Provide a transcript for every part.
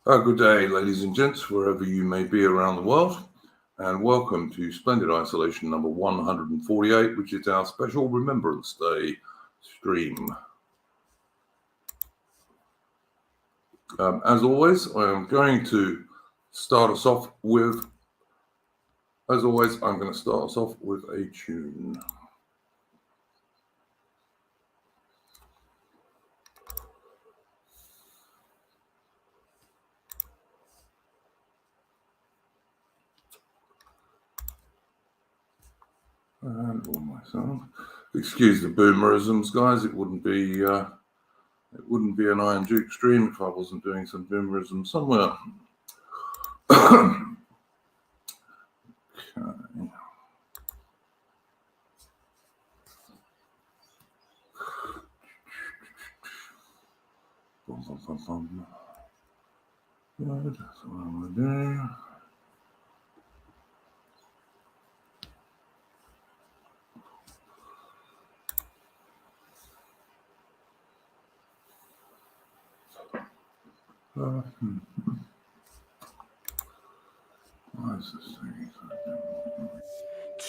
Good day, ladies and gents, wherever you may be around the world, and welcome to Splendid Isolation number 148, which is our special Remembrance Day stream. As always, I am going to start us off with, a tune. And all my sound. Excuse the boomerisms, guys. It wouldn't be an Iron Duke stream if I wasn't doing some boomerism somewhere. Okay. Good. That's what I'm going to do. Why is this thing?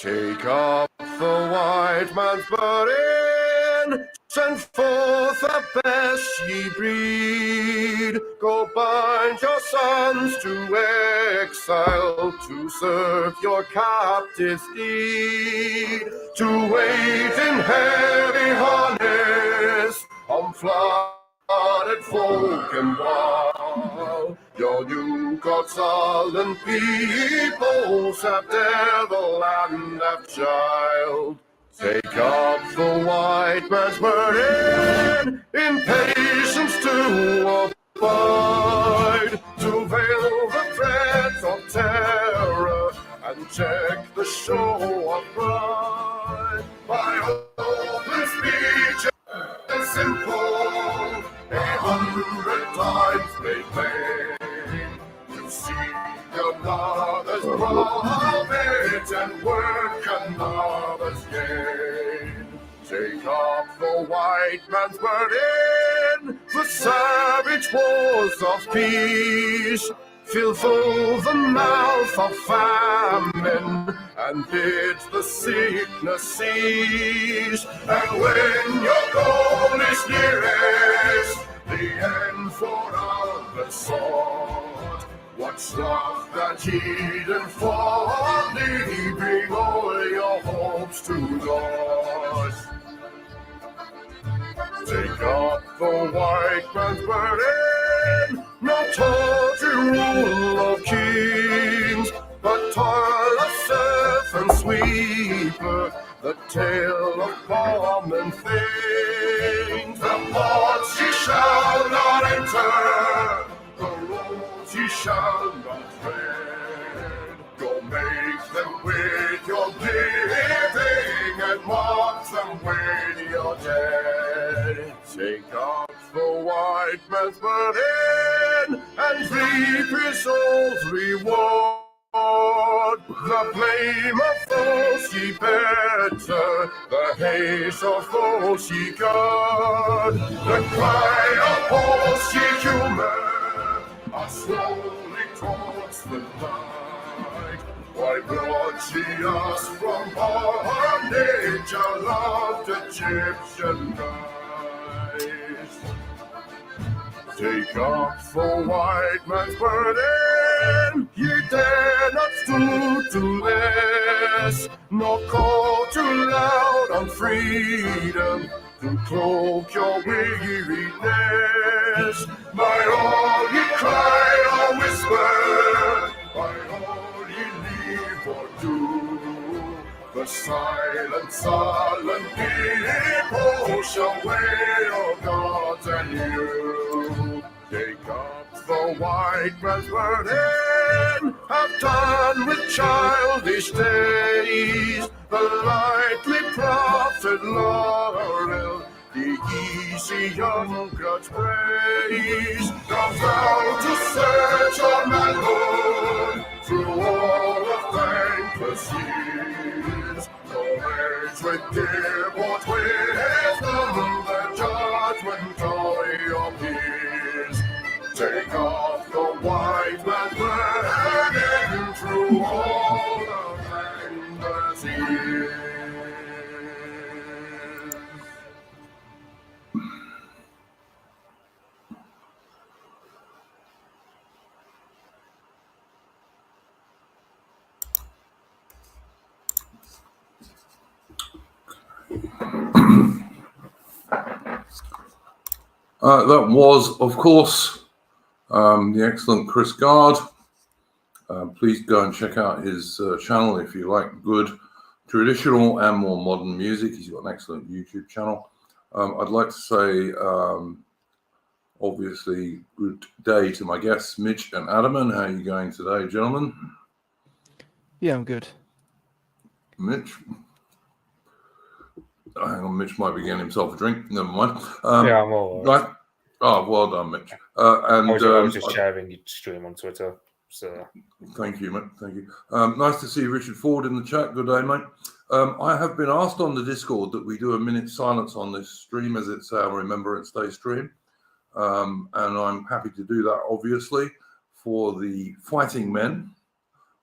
Take up the white man's burden, send forth the best ye breed. Go bind your sons to exile, to serve your captive steed, to wait in heavy harness on flooded folk and wild. Your new God sullen peoples have devil and have child. Take up the white man's burden, in patience to abide, to veil the threats of terror and check the show of pride. By open speech and simple, 100 times made plain, to see another's profit and work another's gain. Take up the white man's burden, the savage wars of peace. Fill full the mouth of famine and bid the sickness cease. And when your goal is nearest, the end for others sought, what's love that Eden fondly bring all your hopes to God. Take up the white man's burden, not tawdry rule of kings, but toil of serf and sweeper, the tale of common things. The ports ye shall not enter, the roads ye shall not tread. Go make them with your living and mark them with your dead. Take up the white man's burden and reap his soul's reward. The blame of those ye better, the hate of those ye guard, the cry of those ye humor, are slowly towards the light. Why brought ye us from bondage, our loved Egyptian guys? Take up the white man's burden, ye dare not stoop to less, nor call too loud on freedom to cloak your weariness. By all ye cry or whisper, by all ye leave or do, the silent, sullen people shall wail gods and you. Take up the white man's burden, have done with childish days, the lightly proffered laurel, the easy young grudge praise. Come down to search your manhood through all of thankless years. No age with dear bought wisdom, the judgment of your peers. Take off the white That was, of course, the excellent Chris Gard. Please go and check out his channel if you like good traditional and more modern music. He's got an excellent YouTube channel. I'd like to say, obviously, good day to my guests, Mitch and Adaman. How are you going today, gentlemen? Yeah, I'm good. Mitch? Oh, hang on, Mitch might be getting himself a drink. Never mind. Yeah, I'm all right. Right. Oh, well done, Mitch. I was just sharing your stream on Twitter. So thank you, mate. Thank you. Nice to see Richard Ford in the chat. Good day, mate. I have been asked on the Discord that we do a minute silence on this stream as it's our Remembrance Day stream. And I'm happy to do that, obviously, for the fighting men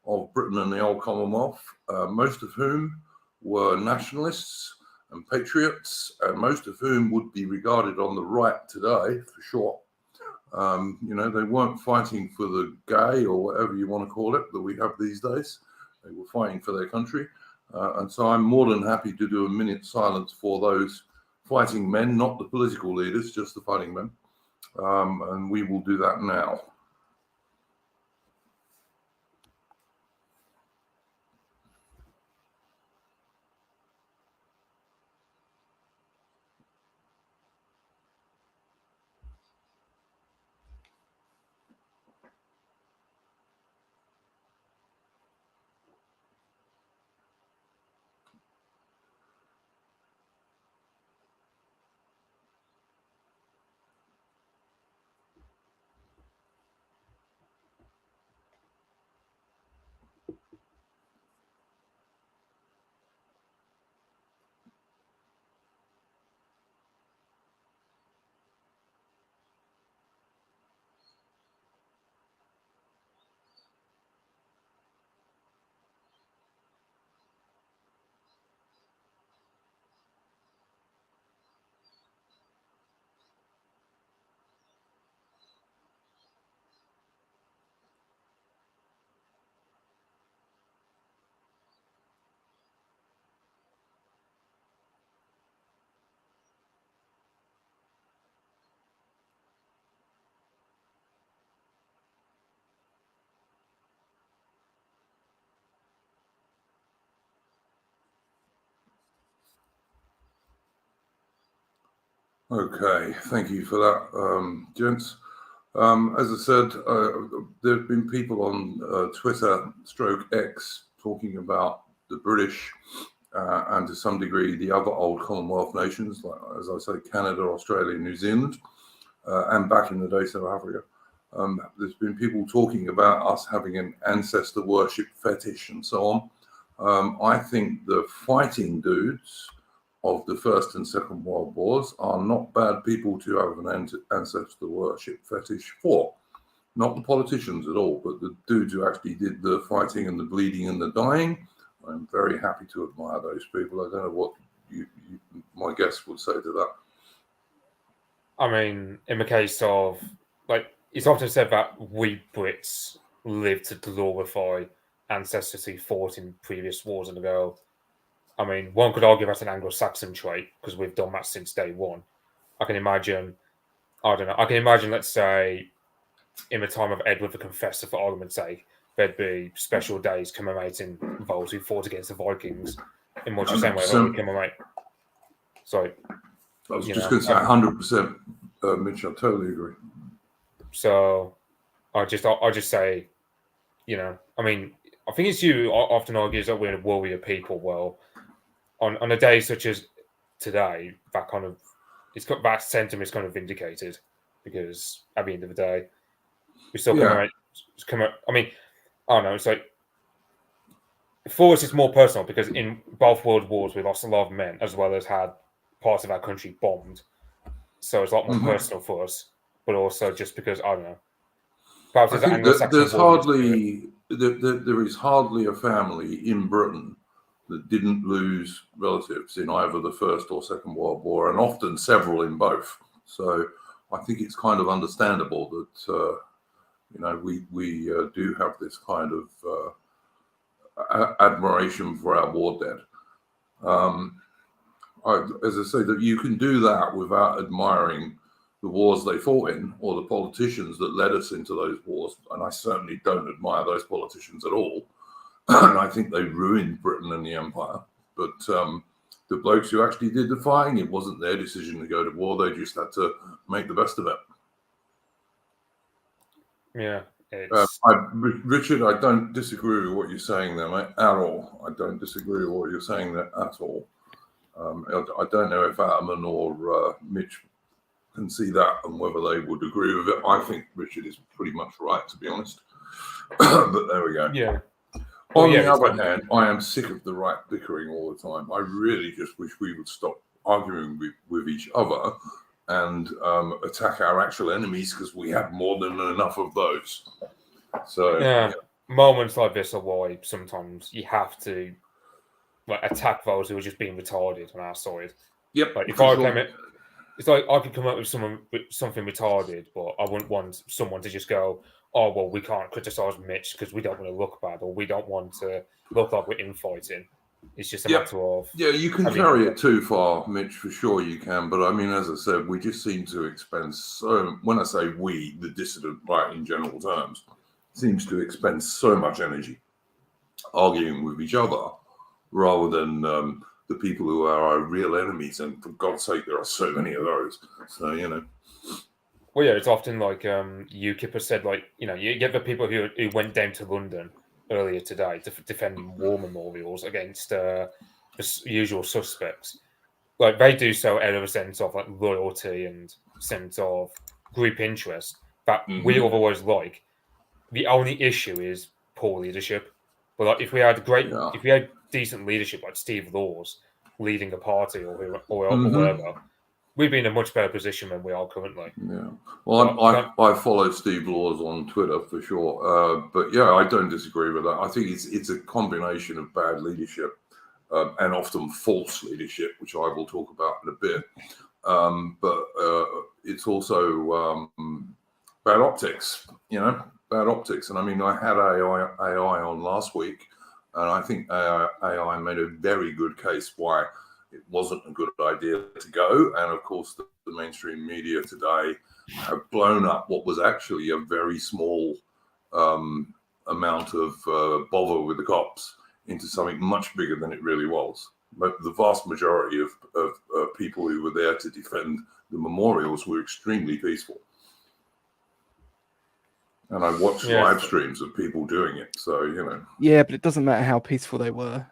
of Britain and the Old Commonwealth, most of whom were nationalists and patriots, and most of whom would be regarded on the right today, for sure. They weren't fighting for the gay or whatever you want to call it that we have these days. They were fighting for their country. And so I'm more than happy to do a minute silence for those fighting men, not the political leaders, just the fighting men. And we will do that now. Okay, thank you for that, gents. As I said, there have been people on Twitter /X talking about the British and to some degree the other old Commonwealth nations, like, as I say, Canada, Australia, New Zealand, and back in the day, South Africa. There's been people talking about us having an ancestor worship fetish and so on. I think the fighting dudes of the First and Second World Wars are not bad people to have an ancestor worship fetish for. Not the politicians at all, but the dudes who actually did the fighting and the bleeding and the dying. I'm very happy to admire those people. I don't know what my guests would say to that. I mean, in the case of, like, it's often said that we Brits live to glorify ancestors who fought in previous wars in the world. I mean, one could argue that's an Anglo-Saxon trait because we've done that since day one. I can imagine, let's say, in the time of Edward the Confessor, for argument's sake, there'd be special days commemorating those who fought against the Vikings in much the same way that we commemorate. Sorry. I was just going to say 100%, Mitch, I totally agree. So I just say, I mean, I think it's you often argues that we're a warrior people. Well, on a day such as today, that sentiment is kind of vindicated because at the end of the day, we still commemorate. I mean, I don't know. It's like for us, it's more personal because in both world wars, we lost a lot of men as well as had parts of our country bombed. So it's a lot more personal for us, but also just because I don't know. Perhaps I think there is hardly a family in Britain that didn't lose relatives in either the First or Second World War, and often several in both. So I think it's kind of understandable that we do have this kind of admiration for our war dead. As I say, that you can do that without admiring the wars they fought in or the politicians that led us into those wars. And I certainly don't admire those politicians at all. And I think they ruined Britain and the empire. But the blokes who actually did the fighting, it wasn't their decision to go to war. They just had to make the best of it. Yeah. Richard, I don't disagree with what you're saying there, mate, at all. I don't disagree with what you're saying there at all. I don't know if Atman or Mitch can see that and whether they would agree with it. I think Richard is pretty much right, to be honest. But there we go. Yeah. On the other hand, I am sick of the right bickering all the time. I really just wish we would stop arguing with each other and attack our actual enemies, because we have more than enough of those. So yeah, moments like this are why sometimes you have to attack those who are just being retarded on our side. Yep. Like if I claim it, it's like I could come up with something retarded, but I wouldn't want someone to just go, "Oh well, we can't criticize Mitch because we don't want to look bad, or we don't want to look like we're infighting." It's just a matter of you can carry it too far, Mitch, for sure you can. But I mean, as I said, we just seem to expend so. When I say we, the dissident, right, in general terms, seems to expend so much energy arguing with each other rather than the people who are our real enemies. And for God's sake, there are so many of those. So, you know. Well, yeah, it's often like UKIP has said, like, you know, you get the people who went down to London earlier today to defend war memorials against the usual suspects. Like, they do so out of a sense of like loyalty and sense of group interest that we otherwise like. The only issue is poor leadership. But like, if we had decent leadership like Steve Laws leading a party or whatever, we'd be in a much better position than we are currently. Yeah. Well, I follow Steve Laws on Twitter for sure. But yeah, I don't disagree with that. I think it's a combination of bad leadership and often false leadership, which I will talk about in a bit. But it's also bad optics, bad optics. And I mean, I had AI on last week, and I think AI made a very good case why it wasn't a good idea to go. And of course, the mainstream media today have blown up what was actually a very small amount of bother with the cops into something much bigger than it really was. But the vast majority of people who were there to defend the memorials were extremely peaceful. And I watched live streams of people doing it. So, Yeah, but it doesn't matter how peaceful they were.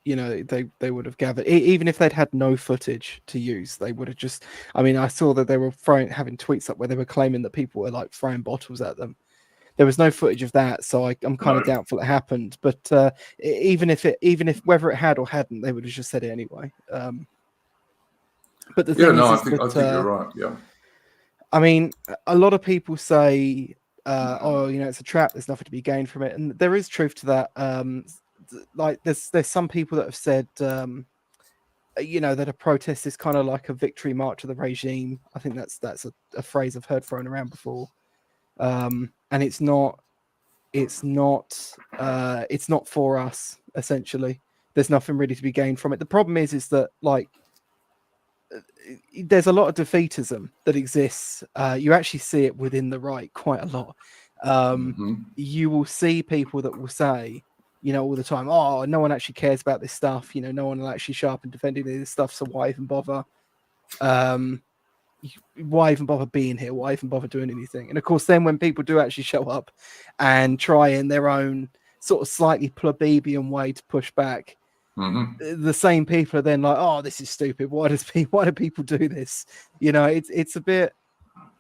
They would have gathered, even if they'd had no footage to use, they would have just, I mean, I saw that they were having tweets up where they were claiming that people were like throwing bottles at them. There was no footage of that, so I'm kind of doubtful it happened. But even if whether it had or hadn't, they would have just said it anyway. But the thing I think you're right. Yeah. I mean, a lot of people say, it's a trap. There's nothing to be gained from it, and there is truth to that. Like, there's some people that have said, that a protest is kind of like a victory march of the regime. I think that's a phrase I've heard thrown around before, and it's not for us. Essentially, there's nothing really to be gained from it. The problem is that, like, there's a lot of defeatism that exists. You actually see it within the right quite a lot. You will see people that will say, all the time, oh, no one actually cares about this stuff. No one will actually show up and defend any of this stuff. So why even bother? Why even bother being here? Why even bother doing anything? And of course, then when people do actually show up and try in their own sort of slightly plebeian way to push back, the same people are then like, oh, this is stupid. Why do people do this? It's a bit,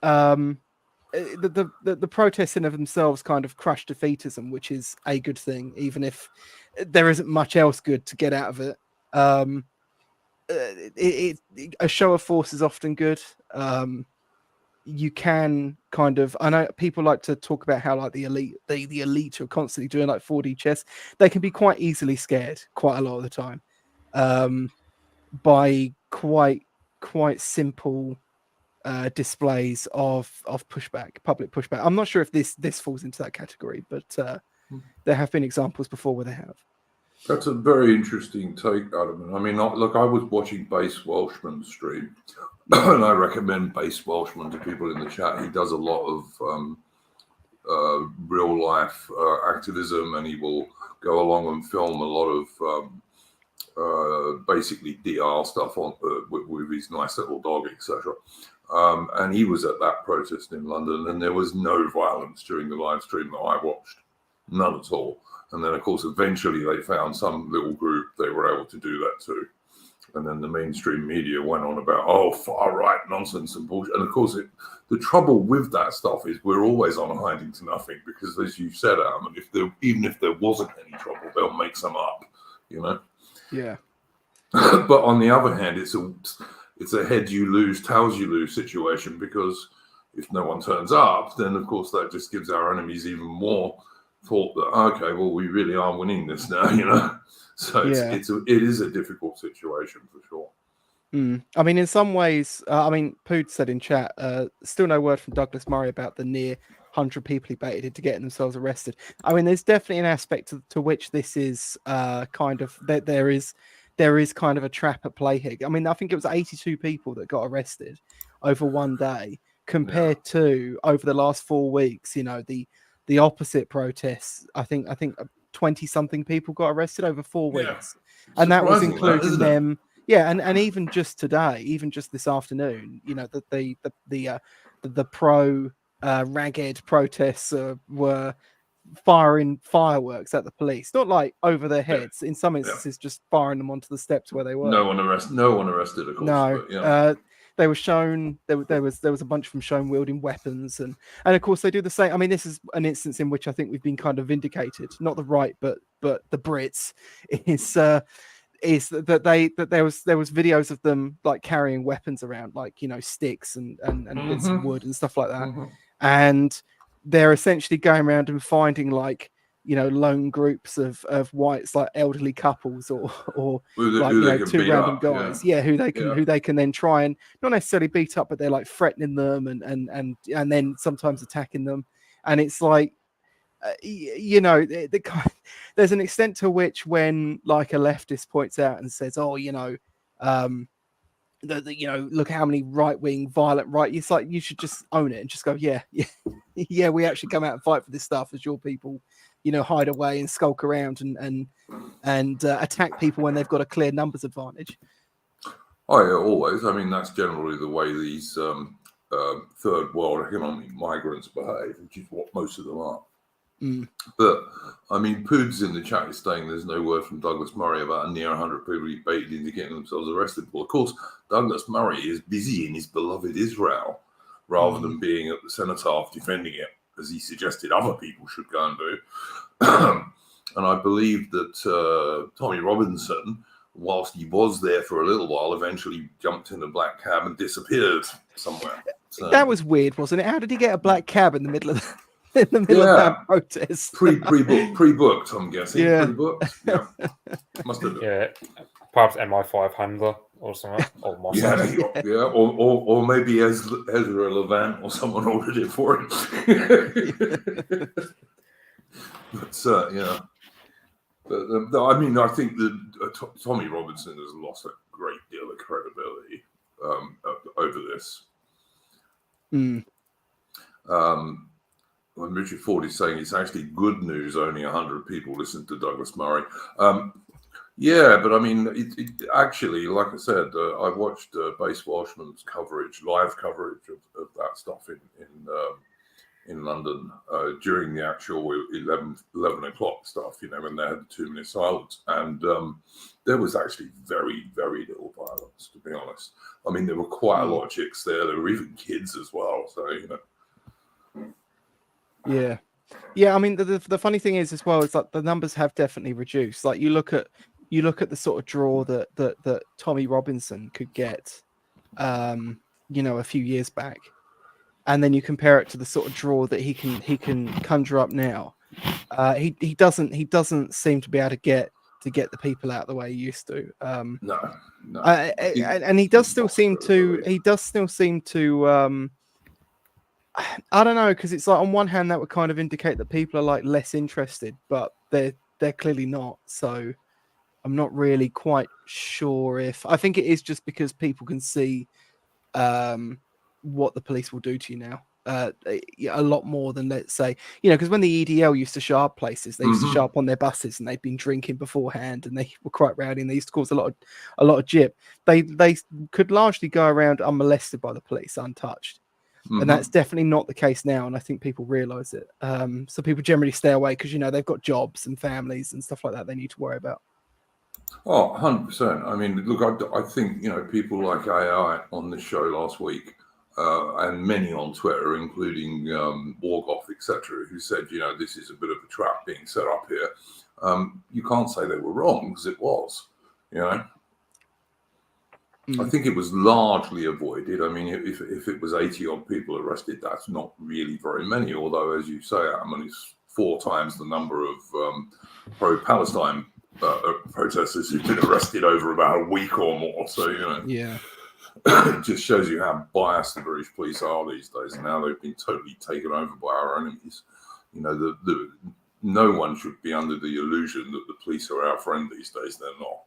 the protests in of themselves kind of crush defeatism, which is a good thing, even if there isn't much else good to get out of it. A show of force is often good. You can kind of, I know people like to talk about how like the elite are constantly doing like 4D chess. They can be quite easily scared quite a lot of the time by quite simple displays of pushback, public pushback. I'm not sure if this falls into that category, but there have been examples before where they have. That's a very interesting take, Adam. I mean, look, I was watching Base Welshman's stream, and I recommend Base Welshman to people in the chat. He does a lot of real life activism, and he will go along and film a lot of basically DR stuff on with his nice little dog, etc. And he was at that protest in London, and there was no violence during the live stream that I watched, none at all. And then, of course, eventually they found some little group they were able to do that to. And then the mainstream media went on about, oh, far right nonsense and bullshit. And of course, the trouble with that stuff is we're always on hiding to nothing, because, as you said, Adam, even if there wasn't any trouble, they'll make some up, you know? Yeah. But on the other hand, it's a head you lose, tails you lose situation, because if no one turns up, then of course that just gives our enemies even more thought that, okay, well, we really are winning this now, you know. So it is a difficult situation for sure. I mean, in some ways, I mean, Pood said in chat, still no word from Douglas Murray about the near 100 people he baited to getting themselves arrested. I mean, there's definitely an aspect to which this is kind of that there is kind of a trap at play here. I mean, I think it was 82 people that got arrested over one day, compared to over the last 4 weeks. You know, the opposite protests. I think 20 something people got arrested over 4 weeks, and that was including them. Yeah, and even just today, even just this afternoon, you know, the pro ragged protests were firing fireworks at the police, not like over their heads. In some instances, just firing them onto the steps where they were. No one arrested, of course. No, but, they were shown. There was a bunch of them shown wielding weapons, and of course they do the same. I mean, this is an instance in which I think we've been kind of vindicated. Not the right, but the Brits is that there was videos of them like carrying weapons around, like, you know, sticks and bits of wood and stuff like that, and they're essentially going around and finding, like, you know, lone groups of whites, like elderly couples or like, you know, two random guys, who they can then try and not necessarily beat up, but they're like threatening them and then sometimes attacking them, and it's like, you know, there's an extent to which when like a leftist points out and says, oh, you know, you know, look how many right-wing violent it's like, you should just own it and just go, yeah, we actually come out and fight for this stuff, as your people, you know, hide away and skulk around and attack people when they've got a clear numbers advantage. Oh yeah, always. I mean, that's generally the way these third world economic migrants behave, which is what most of them are. But I mean, Poods in the chat is saying there's no word from Douglas Murray about a near 100 people he baited into getting themselves arrested. Well, of course, Douglas Murray is busy in his beloved Israel rather than being at the cenotaph defending it, as he suggested other people should go and do. And I believe that Tommy Robinson, whilst he was there for a little while, eventually jumped in a black cab and disappeared somewhere. So, that was weird, wasn't it? How did he get a black cab in the middle of of that protest? Pre-booked, I'm guessing. Yeah. Pre-booked. Yeah. Must have been. Yeah, perhaps MI5 handler or something. Or Mossad. Yeah. Or maybe Ezra Levant or someone ordered it for him. But yeah. But, I mean, I think that Tommy Robinson has lost a great deal of credibility over this. When Richard Ford is saying it's actually good news only 100 people listen to Douglas Murray. Yeah, but I mean, it actually, like I said, I watched Base Welshman's live coverage of that stuff in London during the actual 11 o'clock stuff, you know, when they had the 2-minute silence. And there was actually very, very little violence, to be honest. I mean, there were quite a lot of chicks there. There were even kids as well. So, you know. Yeah. I mean, the funny thing is as well is like the numbers have definitely reduced. Like you look at the sort of draw that Tommy Robinson could get, you know, a few years back, and then you compare it to the sort of draw that he can conjure up now. He doesn't seem to be able to get the people out the way he used to. No. And he does still seem to. I don't know, because it's like on one hand that would kind of indicate that people are like less interested, but they're clearly not. So I'm not really quite sure if I think it is just because people can see what the police will do to you now. A lot more than, let's say, because when the EDL used to show up places, they used to show up on their buses and they'd been drinking beforehand and they were quite rowdy and they used to cause a lot of jip. They could largely go around unmolested by the police, untouched. And that's definitely not the case now, and I think people realise it. So people generally stay away because they've got jobs and families and stuff like that they need to worry about. Oh, 100%. I mean, look, I think, people like AI on this show last week, and many on Twitter, including Borgoff, etc., who said, this is a bit of a trap being set up here. You can't say they were wrong, because it was, I think it was largely avoided. I mean, if it was 80-odd people arrested, that's not really very many, although, as you say, it's 4 times the number of pro-Palestine protesters who've been arrested over about a week or more. So, yeah, it just shows you how biased the British police are these days, and how they've been totally taken over by our enemies. No one should be under the illusion that the police are our friend these days. They're not.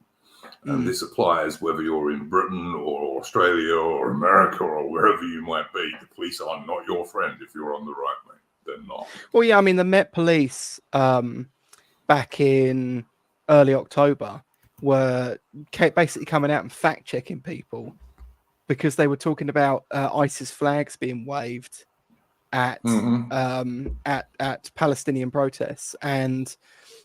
And this applies whether you're in Britain or Australia or America or wherever you might be. The police are not your friend if you're on the right way. They're not. Well, yeah, I mean, the Met Police back in early October were basically coming out and fact-checking people because they were talking about ISIS flags being waved at Palestinian protests, and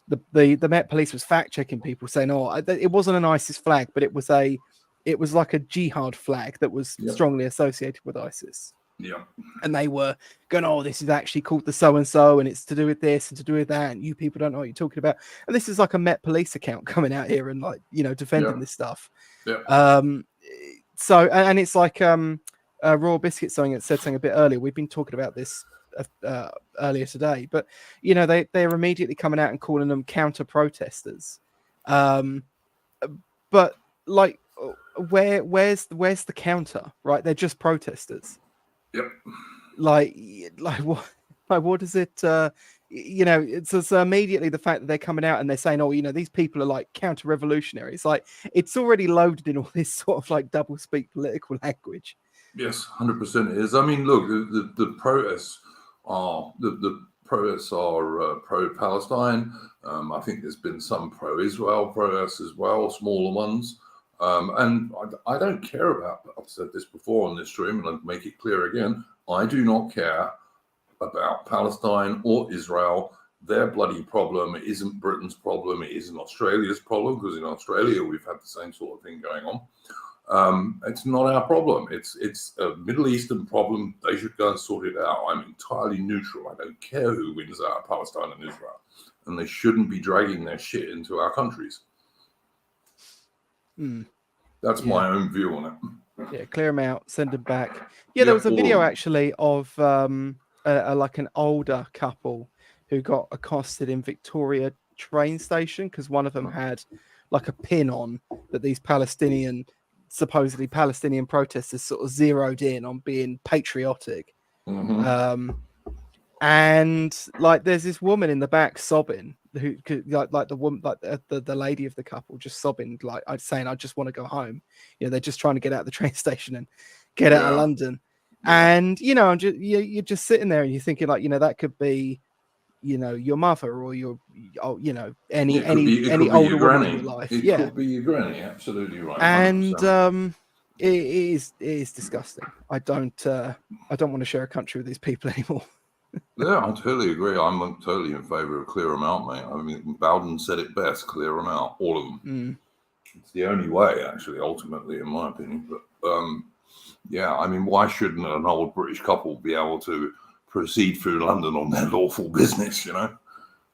the Met Police was fact-checking people, saying, "Oh, it wasn't an ISIS flag, but it was like a jihad flag that was strongly associated with ISIS." Yeah. And they were going, "Oh, this is actually called the so-and-so, and it's to do with this and to do with that, and you people don't know what you're talking about." And this is like a Met Police account coming out here and defending this stuff. Yeah. So, and it's like Raw Biscuit said something a bit earlier. We've been talking about this earlier today, but they're immediately coming out and calling them counter protesters. But like, where's the counter? Right, they're just protesters. Yep. Like what does it? It's immediately the fact that they're coming out and they're saying, "Oh, these people are like counter-revolutionaries." Like, it's already loaded in all this sort of like double speak political language. Yes, 100% it is. I mean, look, the protests are pro-Palestine. I think there's been some pro-Israel protests as well, smaller ones. And I don't care about, I've said this before on this stream, and I'll make it clear again, I do not care about Palestine or Israel. Their bloody problem. It isn't Britain's problem. It isn't Australia's problem, because in Australia we've had the same sort of thing going on. It's not our problem. It's a Middle Eastern problem. They should go and sort it out. I'm entirely neutral. I don't care who wins out of Palestine and Israel. And they shouldn't be dragging their shit into our countries. That's my own view on it. Yeah, clear them out, send them back. Yeah, there was a video actually of like an older couple who got accosted in Victoria train station because one of them had like a pin on that these supposedly Palestinian protesters sort of zeroed in on being patriotic. And like there's this woman in the back sobbing, who like the woman, like the lady of the couple, just sobbing, like saying, "I just want to go home." They're just trying to get out of the train station and get out of London. And you're just sitting there and you're thinking, like, that could be, your mother or your, any older woman in your life. It could be your granny. Absolutely right. And it is disgusting. I don't want to share a country with these people anymore. Yeah, I totally agree. I'm totally in favour of clear them out, mate. I mean, Bowden said it best: clear them out, all of them. It's the only way, actually, ultimately, in my opinion. But yeah, I mean, why shouldn't an old British couple be able to proceed through London on their lawful business? Yeah,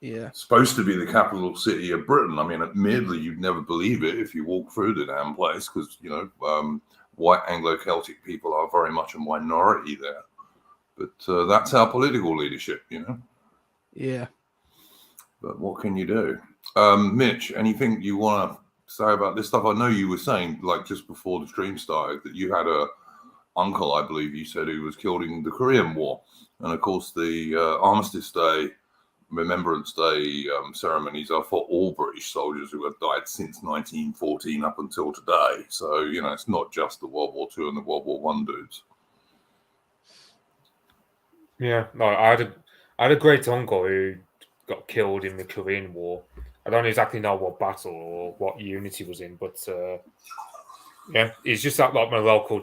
it's supposed to be the capital city of Britain. I mean, admittedly, you'd never believe it if you walk through the damn place, because white Anglo-Celtic people are very much a minority there. But that's our political leadership, Yeah. But what can you do? Mitch, anything you want to say about this stuff? I know you were saying, like, just before the stream started, that you had a uncle, I believe you said, who was killed in the Korean War. And, of course, the Armistice Day Remembrance Day ceremonies are for all British soldiers who have died since 1914 up until today. So, it's not just the World War II and the World War I dudes. Yeah, no, I had a great uncle who got killed in the Korean War. I don't exactly know what battle or what unit he was in, but yeah, it's just at like my local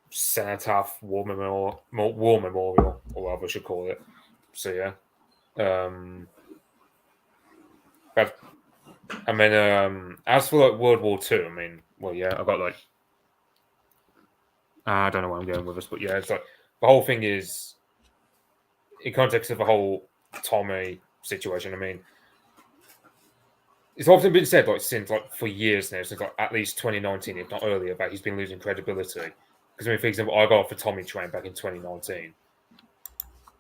cenotaph war memorial, or whatever I should call it. So yeah, and then as for like World War II, I mean, well, yeah, I got like I don't know where I'm going with this, but yeah, it's like the whole thing is in context of the whole Tommy situation. I mean, it's often been said, like since like for years now, since like at least 2019, if not earlier, that he's been losing credibility. Because I mean, for example, I got off the Tommy train back in 2019,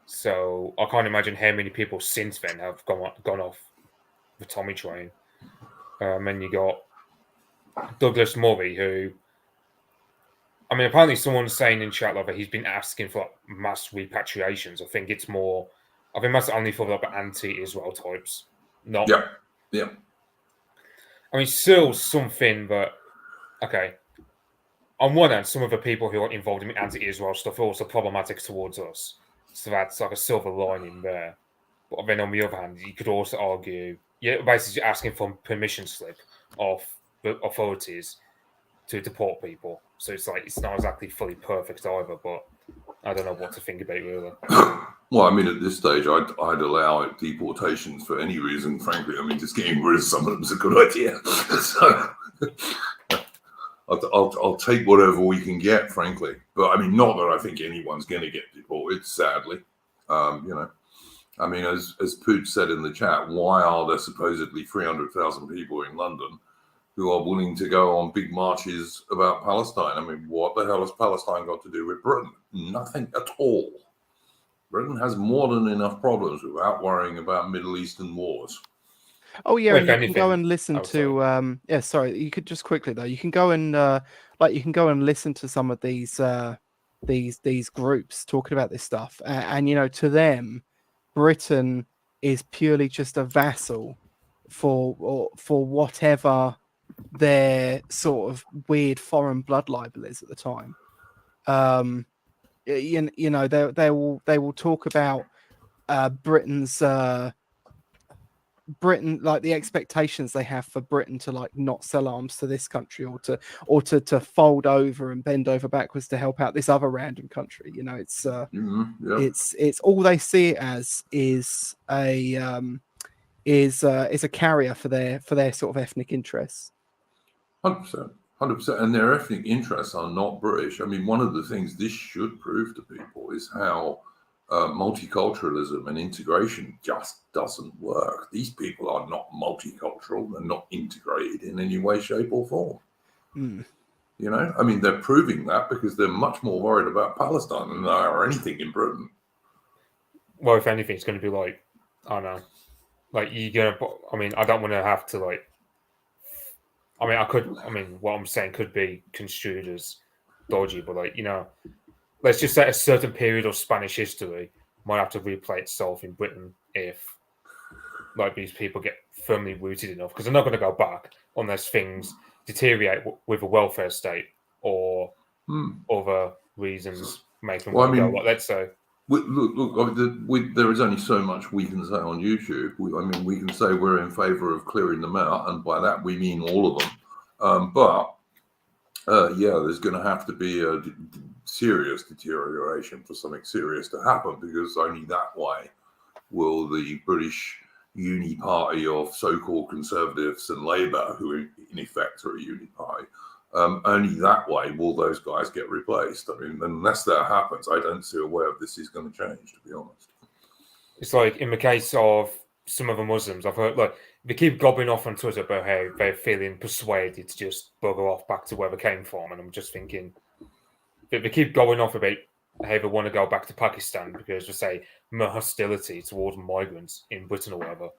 so I can't imagine how many people since then have gone off the Tommy train. And you got Douglas Murray, who, I mean, apparently someone's saying in chat like that he's been asking for like, mass repatriations. I think that's only for like anti-Israel types, not. Yeah. I mean, still something that, okay. On one hand, some of the people who are involved in anti-Israel stuff are also problematic towards us. So that's like a silver lining there. But then on the other hand, you could also argue, basically asking for permission slip of the authorities to deport people. So it's like, it's not exactly fully perfect either, but I don't know what to think about it really. Well, I mean, at this stage, I'd allow deportations for any reason, frankly. I mean, just getting rid of some of them is a good idea. So I'll take whatever we can get, frankly. But I mean, not that I think anyone's going to get deported, sadly. I mean, as Pooch said in the chat, why are there supposedly 300,000 people in London who are willing to go on big marches about Palestine? I mean, what the hell has Palestine got to do with Britain? Nothing at all. Britain has more than enough problems without worrying about Middle Eastern wars. Oh yeah, Well, and if you can go anything- and listen oh, to sorry, you could just quickly though, you can go and listen to some of these groups talking about this stuff, and to them, Britain is purely just a vassal for whatever their sort of weird foreign blood libel is at the time. They will talk about Britain, like the expectations they have for Britain to like not sell arms to this country or to fold over and bend over backwards to help out this other random country. It's all they see it as is a carrier for their sort of ethnic interests. 100%. And their ethnic interests are not British. I mean, one of the things this should prove to people is how multiculturalism and integration just doesn't work. These people are not multicultural. They're not integrated in any way, shape, or form. I mean, they're proving that because they're much more worried about Palestine than they are anything in Britain. Well, if anything, it's going to be like, I don't know, like you're going to, I mean, I don't want to have to like, what I'm saying could be construed as dodgy, but like, let's just say a certain period of Spanish history might have to replay itself in Britain if like these people get firmly rooted enough, because they're not going to go back unless things deteriorate with a welfare state or other reasons make them go. Like, let's say. Look, there is only so much we can say on YouTube. We can say we're in favour of clearing them out, and by that we mean all of them. There's going to have to be a serious deterioration for something serious to happen, because only that way will the British uni party of so-called Conservatives and Labour, who in effect are a uni party, only that way will those guys get replaced. I mean, unless that happens, I don't see a way of this is going to change, to be honest. It's like in the case of some of the Muslims, I've heard like they keep gobbling off on Twitter about how they're feeling persuaded to just bugger off back to where they came from, and I'm just thinking they keep going off about how they want to go back to Pakistan because they say more hostility towards migrants in Britain or whatever.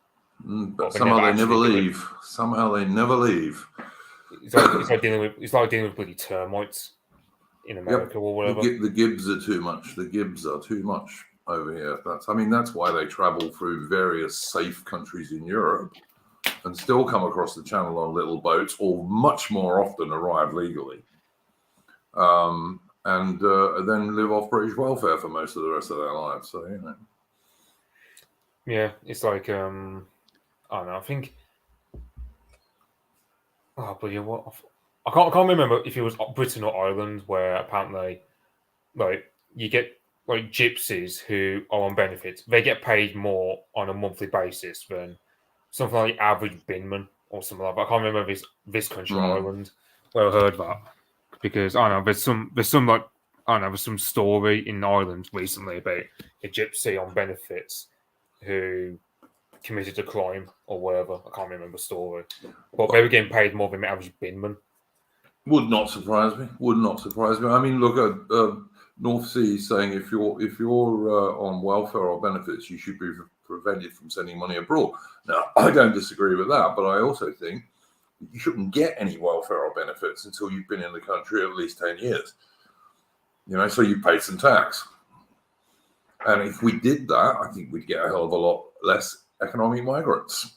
But somehow they never leave. Somehow they never leave. It's like dealing with bloody termites in America or whatever. The Gibbs are too much. The Gibbs are too much. over here. That's why they travel through various safe countries in Europe and still come across the channel on little boats, or much more often arrive legally, and then live off British welfare for most of the rest of their lives. So, you know. Yeah, it's like, I don't know, I think, but yeah, what? I can't remember if it was Britain or Ireland, where apparently, like, you get like gypsies who are on benefits. They get paid more on a monthly basis than something like the average binman or something like that. I can't remember if it's this country or Ireland where I heard that, because I don't know there's some like, I don't know, there's some story in Ireland recently about a gypsy on benefits who committed a crime or whatever. I can't remember the story, but they were getting paid more than the average binman. Would not surprise me. Would not surprise me. I mean, look at North Sea saying if you're on welfare or benefits, you should be prevented from sending money abroad. Now, I don't disagree with that, but I also think you shouldn't get any welfare or benefits until you've been in the country at least 10 years. You know, so you pay some tax. And if we did that, I think we'd get a hell of a lot less economic migrants.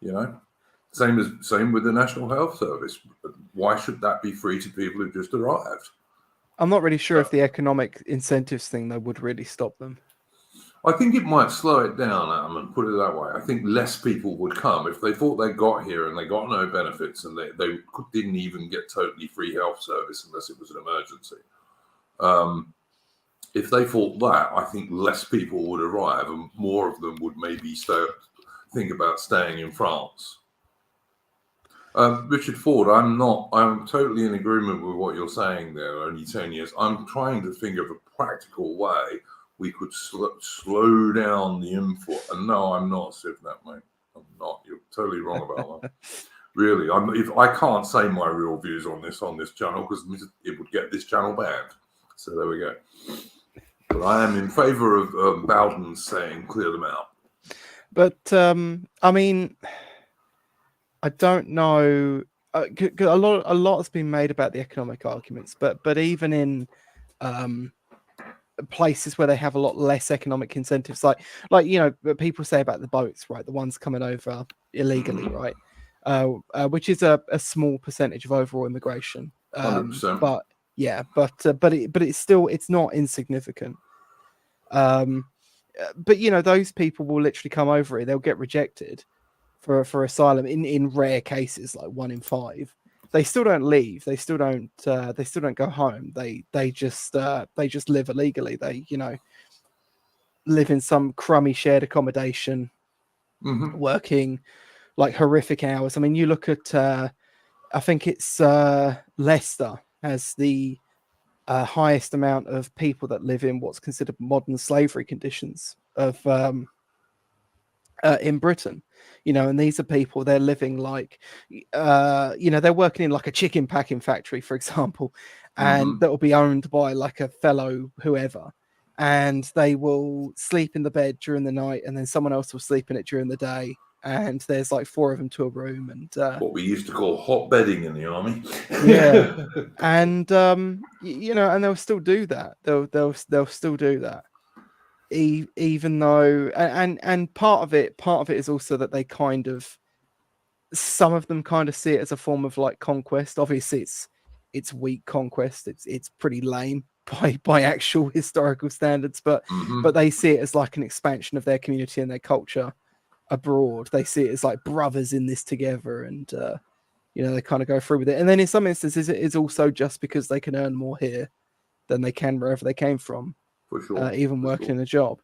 You know. Same with the National Health Service. Why should that be free to people who've just arrived? I'm not really sure if the economic incentives thing, though, would really stop them. I think it might slow it down, Adam, and put it that way. I think less people would come if they thought they got here and they got no benefits and they didn't even get totally free health service unless it was an emergency. If they thought that, I think less people would arrive and more of them would maybe think about staying in France. Richard Ford, I'm totally in agreement with what you're saying there, only 10 years. I'm trying to think of a practical way we could slow down the inflow. And no, I'm not, Sivnat, mate. I'm not. You're totally wrong about that. Really, if I can't say my real views on this channel because it would get this channel banned. So there we go. But I am in favour of Bowden's saying clear them out. But I mean, I don't know. A lot has been made about the economic arguments, but even in places where they have a lot less economic incentives, like you know, people say about the boats, right? The ones coming over illegally, right? Which is a small percentage of overall immigration. 100%. But yeah, but it's not insignificant. But you know, those people will literally come over here. They'll get rejected for asylum in rare cases, like 1 in 5. They still don't leave. They still don't go home. They just live illegally. They, you know, live in some crummy shared accommodation, working like horrific hours. I mean, you look at I think it's Leicester has the highest amount of people that live in what's considered modern slavery conditions of in Britain, you know, and these are people, they're living like, you know, they're working in like a chicken packing factory, for example, and that will be owned by like a fellow whoever, and they will sleep in the bed during the night, and then someone else will sleep in it during the day, and there's like 4 of them to a room, and what we used to call hot bedding in the army. Yeah, and you know, and they'll still do that. They'll still do that. Even though, and part of it is also that they kind of, some of them kind of see it as a form of like conquest. Obviously it's weak conquest. It's pretty lame by actual historical standards, but they see it as like an expansion of their community and their culture abroad. They see it as like brothers in this together, and you know, they kind of go through with it. And then in some instances it is also just because they can earn more here than they can wherever they came from. For sure. Even working in a job.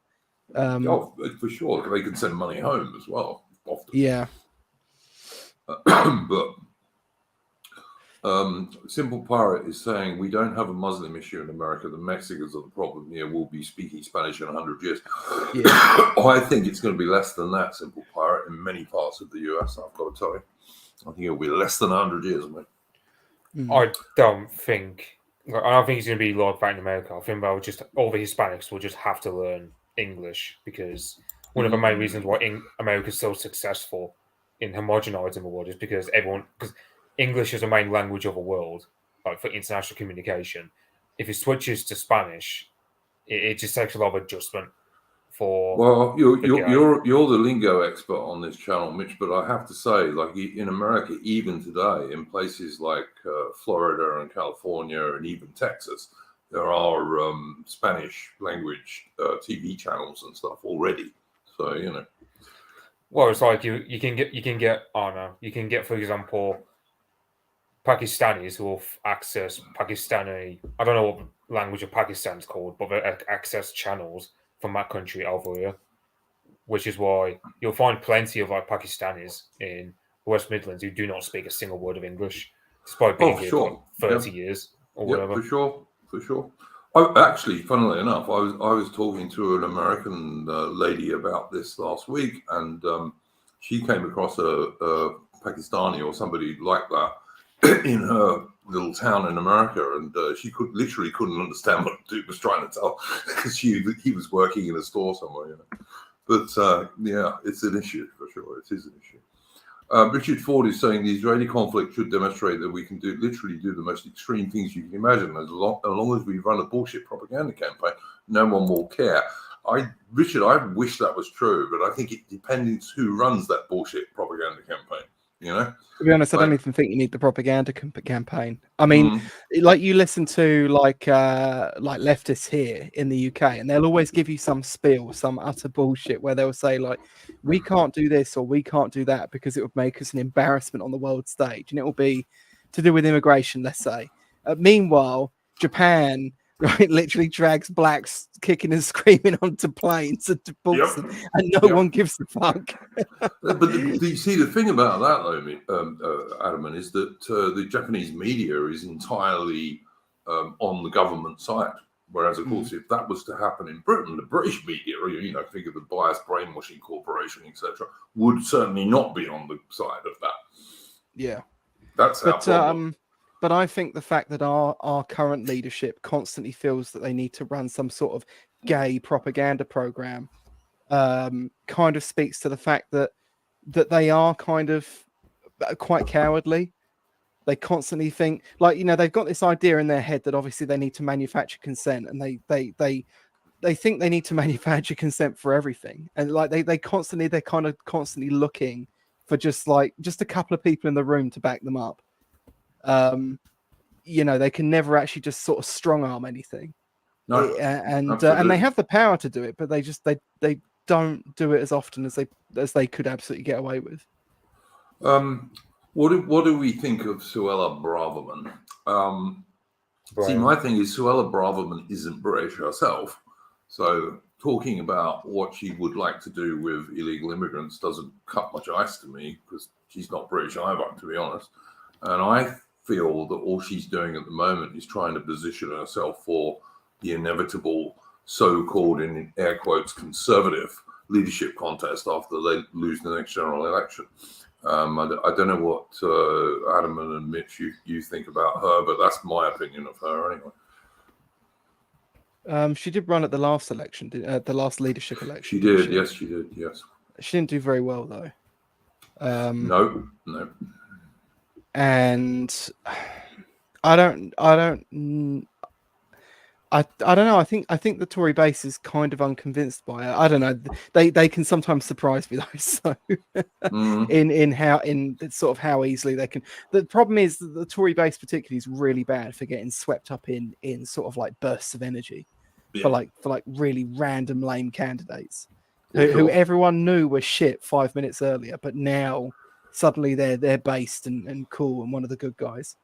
For sure. They can send money home as well, often. Yeah. But Simple Pirate is saying we don't have a Muslim issue in America. The Mexicans are the problem here. We'll be speaking Spanish in 100 years. Yeah. I think it's going to be less than that, Simple Pirate, in many parts of the US, I've got to tell you. I think it'll be less than 100 years, mate. I don't think it's going to be like that in America. I think all the Hispanics will just have to learn English, because one of the main reasons why America's so successful in homogenizing the world is because English is the main language of the world, like for international communication. If it switches to Spanish, it just takes a lot of adjustment for. Well, you're the you're game. you're the lingo expert on this channel, Mitch. But I have to say, like in America, even today, in places like Florida and California and even Texas, there are Spanish language TV channels and stuff already. So Well, it's like you can get I don't know, you can get, for example, Pakistanis who will access Pakistani. I don't know what language of Pakistan is called, but they access channels from that country over here, which is why you'll find plenty of like Pakistanis in the West Midlands who do not speak a single word of English, despite being for here for like sure. 30 years or Yep, whatever. for sure. Actually, funnily enough, I was talking to an American lady about this last week, and she came across a Pakistani or somebody like that in her little town in America, and she literally couldn't understand what the dude was trying to tell because he was working in a store somewhere. But yeah, it's an issue for sure. It is an issue. Richard Ford is saying the Israeli conflict should demonstrate that we can literally do the most extreme things you can imagine. As long as we run a bullshit propaganda campaign, no one will care. Richard, I wish that was true, but I think it depends who runs that bullshit propaganda campaign. To be honest, I don't even think you need the propaganda campaign. I mean, like you listen to like leftists here in the UK, and they'll always give you some spiel, some utter bullshit, where they'll say like, "We can't do this or we can't do that because it would make us an embarrassment on the world stage," and it will be to do with immigration, let's say. Meanwhile, Japan. Right, literally drags blacks kicking and screaming onto planes and deports them, and no one gives a fuck. But you see, the thing about that, though, Adam, is that the Japanese media is entirely on the government side. Whereas, of course, if that was to happen in Britain, the British media, think of the Biased Brainwashing Corporation, etc., would certainly not be on the side of that. Yeah, that's our problem. But I think the fact that our current leadership constantly feels that they need to run some sort of gay propaganda program kind of speaks to the fact that they are kind of quite cowardly. They constantly think like, they've got this idea in their head that obviously they need to manufacture consent, and they think they need to manufacture consent for everything. And like they're kind of constantly looking for just a couple of people in the room to back them up. They can never actually just sort of strong arm anything. No, and they have the power to do it, but they don't do it as often as they could absolutely get away with. What do we think of Suella Braverman? See, my thing is Suella Braverman isn't British herself, so talking about what she would like to do with illegal immigrants doesn't cut much ice to me, because she's not British either, to be honest. And I feel that all she's doing at the moment is trying to position herself for the inevitable so-called, in air quotes, conservative leadership contest after they lose the next general election. I don't know what Adam and Mitch you think about her, but that's my opinion of her anyway. She did run at the last election, the last leadership election. She did, yes, she did, yes. She didn't do very well though. No. And I don't know. I think the Tory base is kind of unconvinced by it. I don't know. They can sometimes surprise me though. So in sort of how easily they can. The problem is that the Tory base particularly is really bad for getting swept up in sort of like bursts of energy for like really random lame candidates who everyone knew were shit 5 minutes earlier, but now suddenly they're based and cool and one of the good guys.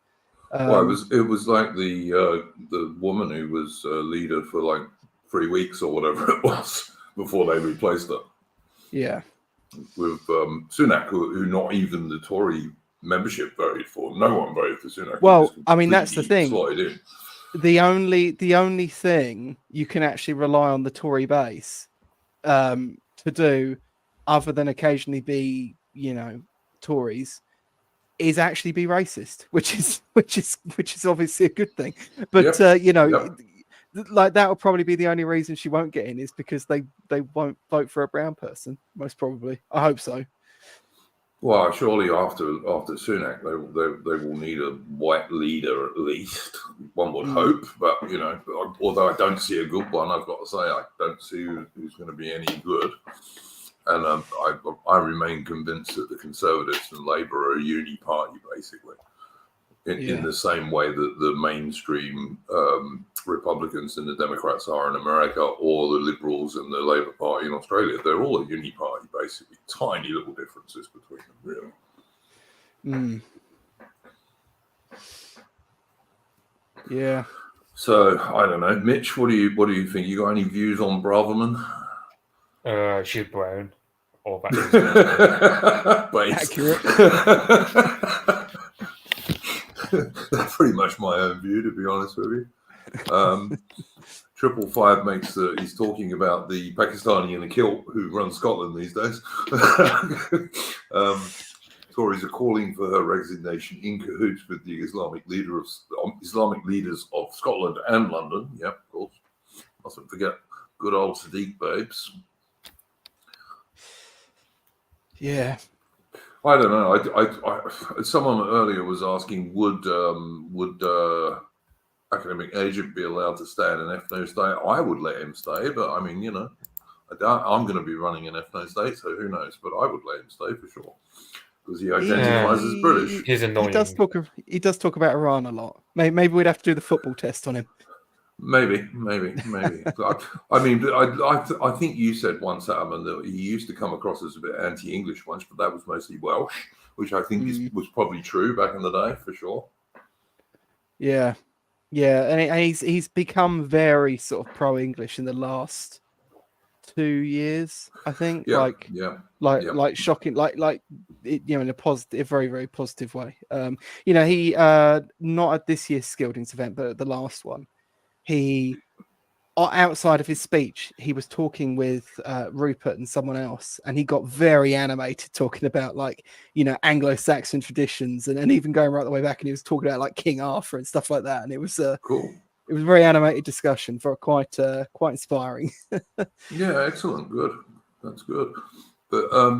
Well, it was like the woman who was leader for like 3 weeks or whatever it was before they replaced her. Yeah, with Sunak, who not even the Tory membership voted for. No one voted for Sunak. Well, I mean that's the thing. In. The only thing you can actually rely on the Tory base to do, other than occasionally be Tories, is actually be racist, which is obviously a good thing. But like that will probably be the only reason she won't get in, is because they won't vote for a brown person, most probably. I hope so. Well, surely after Sunak, they will need a white leader at least. One would hope, but although I don't see a good one, I've got to say I don't see who's going to be any good. And I remain convinced that the Conservatives and Labour are a uni party, basically, in the same way that the mainstream Republicans and the Democrats are in America, or the Liberals and the Labour Party in Australia. They're all a uni party, basically. Tiny little differences between them, really. Yeah. So I don't know, Mitch. What do you think? You got any views on Braverman? She's brown. Or that Accurate. That's pretty much my own view, to be honest with you. 555 he's talking about the Pakistani in a kilt who runs Scotland these days. Tories are calling for her resignation in cahoots with the Islamic leaders of Scotland and London. Yeah, of course. Mustn't forget good old Sadiq babes. Yeah. I don't know. I someone earlier was asking, would academic agent be allowed to stay in an FNO state? I would let him stay, but I mean, I'm going to be running an FNO state, so who knows? But I would let him stay for sure because he identifies as British. He's annoying. He does talk about Iran a lot. Maybe we'd have to do the football test on him. Maybe. I mean, I think you said once, Adam, that he used to come across as a bit anti-English once, but that was mostly Welsh, which I think was probably true back in the day, for sure. Yeah, and he's become very sort of pro-English in the last 2 years, I think. Like shocking, in a positive, very, very positive way. He not at this year's Skildings event, but at the last one. He, outside of his speech, he was talking with Rupert and someone else, and he got very animated talking about Anglo-Saxon traditions, and even going right the way back, and he was talking about like King Arthur and stuff like that, and it was cool. It was a very animated discussion, for quite inspiring. Yeah, excellent, good. That's good. But I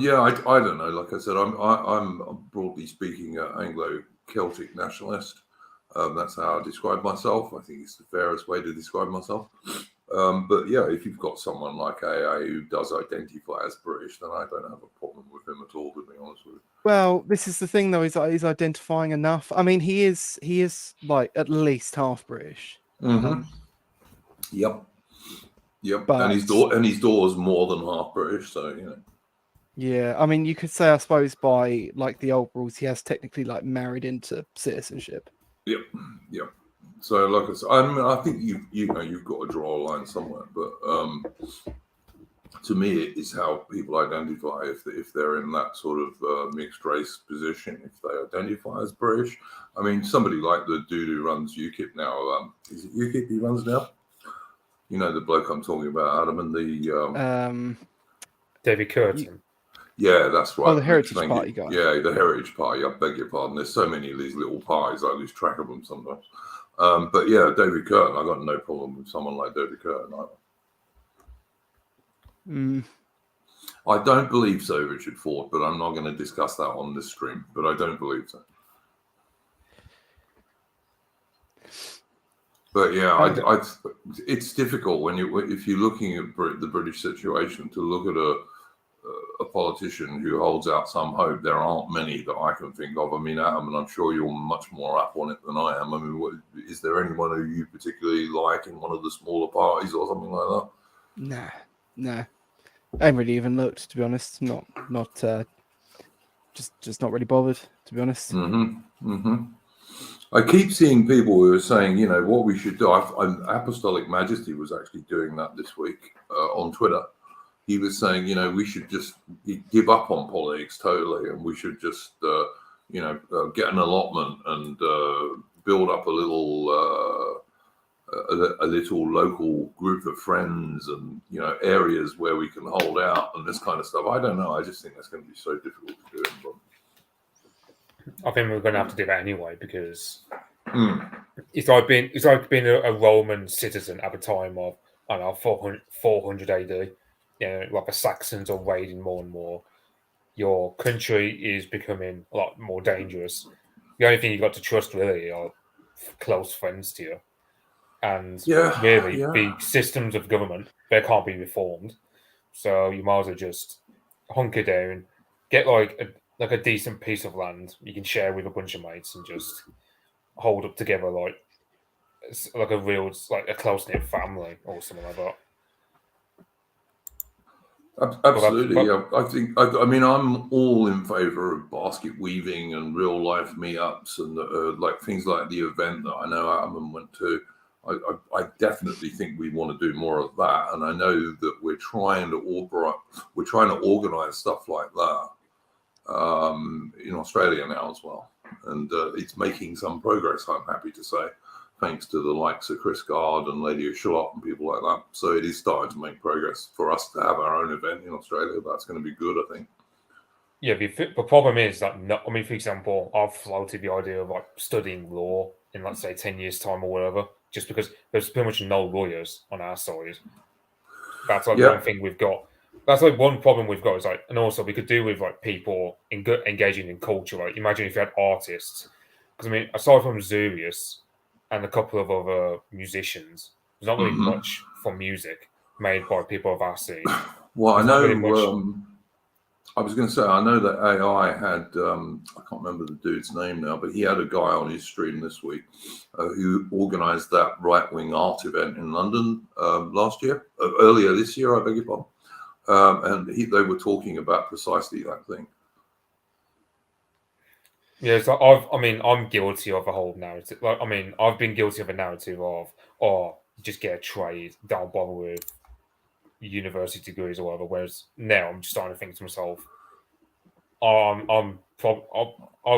don't know. Like I said, I'm broadly speaking Anglo-Celtic nationalist. That's how I describe myself. I think it's the fairest way to describe myself. But yeah, if you've got someone like AA who does identify as British, then I don't have a problem with him at all, to be honest with you. Well, this is the thing, though. He's identifying enough. I mean, he is like at least half British. Mm-hmm. Yep. But, and his daughter's more than half British, so Yeah, I mean, you could say, I suppose, by like the old rules, he has technically like married into citizenship. Yep. So, like I said, I think you've got to draw a line somewhere, but to me, it is how people identify if they're in that sort of mixed race position. If they identify as British, I mean, somebody like the dude who runs UKIP now, is it UKIP he runs now? You know the bloke I'm talking about, Adam, and the David Curtin. Yeah, that's right. Oh, the Heritage Party guy. Yeah, the Heritage Party. I beg your pardon. There's so many of these little parties, I lose track of them sometimes. But yeah, David Curtin, I got no problem with someone like David Curtin either. I don't believe so, Richard Ford, but I'm not going to discuss that on this stream. But I don't believe so. But yeah, it's difficult if you're looking at the British situation to look at a politician who holds out some hope. There aren't many that I can think of. I mean, Adam, and I'm sure you're much more up on it than I am. I mean, is there anyone who you particularly like in one of the smaller parties or something like that? No. I haven't really even looked, to be honest. Not just not really bothered, to be honest. I keep seeing people who are saying, what we should do. Apostolic Majesty was actually doing that this week on Twitter. He was saying, we should just give up on politics totally, and we should just, get an allotment and build up a little local group of friends and areas where we can hold out and this kind of stuff. I don't know. I just think that's going to be so difficult to do. I think we're going to have to do that anyway because it's like being a Roman citizen at the time of 400 AD. Like the Saxons are raiding more and more. your country is becoming a lot more dangerous. The only thing you've got to trust really are close friends to you. And really, the systems of government, they can't be reformed. So you might as well just hunker down, get like a decent piece of land you can share with a bunch of mates and just hold up together like a real, like a close-knit family or something like that. Absolutely, yeah. I mean, I'm all in favour of basket weaving and real life meetups and like things like the event that I know Adam went to. I definitely think we want to do more of that, and I know that we're trying to organise stuff like that in Australia now as well, and it's making some progress. I'm happy to say, thanks to the likes of Chris Gard and Lady Shalott and people like that. So it is starting to make progress for us to have our own event in Australia. That's going to be good, I think. Yeah, the problem is that, I mean, for example, I've floated the idea of like studying law in, let's say, 10 years' time or whatever, just because there's pretty much no lawyers on our side. That's like one thing we've got. That's like one problem we've got is like, and also we could do with like people engaging in culture. Like, imagine if you had artists, because I mean, aside from Zurius and a couple of other musicians, there's not really much for music made by people of our scene. Well, there's I know. Really I was going to say, I know that AI had, I can't remember the dude's name now, but he had a guy on his stream this week who organised that right-wing art event in London earlier this year, I beg your pardon. And they were talking about precisely that thing. Yeah, so I'm guilty of a whole narrative. Like, I mean, I've been guilty of a narrative of, just get a trade, don't bother with university degrees or whatever. Whereas now I'm just starting to think to myself, I've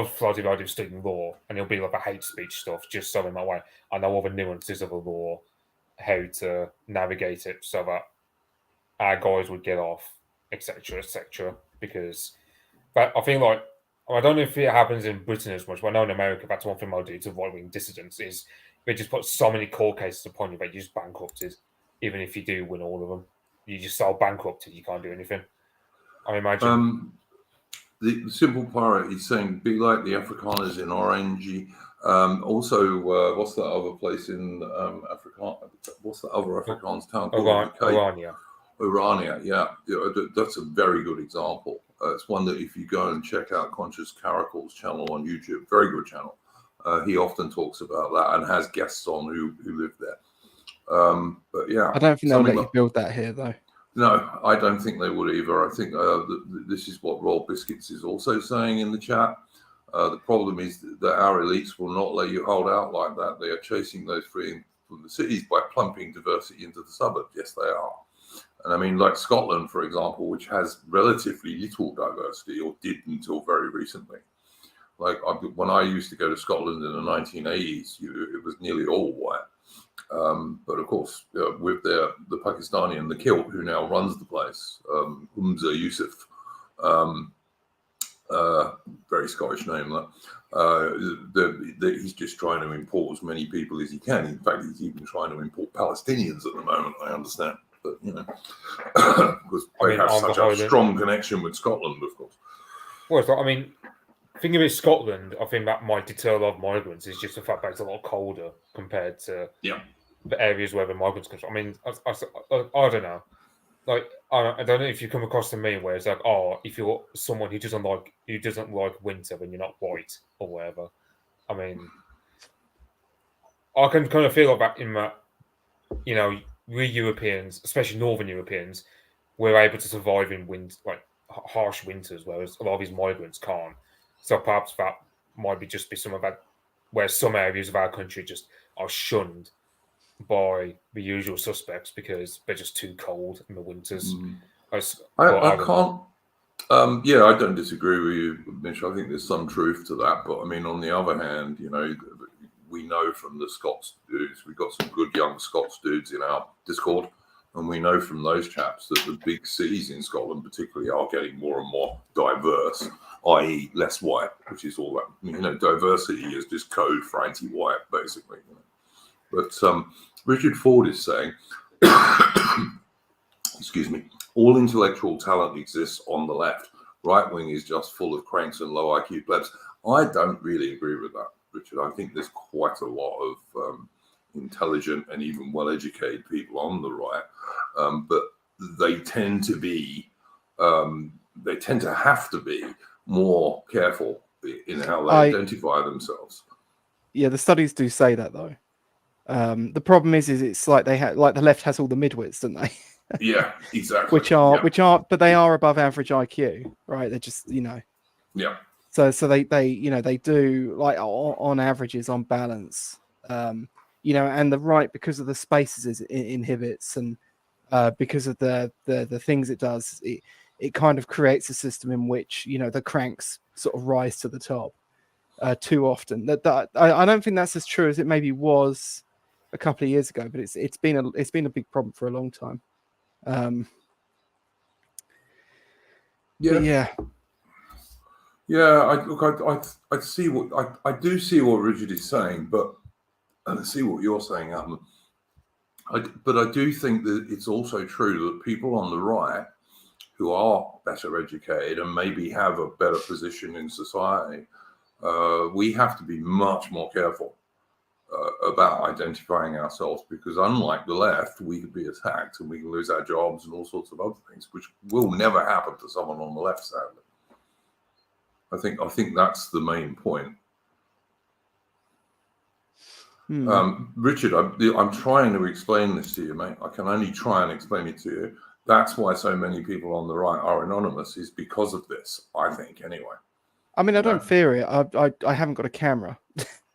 floated the idea of studying law, and it'll be like a hate speech stuff, just so in that way I know all the nuances of the law, how to navigate it, so that our guys would get off, etc., etc. Because, but I think like, I don't know if it happens in Britain as much, but I know in America that's one thing they'll do to right-wing dissidents is they just put so many court cases upon you that you're just bankrupted, even if you do win all of them. You just so bankrupted, you can't do anything. I imagine. The Simple Pirate is saying, be like the Afrikaners in Orange. Also, what's that other place in Africa? What's the other Afrikaans town called? Orania, yeah. That's a very good example. It's one that if you go and check out Conscious Caracal's channel on YouTube, very good channel. He often talks about that and has guests on who live there. But yeah. I don't think they'll let you build that here, though. No, I don't think they would either. I think this is what Roll Biscuits is also saying in the chat. The problem is that our elites will not let you hold out like that. They are chasing those freeing from the cities by plumping diversity into the suburbs. Yes, they are. And I mean, like Scotland, for example, which has relatively little diversity, or did until very recently. Like when I used to go to Scotland in the 1980s, it was nearly all white. But of course, with the Pakistani and the kilt who now runs the place, Humza Yusuf, very Scottish name, he's just trying to import as many people as he can. In fact, he's even trying to import Palestinians at the moment, I understand. But, you know, because they have such a strong connection with Scotland, of course. Well, so, I mean, thinking of Scotland, I think that might deter a lot of migrants. Is just the fact that it's a lot colder compared to the areas where the migrants come from. I mean, I don't know. Like, I don't know if you come across to me where it's like, if you're someone who doesn't like winter, then you're not white or whatever. I mean, I can kind of feel like that in that, you know, we Europeans, especially Northern Europeans, we're able to survive in harsh winters, whereas a lot of these migrants can't. So perhaps that might be some of that, where some areas of our country just are shunned by the usual suspects because they're just too cold in the winters. I can't. I don't disagree with you, Mitch. I think there's some truth to that. But I mean, on the other hand, you know, we know from the Scots dudes, we've got some good young Scots dudes in our Discord, and we know from those chaps that the big cities in Scotland, particularly, are getting more and more diverse, i.e., less white, which is all that. You know, diversity is just code for anti-white, basically. You know? But Richard Ford is saying, excuse me, all intellectual talent exists on the left. right wing is just full of cranks and low IQ plebs. I don't really agree with that, Richard. I think there's quite a lot of intelligent and even well-educated people on the right, but they tend to be, they tend to have to be more careful in how they identify themselves. Yeah, the studies do say that though. The problem is it's like they have, like the left has all the midwits, don't they? Yeah, exactly. which are, but they are above average IQ, right? They're just, you know. Yeah. So they you know, they do, like, on averages, on balance, you know, and the right, because of the spaces it inhibits, and because of the things it does, it kind of creates a system in which, you know, the cranks sort of rise to the top too often. I don't think that's as true as it maybe was a couple of years ago, but it's been a big problem for a long time. Yeah. I see what I do see what Richard is saying, but I see what you're saying, Alan. But I do think that it's also true that people on the right who are better educated and maybe have a better position in society, we have to be much more careful about identifying ourselves, because unlike the left, we could be attacked and we can lose our jobs and all sorts of other things, which will never happen to someone on the left, sadly. I think that's the main point. Richard, I'm trying to explain this to you, mate. I can only try and explain it to you. That's why so many people on the right are anonymous, is because of this, I think, anyway. I mean, I don't fear it. I haven't got a camera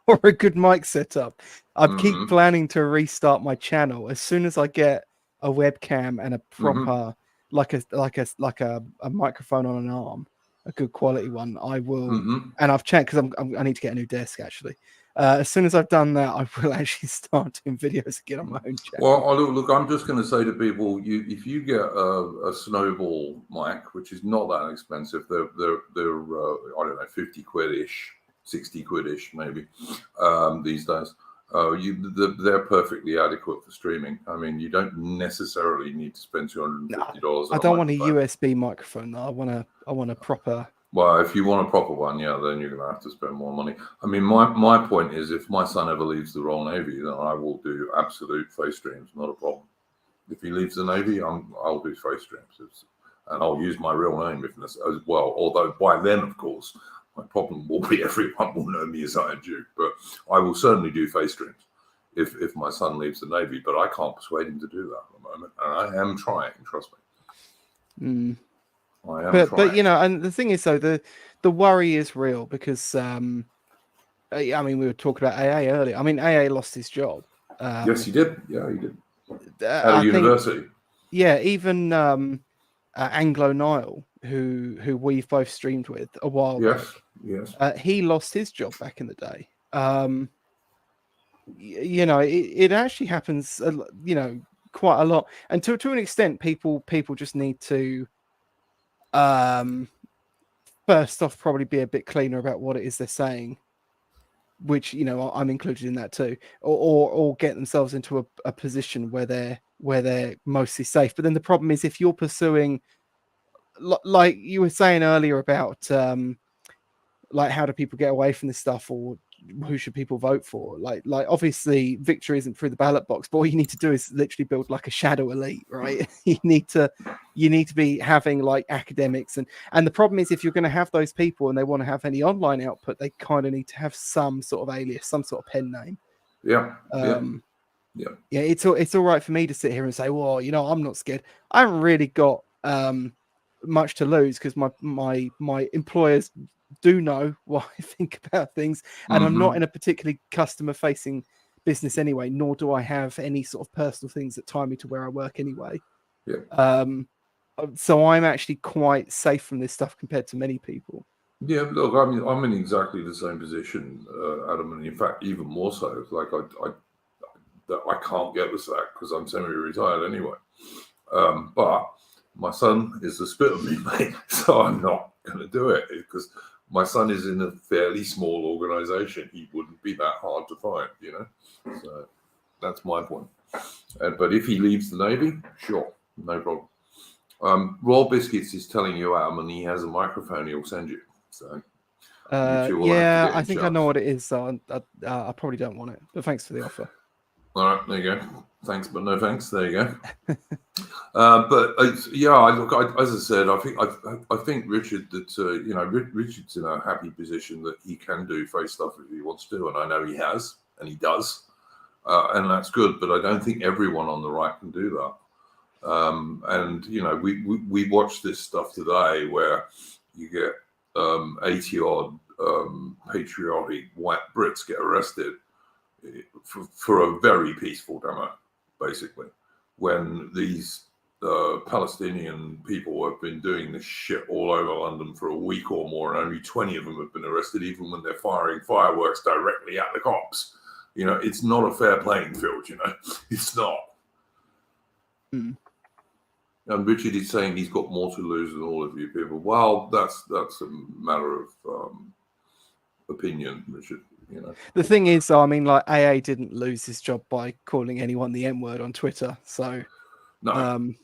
or a good mic set up. I keep planning to restart my channel as soon as I get a webcam and a proper, like a microphone on an arm, a good quality one. I will, and I've checked, because I need to get a new desk actually. As soon as I've done that, I will actually start doing videos again on my own channel. Well, look, I'm just going to say to people, if you get a Snowball mic, which is not that expensive, they're I don't know, 50 quid-ish, 60 quid-ish maybe these days. They're perfectly adequate for streaming. I mean, you don't necessarily need to spend $250. I don't want a USB microphone. I want a proper. Well, if you want a proper one, yeah, then you're going to have to spend more money. I mean, my point is, if my son ever leaves the Royal Navy, then I will do absolute face streams, not a problem. If he leaves the Navy, I'll do face streams, and I'll use my real name as well. Although by then, of course, my problem will be everyone will know me as Iron Duke. But I will certainly do face streams if my son leaves the Navy. But I can't persuade him to do that at the moment, and I am trying. Trust me. But you know, and the thing is, though, the worry is real, because I mean, we were talking about AA earlier. I mean, AA lost his job. Yes, he did. Yeah, he did. At a university. Even Anglo Nile, who we've both streamed with a while back. Yes. He lost his job back in the day. You know, it actually happens. You know, quite a lot, and to an extent, people just need to. First off, probably be a bit cleaner about what it is they're saying, which, you know, I'm included in that too, or get themselves into a position where they're mostly safe. But then the problem is, if you're pursuing, like you were saying earlier about like, how do people get away from this stuff, or who should people vote for? Like obviously victory isn't through the ballot box, but all you need to do is literally build like a shadow elite, right? you need to be having like academics, and the problem is, if you're going to have those people and they want to have any online output, they kind of need to have some sort of alias, some sort of pen name. It's all right for me to sit here and say, well, you know, I'm not scared. I haven't really got much to lose, because my employers do know what I think about things, and I'm not in a particularly customer facing business anyway, nor do I have any sort of personal things that tie me to where I work anyway. So I'm actually quite safe from this stuff compared to many people. Yeah, look, I'm in exactly the same position, Adam, and in fact even more so. Like I can't get the sack because I'm semi-retired anyway, but my son is the spit of me, mate, so I'm not going to do it, because my son is in a fairly small organization. He wouldn't be that hard to find, you know. So that's my point. But if he leaves the Navy, sure, no problem. Raw Biscuits is telling you, Adam, and he has a microphone he'll send you. So you two will have to Yeah, get I in think I touch. know what it is. So I probably don't want it. But thanks for the offer. All right, there you go. Thanks, but no thanks. There you go. But as I said, I think Richard Richard's in a happy position that he can do face stuff if he wants to, and I know he has, and he does, and that's good. But I don't think everyone on the right can do that. And we watched this stuff today where you get 80 odd patriotic white Brits get arrested for a very peaceful demo, basically, when these Palestinian people have been doing this shit all over London for a week or more, and only 20 of them have been arrested, even when they're firing fireworks directly at the cops. It's not a fair playing field, it's not. Mm. And Richard is saying he's got more to lose than all of you people. Well, that's a matter of opinion, Richard. The thing is, though, I mean, like AA didn't lose his job by calling anyone the N word on Twitter. So, No.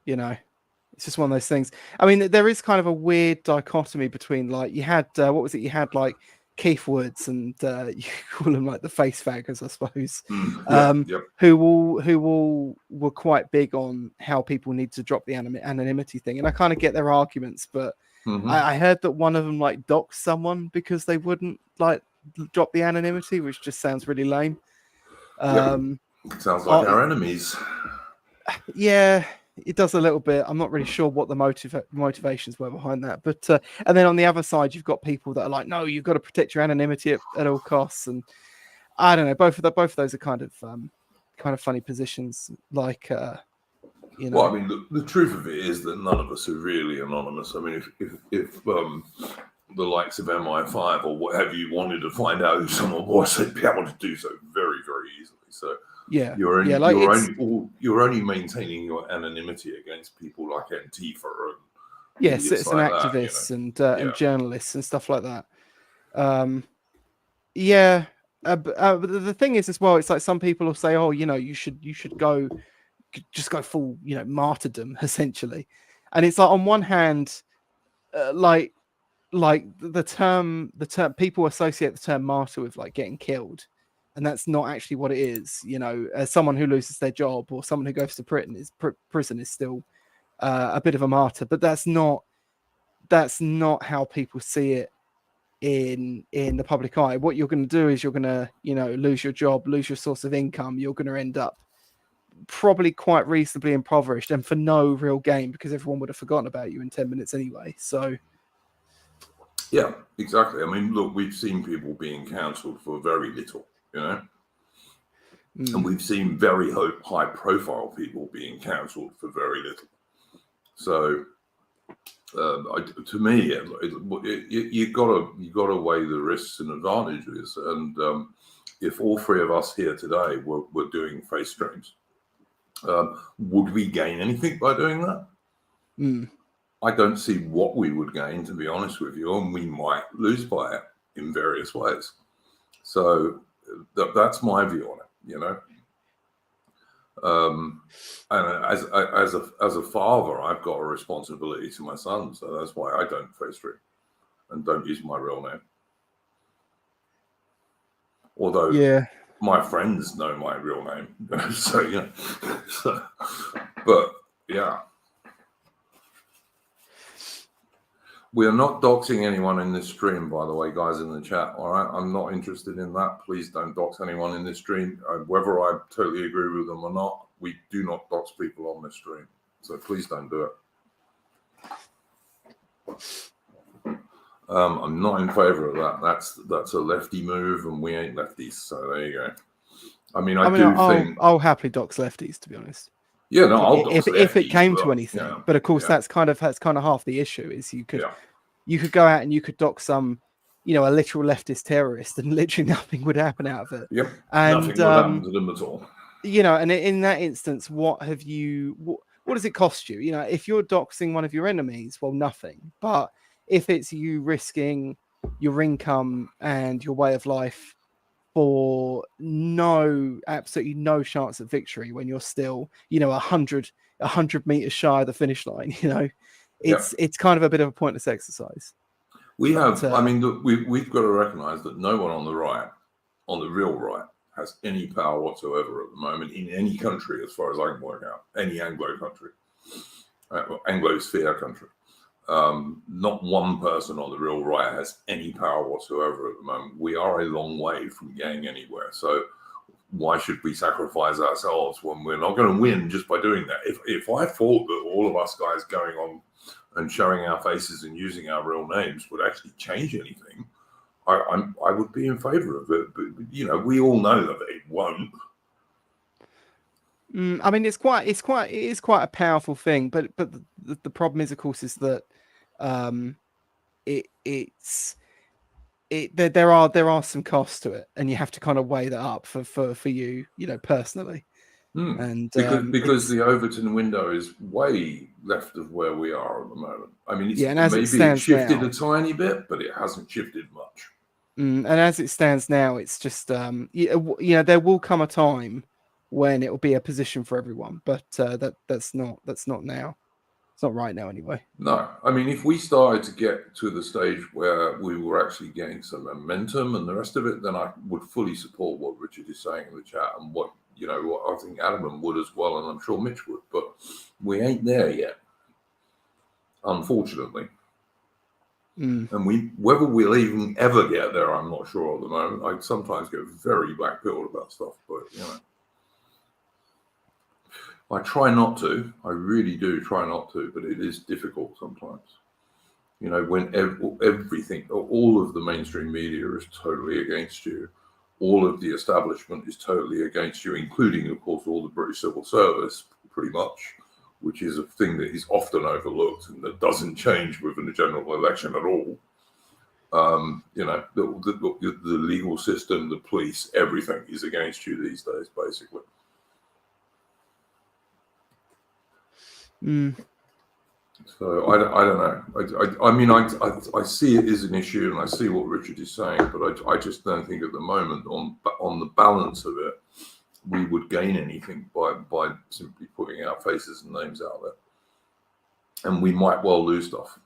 It's just one of those things. I mean, there is kind of a weird dichotomy between, like, you had what was it? You had like Keith Woods and you call them like the face faggers, I suppose, who all were quite big on how people need to drop the anonymity thing, and I kind of get their arguments, but I heard that one of them like doxed someone because they wouldn't like drop the anonymity, which just sounds really lame. Sounds like our enemies. Yeah, it does a little bit. I'm not really sure what the motivations were behind that, but and then on the other side, you've got people that are like, no, you've got to protect your anonymity at all costs, and I don't know. Both of those are kind of funny positions. Like, Well, I mean, the truth of it is that none of us are really anonymous. I mean, if the likes of MI5 or what have you wanted to find out who someone was, they'd be able to do so very, very easily. So yeah, you're only maintaining your anonymity against people like Antifa and citizen like activists and journalists and stuff like that. But the thing is as well, it's like some people will say, oh, you should go full, martyrdom essentially, and it's like on one hand, like the term people associate the term martyr with like getting killed, and that's not actually what it is. As someone who loses their job or someone who goes to prison is still a bit of a martyr, but that's not how people see it in the public eye. What you're going to do is you're going to lose your job, lose your source of income. You're going to end up probably quite reasonably impoverished and for no real gain, because everyone would have forgotten about you in 10 minutes anyway. So yeah, exactly. I mean, look, we've seen people being cancelled for very little, and we've seen very high profile people being cancelled for very little. So to me, you gotta weigh the risks and advantages. And if all three of us here today were doing face streams, would we gain anything by doing that? I don't see what we would gain, to be honest with you, and we might lose by it in various ways. So that's my view on it, and as a father, I've got a responsibility to my son, so that's why I don't face stream and don't use my real name. Although my friends know my real name, but yeah. We are not doxing anyone in this stream, by the way, guys in the chat. All right, I'm not interested in that. Please don't dox anyone in this stream. Whether I totally agree with them or not, we do not dox people on this stream. So please don't do it. I'm not in favor of that. That's a lefty move, and we ain't lefties. So there you go. I mean, I'll happily dox lefties, to be honest. Yeah, no, I'll dox if it came to anything. Yeah, but of course, that's kind of half the issue. Is you could go out and you could dox some, a literal leftist terrorist, and literally nothing would happen out of it. Yep, and nothing would happen to them at all. And in that instance, what does it cost you? If you're doxing one of your enemies, well, nothing. But if it's you risking your income and your way of life for absolutely no chance at victory when you're still, 100 meters shy of the finish line. It's kind of a bit of a pointless exercise. We have, I mean, look, we've got to recognise that no one on the right, on the real right, has any power whatsoever at the moment in any country, as far as I can work out, any Anglo country, Anglosphere country. Not one person on the real right has any power whatsoever at the moment. We are a long way from getting anywhere. So why should we sacrifice ourselves when we're not going to win just by doing that? If I thought that all of us guys going on and showing our faces and using our real names would actually change anything, I would be in favour of it. But we all know that it won't. I mean, it is quite a powerful thing, but the problem is, of course, is that there are some costs to it, and you have to kind of weigh that up for you, personally. And because the Overton window is way left of where we are at the moment. I mean, it's shifted now a tiny bit, but it hasn't shifted much. And as it stands now, it's just there will come a time when it will be a position for everyone, but that's not now. It's not right now anyway. No, I mean, if we started to get to the stage where we were actually getting some momentum and the rest of it, then I would fully support what Richard is saying in the chat and what I think Adam would as well, and I'm sure Mitch would. But we ain't there yet, unfortunately. And whether we'll even ever get there, I'm not sure at the moment. I sometimes get very black-pilled about stuff, but I try not to. I really do try not to, but it is difficult sometimes. When everything, all of the mainstream media is totally against you, all of the establishment is totally against you, including, of course, all the British civil service, pretty much, which is a thing that is often overlooked and that doesn't change within the general election at all. The legal system, the police, everything is against you these days, basically. So I don't know. I mean, I see it as an issue, and I see what Richard is saying, but I just don't think at the moment, on the balance of it, we would gain anything by simply putting our faces and names out there, and we might well lose stuff.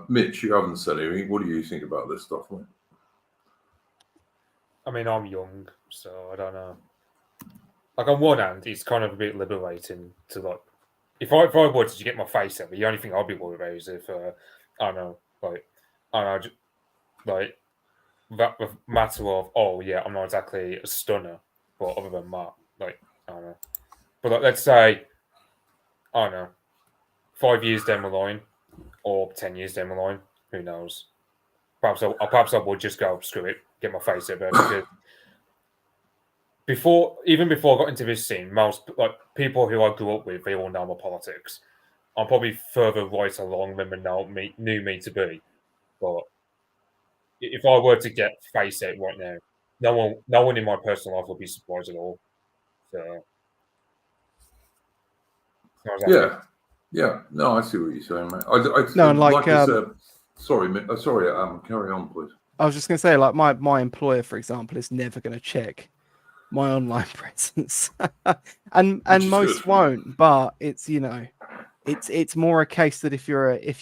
Mitch, you haven't said anything. What do you think about this stuff, mate? I mean, I'm young, so I don't know. Like, on one hand, it's kind of a bit liberating to if I were to get my face out, the only thing I'd be worried about is if that matter of I'm not exactly a stunner, but other than that, I don't know. But let's say, I don't know, 5 years down the line or 10 years down the line, who knows? Perhaps I would just go screw it, get my face out there, because before I got into this scene, most people who I grew up with, they all know my politics. I'm probably further right along than they knew me to be. But if I were to get face out right now, no one in my personal life would be surprised at all. So, yeah. No, I see what you're saying, mate. I said, sorry, carry on, please. I was just going to say, my employer, for example, is never going to check my online presence, and most won't. But it's it's more a case that if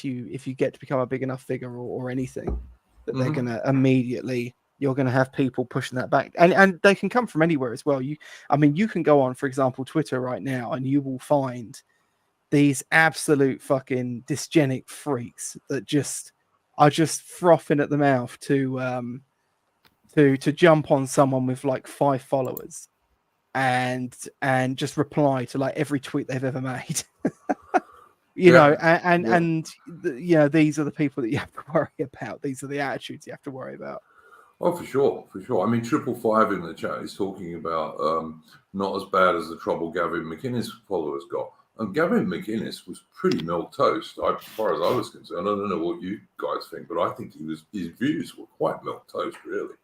you get to become a big enough figure or anything, that they're going to immediately, you're going to have people pushing that back, and they can come from anywhere as well. You can go on, for example, Twitter right now, and you will find these absolute fucking dysgenic freaks that are just frothing at the mouth to jump on someone with 5 followers and just reply to every tweet they've ever made. These are the people that you have to worry about. These are the attitudes you have to worry about. Oh, for sure. I mean, 555 in the chat is talking about not as bad as the trouble Gavin McInnes followers got. And Gavin McInnes was pretty milquetoast, as far as I was concerned. I don't know what you guys think, but I think his views were quite milquetoast, really.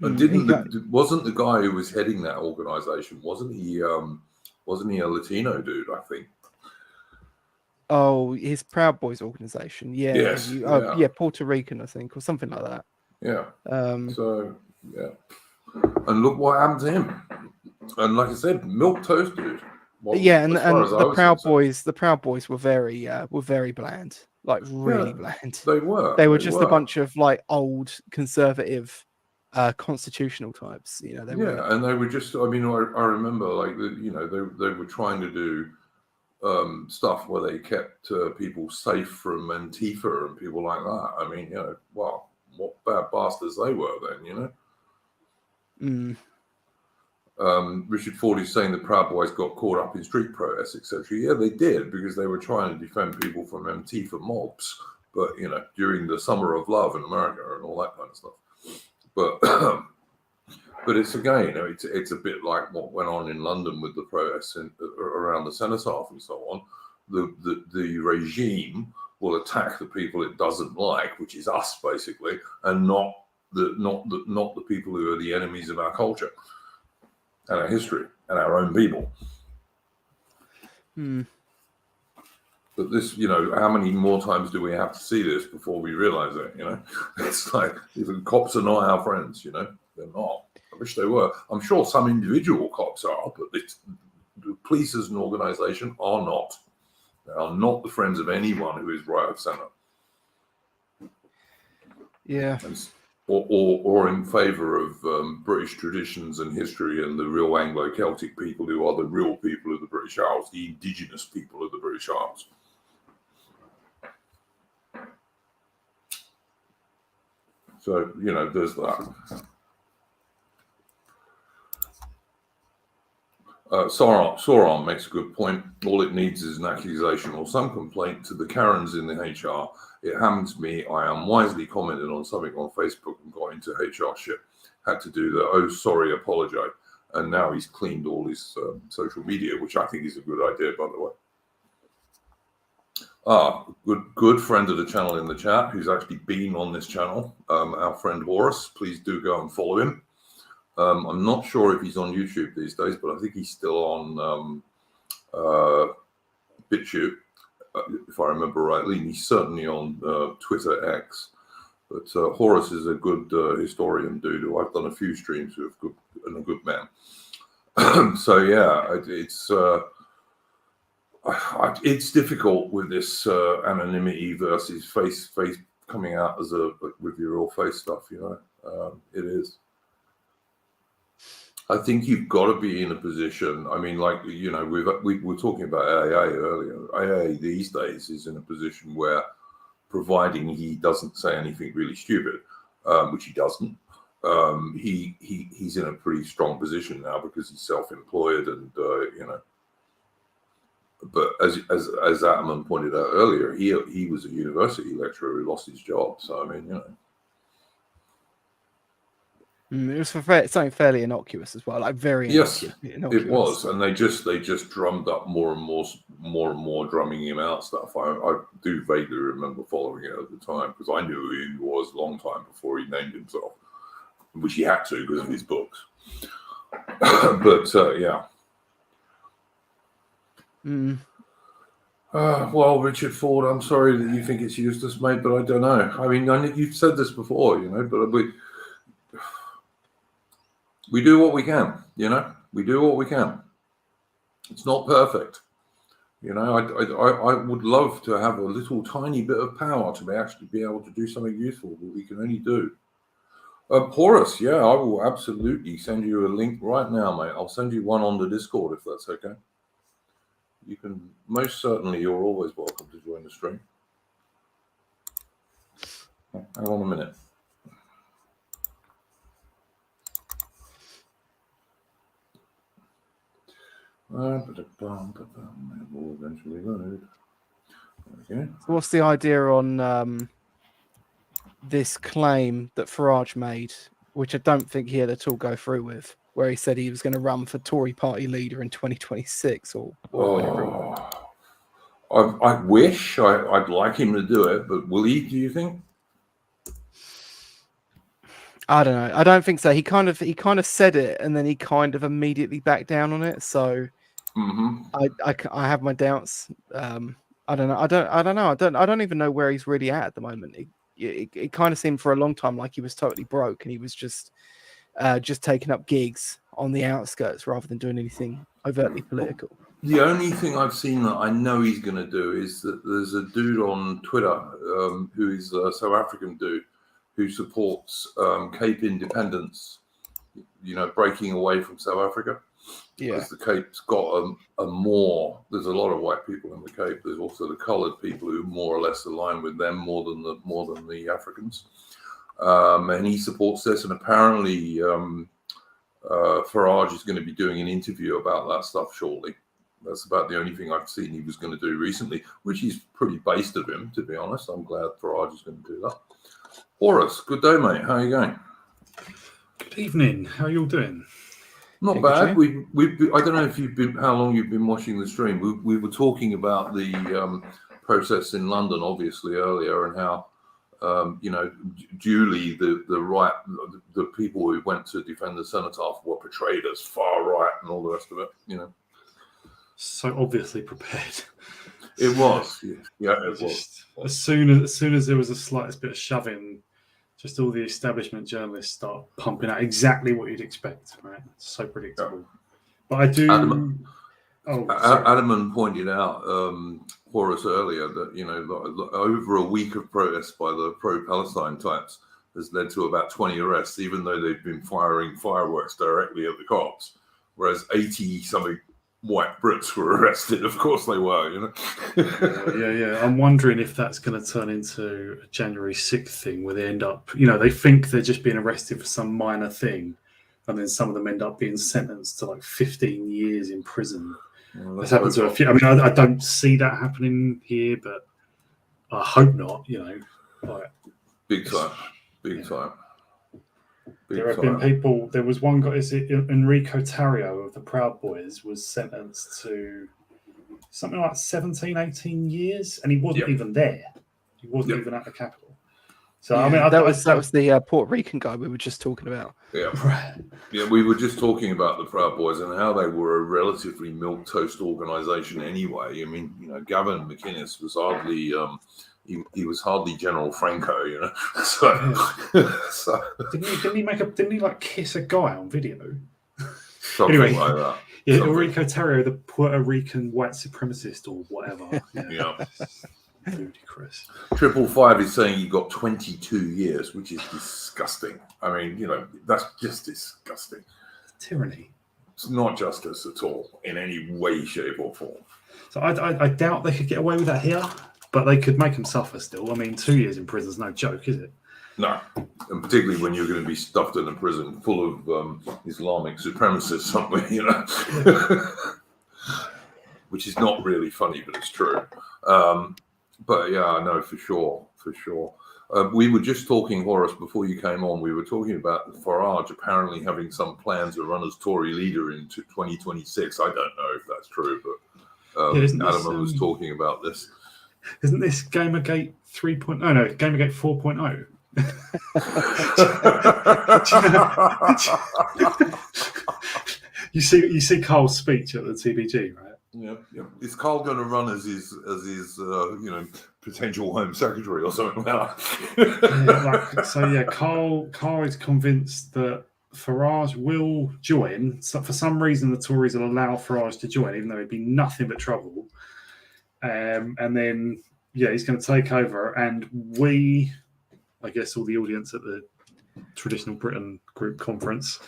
And wasn't the guy who was heading that organization? Wasn't he a Latino dude? I think. Oh, his Proud Boys organization. Yeah. Yes. Yeah, Puerto Rican, I think, or something like that. Yeah. Um, So yeah, and look what happened to him. And like I said, milk toast, dude. Well, yeah, and as far as I the was Proud concerned. Boys, were very bland, like really Yeah, bland. they were. They were just a bunch of like old conservative, constitutional types. You know, they were. Yeah, and they were just. I mean, I remember like they were trying to do stuff where they kept people safe from Antifa and people like that. I mean, wow, what bad bastards they were then, Mm. Richard Ford is saying the Proud Boys got caught up in street protests, etc. Yeah, they did because they were trying to defend people from Antifa mobs. But during the Summer of Love in America and all that kind of stuff. But but it's again, it's a bit like what went on in London with the protests around the cenotaph and so on. The regime will attack the people it doesn't like, which is us basically, and not the people who are the enemies of our culture and our history and our own people. Hmm. But this, how many more times do we have to see this before we realize it? It's like the cops are not our friends. They're not. I wish they were. I'm sure some individual cops are, but the police as an organisation are not. They are not the friends of anyone who is right of centre. Yeah. Or in favour of British traditions and history and the real Anglo-Celtic people who are the real people of the British Isles, the indigenous people of the British Isles. So, there's that. Sauron makes a good point. All it needs is an accusation or some complaint to the Karens in the HR. It happens to me. I unwisely commented on something on Facebook and got into HR shit. Had to do the, oh, sorry, apologize. And now he's cleaned all his social media, which I think is a good idea, by the way. Good friend of the channel in the chat, who's actually been on this channel, our friend Horace. Please do go and follow him. I'm not sure if he's on YouTube these days, but I think he's still on BitChute, if I remember rightly. And he's certainly on Twitter X. But Horace is a good historian dude who I've done a few streams with, and a good man. So yeah, it's difficult with this anonymity versus face coming out as with your real face stuff. It is. I think you've got to be in a position. I mean, like we were talking about AA earlier. AA these days is in a position where, providing he doesn't say anything really stupid, which he doesn't, he's in a pretty strong position now because he's self-employed and But as Atman pointed out earlier, he was a university lecturer who lost his job. So I mean, It was for something fairly innocuous as well, like very innocuous. It was, and they just drummed up more and more drumming him out stuff. I do vaguely remember following it at the time because I knew who he was a long time before he named himself, which he had to because of his books. But yeah. Well, Richard Ford, I'm sorry that you think it's useless, mate, but I don't know. I mean, you've said this before, but we do what we can, we do what we can. It's not perfect. I would love to have a little tiny bit of power to actually be able to do something useful, but we can only do. Horace, yeah, I will absolutely send you a link right now, mate. I'll send you one on the Discord if that's okay. You can most certainly, you're always welcome to join the stream. Hang on a minute. It will eventually load. Okay. So what's the idea on this claim that Farage made, which I don't think he had at all go through with, where he said he was going to run for Tory party leader in 2026 or whenever it was? I wish I'd like him to do it, but will he, do you think? I don't know. I don't think so. He kind of said it and then he kind of immediately backed down on it. So I have my doubts. I don't know. I don't know. I don't even know where he's really at the moment. it kind of seemed for a long time like he was totally broke and he was just taking up gigs on the outskirts rather than doing anything overtly political. The only thing I've seen that I know he's going to do is that there's a dude on Twitter who is a South African dude who supports Cape independence, breaking away from South Africa. Yeah. Because the Cape's got there's a lot of white people in the Cape. There's also the coloured people who more or less align with them more than the Africans. And he supports this, and apparently Farage is going to be doing an interview about that stuff shortly. That's about the only thing I've seen he was going to do recently, which is pretty based of him, to be honest. I'm glad Farage is going to do that. Horace, good day, mate. How are you going? Good evening. How are you all doing? Not bad. I don't know if how long you've been watching the stream. We were talking about the protests in London, obviously earlier, and how duly the people who went to defend the cenotaph were portrayed as far right and all the rest of it. So obviously prepared. It was, yeah, it was. As soon as there was the slightest bit of shoving, just all the establishment journalists start pumping out exactly what you'd expect. Right, it's so predictable. Yeah. But I do. Adaman pointed out, Horace, earlier that over a week of protests by the pro-Palestine types has led to about 20 arrests, even though they've been firing fireworks directly at the cops, whereas 80-something white Brits were arrested. Of course they were, Yeah. I'm wondering if that's going to turn into a January 6th thing where they end up, they think they're just being arrested for some minor thing, and then some of them end up being sentenced to like 15 years in prison. Well, that's happened to a few. I mean, I don't see that happening here, but I hope not, Big time. There have been people. There was one guy. Is it Enrico Tario of the Proud Boys was sentenced to something like 17, 18 years, and he wasn't even there. He wasn't even at the capital. So I mean, that was the Puerto Rican guy we were just talking about. Yeah, yeah. We were just talking about the Proud Boys and how they were a relatively milquetoast organisation anyway. I mean, Gavin McInnes was hardly. He was hardly General Franco, So didn't he like kiss a guy on video? Something like that. Yeah, Enrico Tario, the Puerto Rican white supremacist or whatever. Yeah. Ludicrous. 555 is saying he got 22 years, which is disgusting. I mean, that's just disgusting. It's tyranny. It's not justice at all in any way, shape, or form. So I doubt they could get away with that here. But they could make him suffer still. I mean, 2 years in prison is no joke, is it? No. And particularly when you're going to be stuffed in a prison full of Islamic supremacists somewhere, Which is not really funny, but it's true. But yeah, I know for sure. We were just talking, Horace, before you came on, we were talking about Farage apparently having some plans to run as Tory leader in 2026. I don't know if that's true, but Adam was talking about this. Isn't this Gamergate 3.0? No, Gamergate 4.0. You see Carl's speech at the TBG, right? Yeah. Is Carl going to run as his potential Home Secretary or something like that? Carl is convinced that Farage will join. So for some reason, the Tories will allow Farage to join, even though it'd be nothing but trouble. And then, he's going to take over. And I guess all the audience at the Traditional Britain Group conference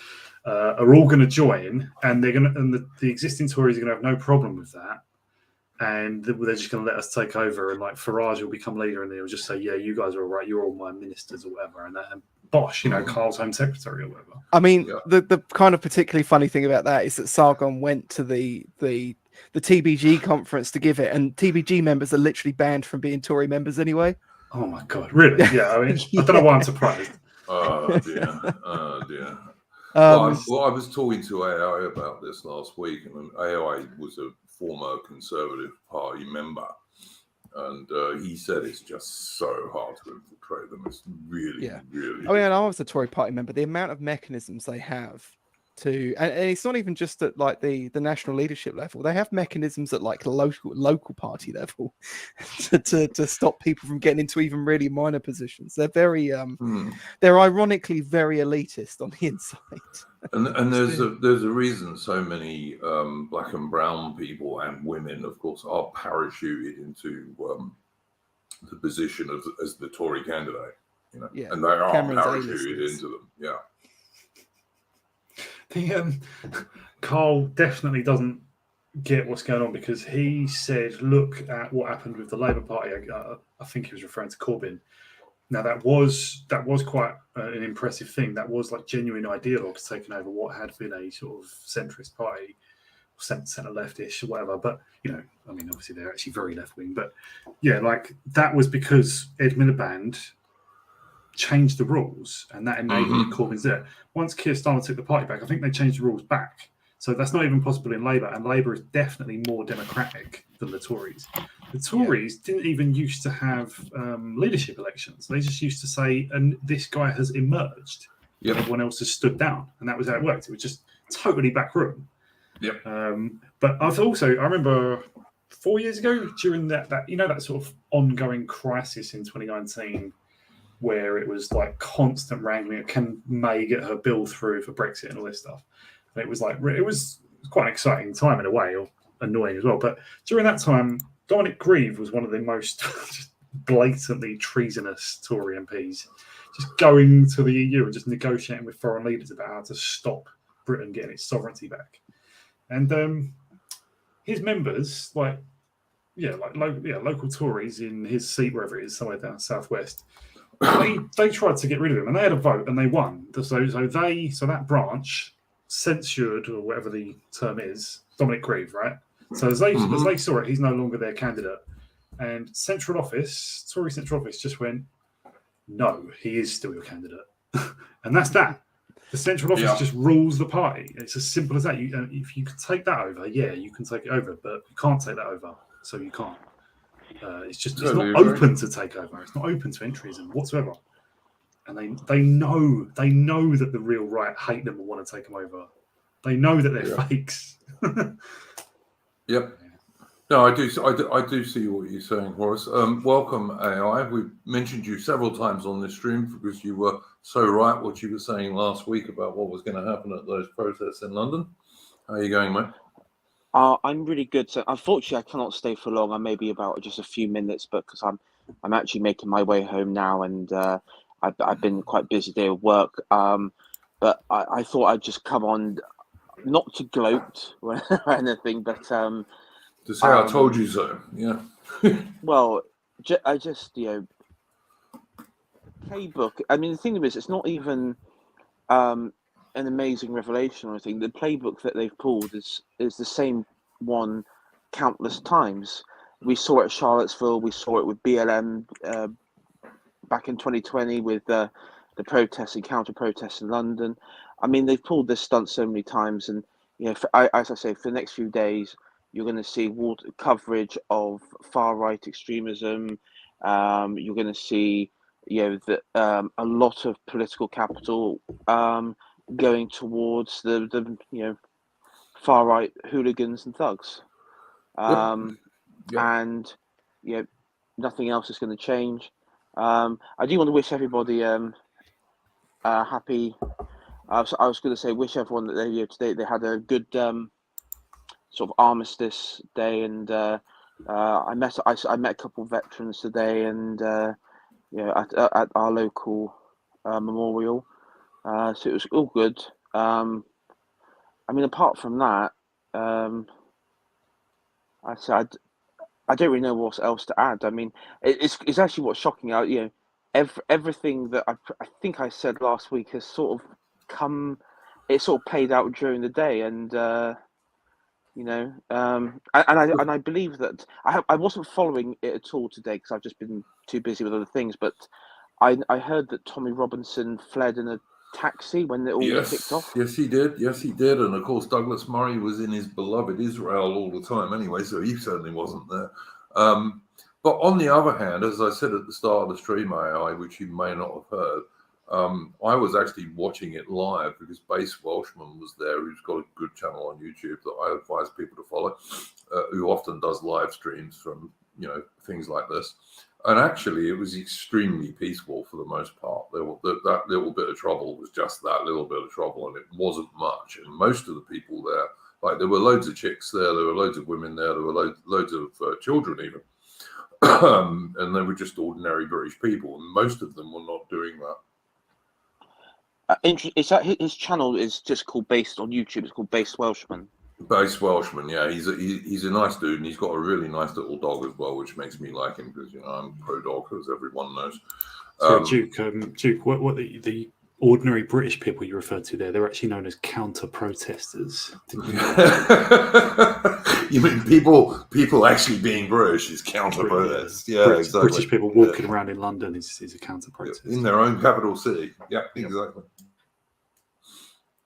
are all going to join. And the existing Tories are going to have no problem with that. And they're just going to let us take over. And like Farage will become leader, and they'll just say, "Yeah, you guys are all right. You're all my ministers or whatever." And bosh, Carl's Home Secretary or whatever. I mean, the kind of particularly funny thing about that is that Sargon went to the TBG conference to give it, and TBG members are literally banned from being Tory members anyway. Oh my God, really? Yeah, I mean, I don't know why I'm surprised. Oh dear. I was talking to AI about this last week, and AI was a former Conservative Party member, and he said it's just so hard to infiltrate them. It's really. I mean, I was a Tory Party member. The amount of mechanisms they have and it's not even just at like the national leadership level. They have mechanisms at like local party level to stop people from getting into even really minor positions. They're very they're ironically very elitist on the inside. And there's a reason so many black and brown people and women, of course, are parachuted into the position as the Tory candidate. You know, Yeah, and they are Cameron's parachuted A-listers. into them. Yeah. The Carl definitely doesn't get what's going on, because he said, look at what happened with the Labour Party. I think he was referring to Corbyn. Now that was quite an impressive thing. That was like genuine ideologues taking over what had been a sort of centrist party, centre leftish or whatever. But you know, I mean, obviously they're actually very left wing. But yeah, like that was because Ed Miliband changed the rules, and that enabled Corbyn's there. Once Keir Starmer took the party back, I think they changed the rules back. So that's not even possible in Labour, and Labour is definitely more democratic than the Tories. The Tories didn't even used to have leadership elections. They just used to say, and this guy has emerged, and everyone else has stood down, and that was how it worked. It was just totally backroom. Yep. But I remember 4 years ago, during that that sort of ongoing crisis in 2019, where it was like constant wrangling. Can May get her bill through for Brexit and all this stuff? And it was like, it was quite an exciting time in a way, or annoying as well. But during that time, Dominic Grieve was one of the most just blatantly treasonous Tory MPs, just going to the EU and just negotiating with foreign leaders about how to stop Britain getting its sovereignty back. And his members, local Tories in his seat, wherever it is, somewhere down southwest, they tried to get rid of him, and they had a vote and they won. So that branch censured, or whatever the term is, Dominic Grieve, right? So as they saw it, he's no longer their candidate. And Tory Central Office just went, no, he is still your candidate. And that's that. The Central Office just rules the party. It's as simple as that. If you can take that over, you can take it over, but you can't take that over, so you can't. It's not open to take over. It's not open to entryism whatsoever. And they know that the real right hate them and want to take them over. They know that they're fakes. Yep. No, I do see what you're saying, Horace. Welcome, AI. We've mentioned you several times on this stream because you were so right what you were saying last week about what was going to happen at those protests in London. How are you going, mate? I'm really good. So unfortunately, I cannot stay for long. I may be about just a few minutes, but because I'm actually making my way home now, and I've been quite busy day of work. But I thought I'd just come on, not to gloat or anything, but to say I told you so. Yeah. Well, I just playbook. I mean, the thing is, it's not even an amazing revelation or anything. The playbook that they've pulled is the same one countless times. We saw it at Charlottesville. We saw it with BLM back in 2020 with the protests and counter protests in London. I mean, they've pulled this stunt so many times, and as I say, for the next few days, you're going to see coverage of far right extremism. You're going to see a lot of political capital going towards the far right hooligans and thugs. And nothing else is going to change. I do want to wish everybody happy. I was going to say wish everyone that today they had a good sort of armistice day, and I met a couple of veterans today, and at our local memorial. So it was all good. I mean, apart from that, I don't really know what else to add. I mean, it's actually what's shocking. Everything that I think I said last week has sort of it sort of played out during the day, and I believe that I wasn't following it at all today because I've just been too busy with other things. But I heard that Tommy Robinson fled in a taxi when it all kicked off. Yes, he did. And of course, Douglas Murray was in his beloved Israel all the time anyway, so he certainly wasn't there. But on the other hand, as I said at the start of the stream, AI, which you may not have heard, I was actually watching it live because Base Welshman was there, who's got a good channel on YouTube that I advise people to follow, who often does live streams from, things like this. And actually, it was extremely peaceful for the most part. That little bit of trouble was just that little bit of trouble, and it wasn't much. And most of the people there, like, there were loads of chicks there were loads of women there were loads of children even. And they were just ordinary British people, and most of them were not doing that. Is that his channel is just called, based on YouTube, it's called Base Welshman? Base Welshman, yeah, he's a nice dude, and he's got a really nice little dog as well, which makes me like him because I'm pro dog, as everyone knows. So Duke, what the ordinary British people you referred to there, they're actually known as counter protesters. You mean people actually being British is counter protest? Yeah, exactly. British people walking around in London is a counter protest in their own capital city. Yeah, exactly.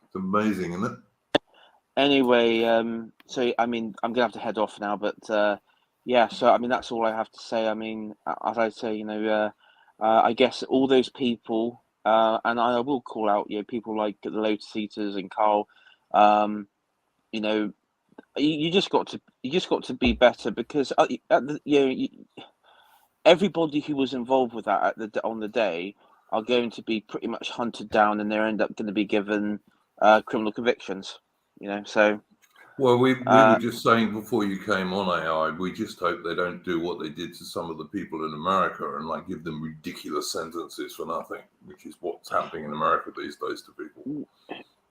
It's amazing, isn't it? Anyway, so I mean, I'm gonna have to head off now, but yeah. So I mean, that's all I have to say. I mean, as I say, I guess all those people, and I will call out, people like the Lotus Eaters and Carl. You just got to be better, because everybody who was involved with that on the day are going to be pretty much hunted down, and they end up going to be given criminal convictions. So. Well, we were just saying before you came on, AI, we just hope they don't do what they did to some of the people in America and give them ridiculous sentences for nothing, which is what's happening in America these days to people.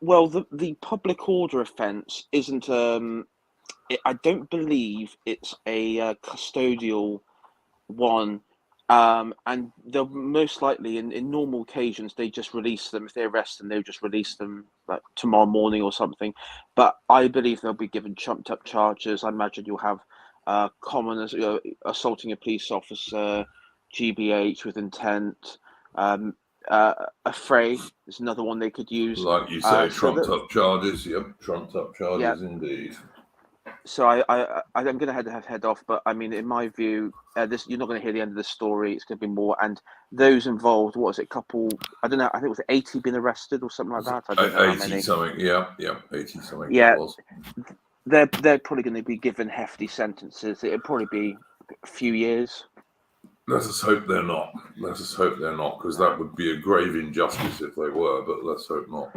Well, the public order offence isn't. I don't believe it's a custodial one. And they'll most likely, in normal occasions, they just release them. If they arrest them, they'll just release them like tomorrow morning or something. But I believe they'll be given trumped up charges. I imagine you'll have commoners assaulting a police officer, GBH with intent. Affray is another one they could use. Like you say, trumped up charges. Yep, trumped up charges indeed. So I'm going to head off, but I mean, in my view, you're not going to hear the end of the story. It's going to be more, and those involved. What was it? I don't know. I think it was 80 been arrested or something like that. I don't know 80 something. Yeah, 80 something. Yeah, they're probably going to be given hefty sentences. It'll probably be a few years. Let us hope they're not. Because that would be a grave injustice if they were. But let's hope not.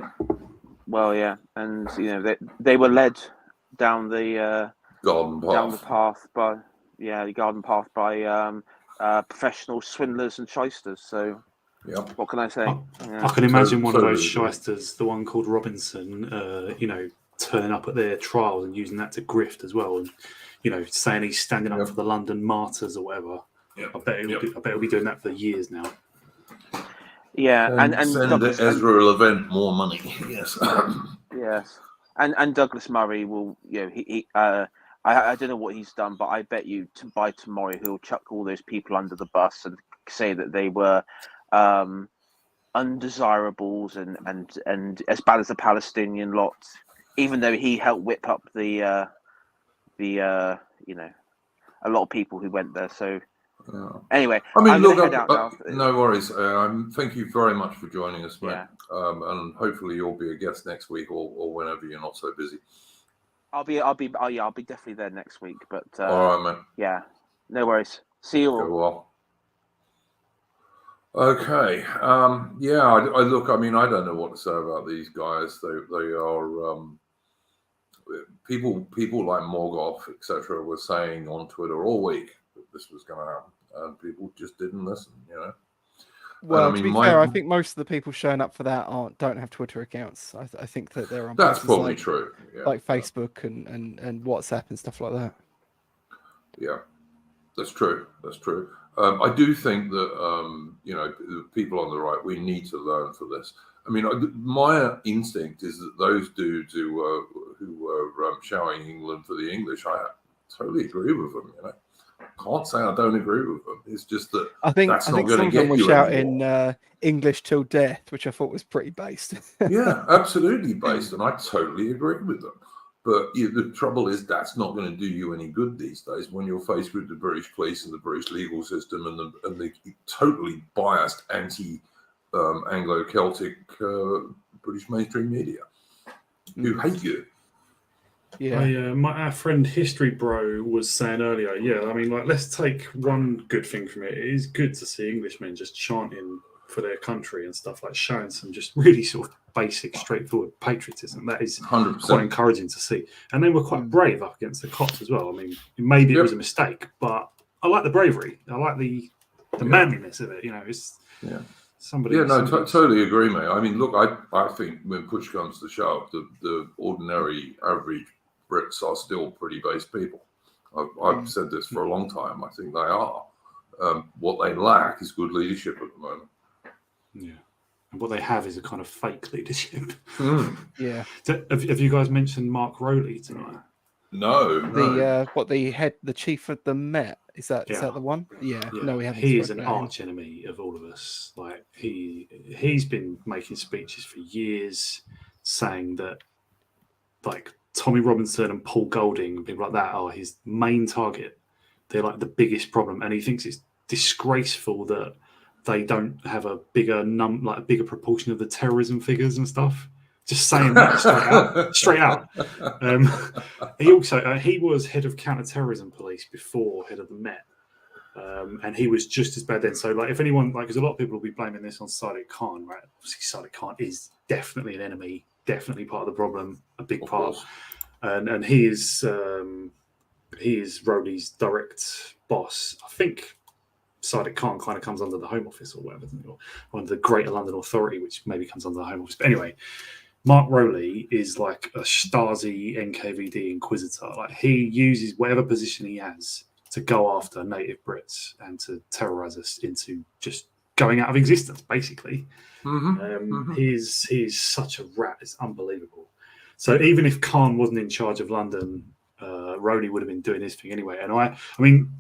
Well, yeah, and they were led down the path by professional swindlers and shysters. So, what can I say? I can imagine one of those shysters, the one called Robinson, turning up at their trials and using that to grift as well, and saying he's standing up for the London martyrs or whatever. I bet he'll be doing that for years now. Yeah, and send Ezra Levent more money. Yes. Yes. And Douglas Murray will, I don't know what he's done, but I bet you by tomorrow he'll chuck all those people under the bus and say that they were undesirables and as bad as the Palestinian lot, even though he helped whip up a lot of people who went there. So anyway, I mean, look, no worries. Thank you very much for joining us, mate. And hopefully you'll be a guest next week or whenever you're not so busy. I'll be definitely there next week. But all right, man. Yeah, no worries. See you all. Go well. Okay. I look. I mean, I don't know what to say about these guys. They are people like Morgoth, etc., were saying on Twitter all week that this was going to happen, and people just didn't listen. Well, to be fair, I think most of the people showing up for that don't have Twitter accounts. I think that they're on. That's probably true. Yeah. Like Facebook and WhatsApp and stuff like that. Yeah, that's true. I do think that people on the right, we need to learn for this. I mean, my instinct is that those dudes who were showing England for the English, I totally agree with them. Can't say I don't agree with them. It's just that I think that's some not going of to them get were you shouting English till death, which I thought was pretty based. Yeah, absolutely based, and I totally agree with them. But the trouble is that's not going to do you any good these days when you're faced with the British police and the British legal system and the totally biased Anglo-Celtic British mainstream media who hate you. Yeah. Our friend History Bro was saying earlier, I mean, like, let's take one good thing from it. It is good to see Englishmen just chanting for their country and stuff, like showing some just really sort of basic, straightforward patriotism. That is 100%. quite encouraging to see. And they were quite brave up against the cops as well. I mean, maybe it was a mistake, but I like the bravery. I like the manliness of it. You know, it's somebody. Yeah, no, totally agree, mate. I mean, look, I think when push comes to shove, the ordinary, average Brits are still pretty base people. I've said this for a long time. I think they are. What they lack is good leadership at the moment. Yeah. And what they have is a kind of fake leadership. Yeah. So have you guys mentioned Mark Rowley tonight? No. The chief of the Met, is that the one? Yeah. No, we haven't. He is an arch enemy of all of us. Like he's been making speeches for years saying that, like, Tommy Robinson and Paul Golding and people like that are his main target. They're like the biggest problem, and he thinks it's disgraceful that they don't have a bigger proportion of the terrorism figures and stuff. Just saying that straight out. He also he was head of counter-terrorism police before head of the Met, and he was just as bad then. So, like, if anyone, like, because a lot of people will be blaming this on Sadiq Khan, right? Obviously, Sadiq Khan is definitely an enemy, definitely part of the problem, a big part, and he is Rowley's direct boss. I think Sadiq Khan kind of comes under the Home Office or whatever, or under the Greater London Authority, which maybe comes under the Home Office. But anyway, Mark Rowley is like a Stasi NKVD inquisitor. Like, he uses whatever position he has to go after native Brits and to terrorize us into just going out of existence, basically. He's such a rat. It's unbelievable. So even if Khan wasn't in charge of London, Rowley would have been doing his thing anyway. And I mean,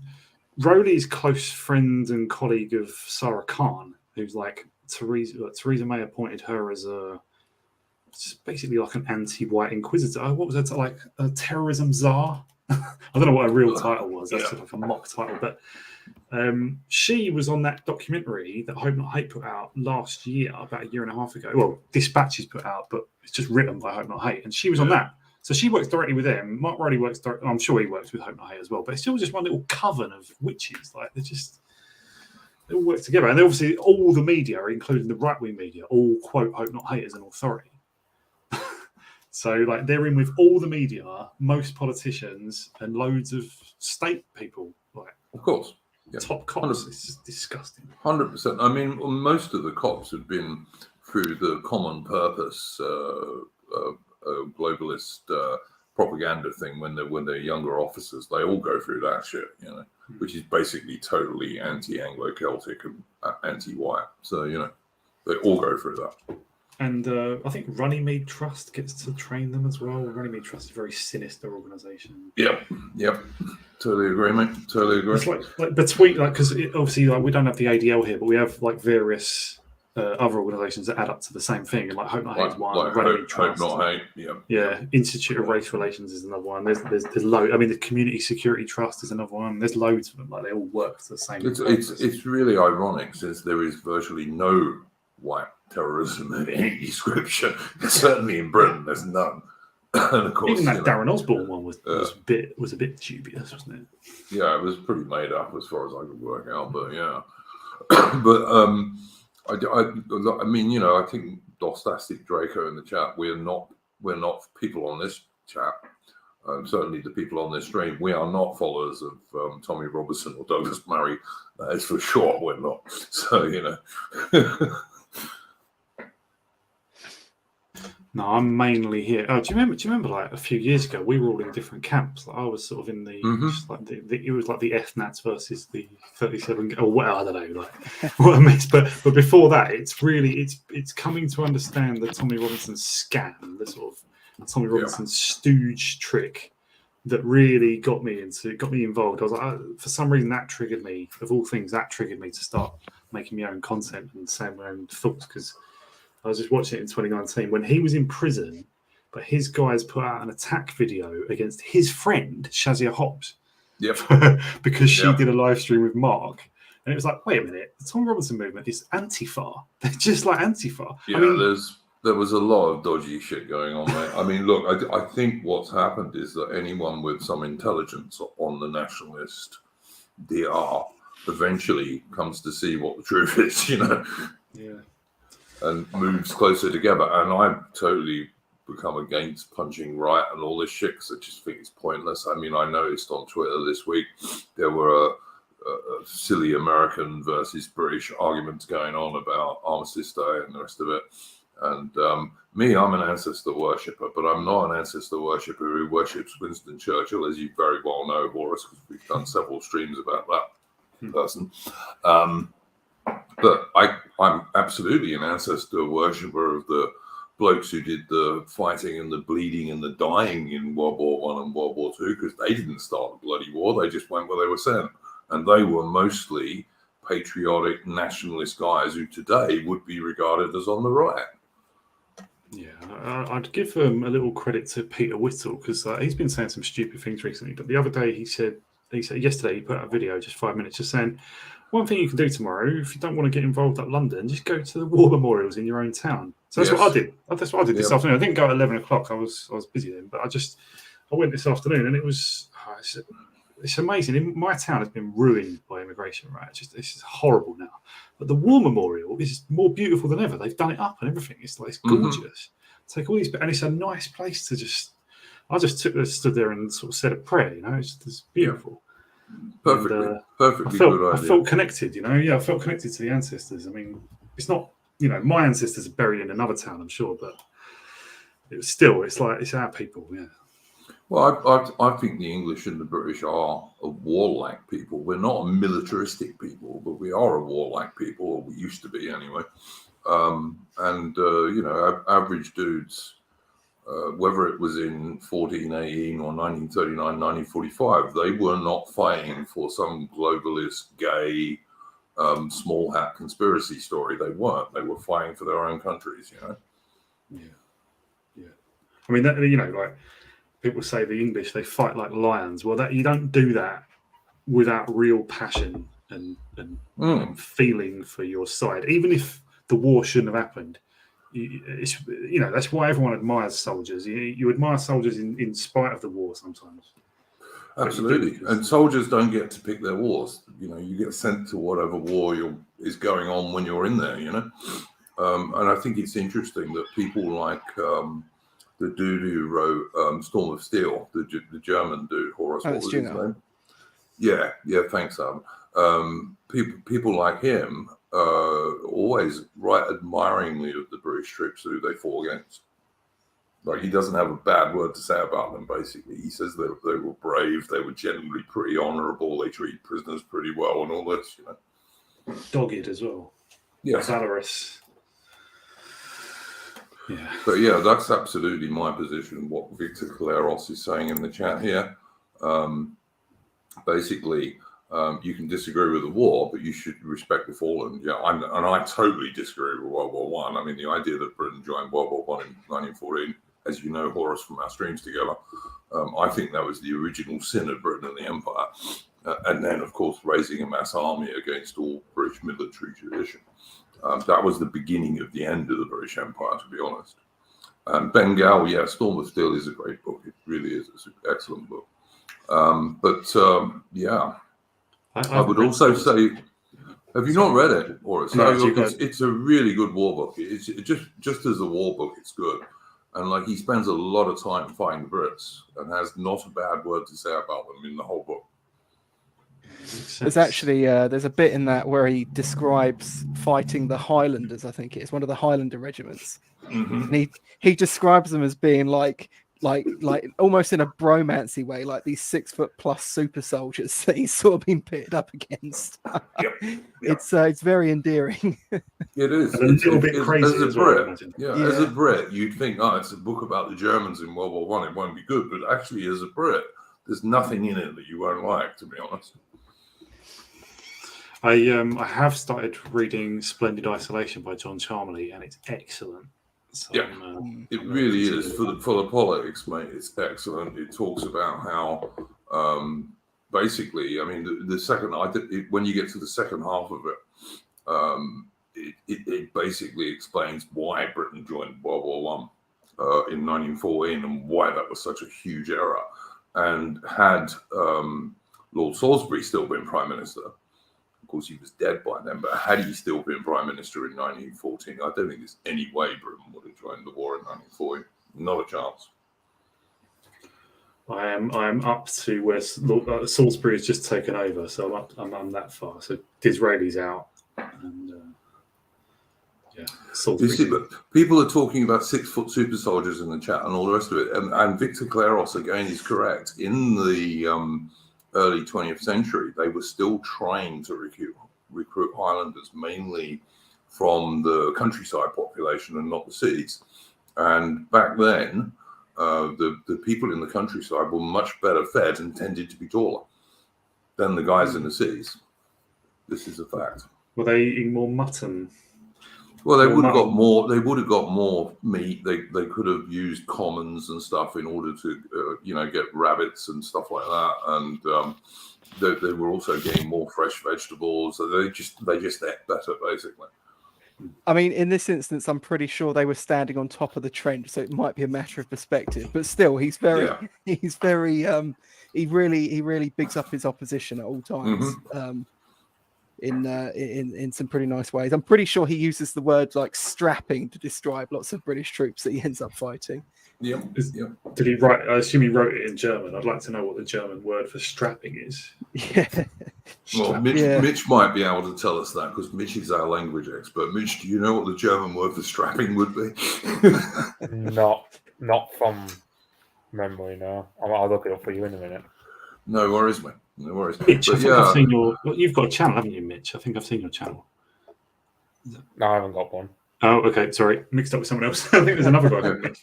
Rowley's close friend and colleague of Sarah Khan, who's like Theresa May appointed her as basically like an anti-white inquisitor. What was it, like a terrorism czar? I don't know what her real title was. That's sort of like a mock title, but she was on that documentary that Hope Not Hate put out last year, about a year and a half ago. Well, Dispatches put out, but it's just written by Hope Not Hate, and she was on that. So she works directly with them. Mark Rowley works directly. I'm sure he works with Hope Not Hate as well, but it's still just one little coven of witches. Like, they all work together, and they obviously all the media, including the right-wing media, all quote Hope Not Hate as an authority. So, like, they're in with all the media, most politicians, and loads of state people. Like, of course, top cops. It's just disgusting. 100%. I mean, most of the cops have been through the common purpose globalist propaganda thing when they're younger officers. They all go through that shit, which is basically totally anti-Anglo-Celtic and anti-white. So, they all go through that. And I think Runnymede Trust gets to train them as well. Runnymede Trust is a very sinister organisation. Yep. Totally agree, mate. Totally agree. It's like between, like, because obviously, like, we don't have the ADL here, but we have like various other organisations that add up to the same thing. And like Hope Not Hate is one. Like Runnymede Trust. Hope Not Hate. Yeah. Institute of Race Relations is another one. There's loads. I mean, the Community Security Trust is another one. There's loads of them. Like, they all work to the same. It's really ironic, since there is virtually no white terrorism of any description. Certainly in Britain, there's none. And of course, even that Darren Osborne one was a bit dubious, wasn't it? Yeah, it was pretty made up as far as I could work out. But but I mean, I think Dostastic Draco in the chat. We're not people on this chat. Certainly, the people on this stream, we are not followers of Tommy Robinson or Douglas Murray. That is for sure. We're not. So No, I'm mainly here. Oh, do you remember like a few years ago we were all in different camps? Like, I was sort of in the just like it was like the FNATs versus the 37 or what, I don't know, like what I missed. But before that, it's coming to understand the Tommy Robinson scam, the sort of Tommy Robinson stooge trick that really got me involved. I was like, for some reason that triggered me. Of all things, that triggered me to start making my own content and saying my own thoughts, because I was just watching it in 2019 when he was in prison, but his guys put out an attack video against his friend, Shazia Hobbs. Yep. Because she did a live stream with Mark, And it was like, wait a minute, the Tom Robinson movement is Antifa. They're just like Antifa. Yeah, I mean, there was a lot of dodgy shit going on there. I mean, look, I think what's happened is that anyone with some intelligence on the nationalist DR eventually comes to see what the truth is, yeah. and moves closer together. And I've totally become against punching right and all this shit because I just think it's pointless. I mean, I noticed on Twitter this week there were a silly American versus British arguments going on about Armistice Day and the rest of it. And me, I'm an ancestor worshipper, but I'm not an ancestor worshipper who worships Winston Churchill, as you very well know, Boris, because we've done several streams about that person. But I'm absolutely an ancestor worshipper of the blokes who did the fighting and the bleeding and the dying in World War I and World War II, because they didn't start the bloody war. They just went where they were sent. And they were mostly patriotic nationalist guys who today would be regarded as on the right. Yeah, I'd give a little credit to Peter Whittle because he's been saying some stupid things recently. But the other day he said yesterday he put out a video, just 5 minutes, just saying one thing you can do tomorrow if you don't want to get involved at London, just go to the war memorials in your own town. So that's what I did. That's what I did this afternoon. I didn't go at 11 o'clock. I was busy then, but I went this afternoon, and it was it's amazing. In my town has been ruined by immigration, right? This is horrible now. But the war memorial is more beautiful than ever. They've done it up and everything. It's gorgeous. Take all these, and it's a nice place to just. I just stood there and sort of said a prayer. It's beautiful. Perfectly I felt connected. I felt connected to the ancestors. I mean, it's not. My ancestors are buried in another town, I'm sure, but it's our people. Yeah. Well, I think the English and the British are a warlike people. We're not a militaristic people, but we are a warlike people, or we used to be anyway. Average dudes, whether it was in 1418 or 1939, 1945, they were not fighting for some globalist, gay, small hat conspiracy story. They weren't. They were fighting for their own countries, Yeah. I mean, like people say the English, they fight like lions. Well, you don't do that without real passion and feeling for your side, even if the war shouldn't have happened. That's why everyone admires soldiers. You admire soldiers in spite of the war sometimes. Absolutely. And soldiers don't get to pick their wars. You get sent to whatever war is going on when you're in there, And I think it's interesting that people like the dude who wrote Storm of Steel, the German dude, Horace, what was his name? Yeah, thanks, Sam. People like him always write admiringly of the British troops who they fought against. Like, he doesn't have a bad word to say about them, basically. He says they were brave, they were generally pretty honourable, they treat prisoners pretty well and all this, Dogged as well. Yeah. Valorous. Yeah. But yeah, that's absolutely my position, what Victor Claros is saying in the chat here. Basically, you can disagree with the war, but you should respect the fallen. Yeah, and I totally disagree with World War One. I mean, the idea that Britain joined World War One in 1914, as you know, Horace, from our streams together, I think that was the original sin of Britain and the Empire. And then, of course, raising a mass army against all British military tradition. That was the beginning of the end of the British Empire, to be honest. Bengal, Storm of Steel is a great book. It really is. It's an excellent book. I would also say, have you not read it? Or it's a really good war book. It's just as a war book, it's good. And he spends a lot of time fighting the Brits and has not a bad word to say about them in the whole book. There's actually there's a bit in that where he describes fighting the Highlanders. I think it's one of the Highlander regiments. Mm-hmm. And he describes them as being like almost in a bromancy way, like these 6 foot plus super soldiers that he's sort of been pitted up against. Yep. It's very endearing. It is. It's a little bit crazy as a as well, Brit. As a Brit, you'd think, it's a book about the Germans in World War One. It won't be good, but actually, as a Brit, there's nothing in it that you won't like, to be honest. I have started reading Splendid Isolation by John Charmley, and it's excellent. So, it really is. For the politics, mate, it's excellent. It talks about how basically, I mean, the second when you get to the second half of it, it basically explains why Britain joined World War One in 1914 and why that was such a huge error. And had Lord Salisbury still been Prime Minister, of course he was dead by then, but had he still been Prime Minister in 1914, I don't think there's any way Britain would have joined the war in 1914. Not a chance. I am up to where Salisbury has just taken over, so I'm that far. So Disraeli's out, and yeah, You see, Salisbury. but people are talking about 6-foot super soldiers in the chat and all the rest of it, and Victor Claros again is correct. In the early 20th century, they were still trying to recruit Highlanders, mainly from the countryside population and not the cities. And back then, the people in the countryside were much better fed and tended to be taller than the guys in the cities. This is a fact. Were they eating more mutton? Well, they More would have got mutton. more. They would have got more meat. They could have used commons and stuff in order to get rabbits and stuff like that. And they were also getting more fresh vegetables. So they just ate better, basically. I mean, in this instance, I'm pretty sure they were standing on top of the trench, so it might be a matter of perspective. But still, he really bigs up his opposition at all times. In some pretty nice ways. I'm pretty sure he uses the word like strapping to describe lots of British troops that he ends up fighting. Yeah. Did he write? I assume he wrote it in German. I'd like to know what the German word for strapping is. Yeah. Well, Mitch might be able to tell us that because Mitch is our language expert. Mitch, do you know what the German word for strapping would be? Not from memory, no. I'll look it up for you in a minute. No worries, mate. No worries. Mitch, But I think I've seen your. Well, you've got a channel, haven't you, Mitch? I think I've seen your channel. No, I haven't got one. Oh, okay. Sorry, mixed up with someone else. I think there's another guy called Mitch.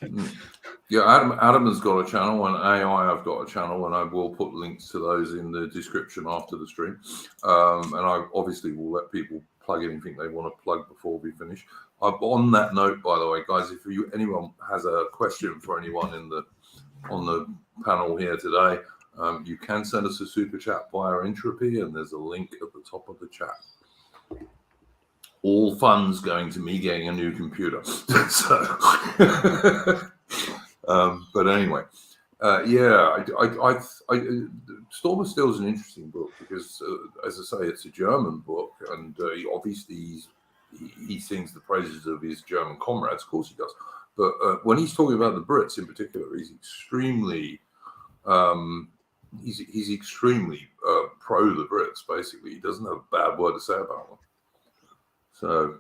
Yeah, Adam has got a channel, and AI I've got a channel, and I will put links to those in the description after the stream. And I obviously will let people plug anything they want to plug before we finish. On that note, by the way, guys, if anyone has a question for anyone on the panel here today, you can send us a super chat via Entropy, and there's a link at the top of the chat. All funds going to me getting a new computer. But anyway, Storm of Steel is an interesting book because, as I say, it's a German book, and he sings the praises of his German comrades. Of course he does. But when he's talking about the Brits in particular, he's extremely he's extremely pro the Brits. Basically, he doesn't have a bad word to say about them. So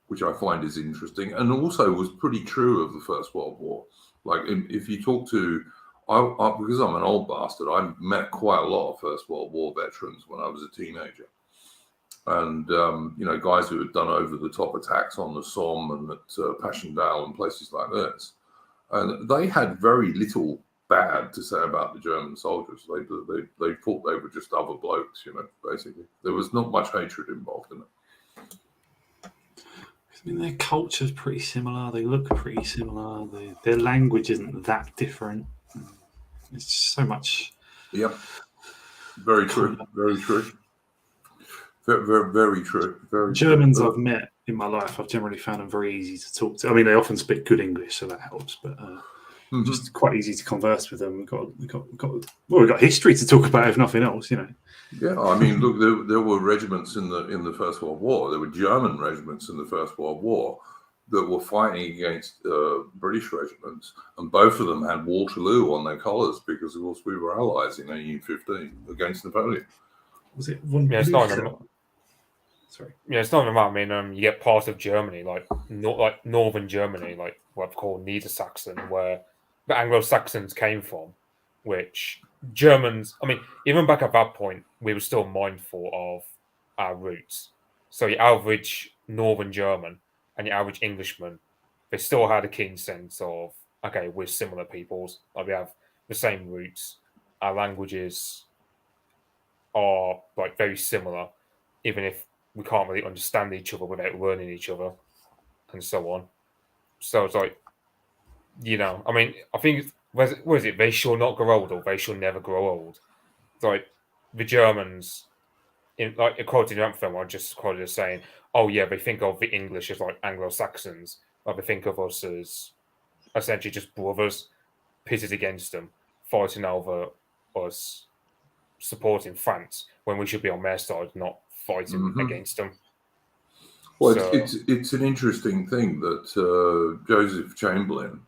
which I find is interesting, and also was pretty true of the First World War. Like, if you talk to, because I'm an old bastard, I met quite a lot of First World War veterans when I was a teenager, and guys who had done over-the-top attacks on the Somme and at Passchendaele and places like this, and they had very little bad to say about the German soldiers. They thought they were just other blokes, basically. There was not much hatred involved in it. I mean, their culture's pretty similar. They look pretty similar. Their language isn't that different. It's just so much. Yep. Very true. Very true. Very, very, very true. Very Germans true. I've met in my life, I've generally found them very easy to talk to. I mean, they often speak good English, so that helps. But just quite easy to converse with them. We've got history to talk about, if nothing else. Yeah, I mean, look, there were regiments in the First World War. There were German regiments in the First World War that were fighting against British regiments, and both of them had Waterloo on their collars because, of course, we were allies in 1815 against Napoleon. Was it one? Yeah, it's not. Sorry. Yeah, it's not about. I mean, you get parts of Germany, like northern Germany, like what's called Niedersachsen, where the Anglo-Saxons came from, which Germans, I mean, even back at that point, we were still mindful of our roots. So your average Northern German and your average Englishman, they still had a keen sense of, okay, we're similar peoples. Like, we have the same roots. Our languages are like very similar, even if we can't really understand each other without learning each other, and so on. So it's like, I mean, I think, what is it? They shall not grow old, or they shall never grow old. like the Germans, in like quoted in that film, I just quoted as saying, "Oh yeah, they think of the English as like Anglo-Saxons, like they think of us as essentially just brothers pitted against them, fighting over us, supporting France when we should be on their side, not fighting against them." Well, So- it's an interesting thing that Joseph Chamberlain,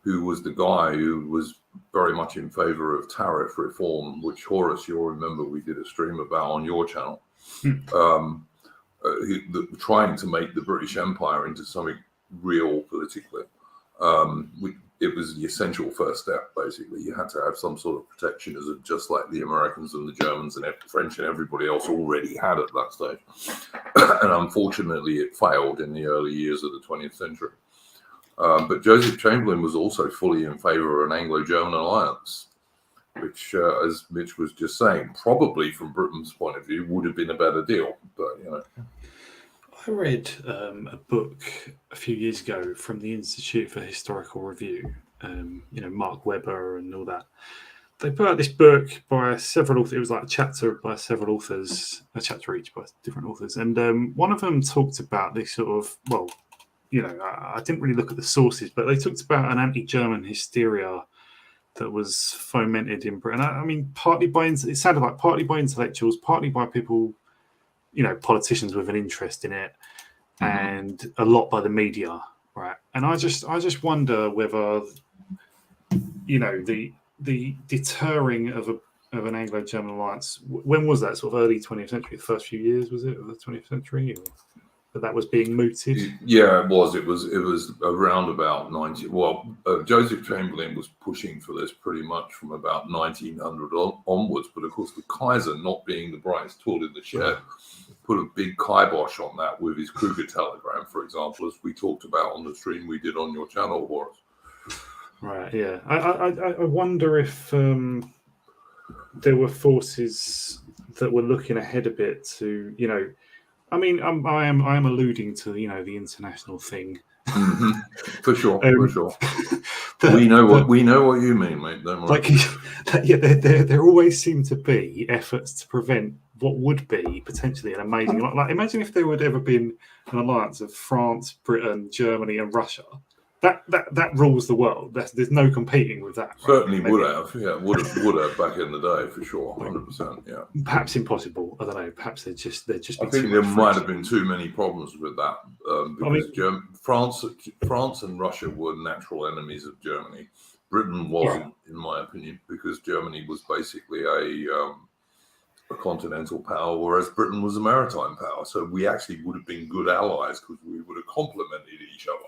who was the guy who was very much in favour of tariff reform, which Horace, you'll remember we did a stream about on your channel, trying to make the British Empire into something real politically. It was the essential first step, basically. You had to have some sort of protectionism, just like the Americans and the Germans and the French and everybody else already had at that stage. And unfortunately, it failed in the early years of the 20th century. But Joseph Chamberlain was also fully in favour of an Anglo-German alliance, which, as Mitch was just saying, probably from Britain's point of view, would have been a better deal. But, you know. I read a book a few years ago from the Institute for Historical Review, Mark Webber and all that. They put out this book by several authors. It was like a chapter by several authors, a chapter each by different authors. And one of them talked about this sort of, I didn't really look at the sources, but they talked about an anti-German hysteria that was fomented in Britain. I mean, it sounded like partly by intellectuals, partly by people, politicians with an interest in it, and a lot by the media, right? And I just wonder whether, the deterring of an Anglo-German alliance. When was that? Sort of early 20th century, the first few years, was it, of the 20th century? That was being mooted. Yeah, it was. It was around about 90. Well, Joseph Chamberlain was pushing for this pretty much from about 1900 onwards. But of course, the Kaiser, not being the brightest tool in the shed, put a big kibosh on that with his Kruger telegram, for example, as we talked about on the stream we did on your channel, Horace. Right. Yeah. I wonder if there were forces that were looking ahead a bit to, I mean, I am alluding to the international thing. For sure, for sure. We know what you mean, mate. Don't worry. There always seem to be efforts to prevent what would be potentially an amazing. Like, imagine if there would ever been an alliance of France, Britain, Germany, and Russia. That rules the world. There's no competing with that. Right? Certainly would have. Yeah, would have back in the day for sure. 100%. Yeah. Perhaps impossible. I don't know. Perhaps they're just. I think there might have been too many problems with that because France and Russia were natural enemies of Germany. Britain wasn't, in my opinion, because Germany was basically a continental power, whereas Britain was a maritime power. So we actually would have been good allies because we would have complemented each other.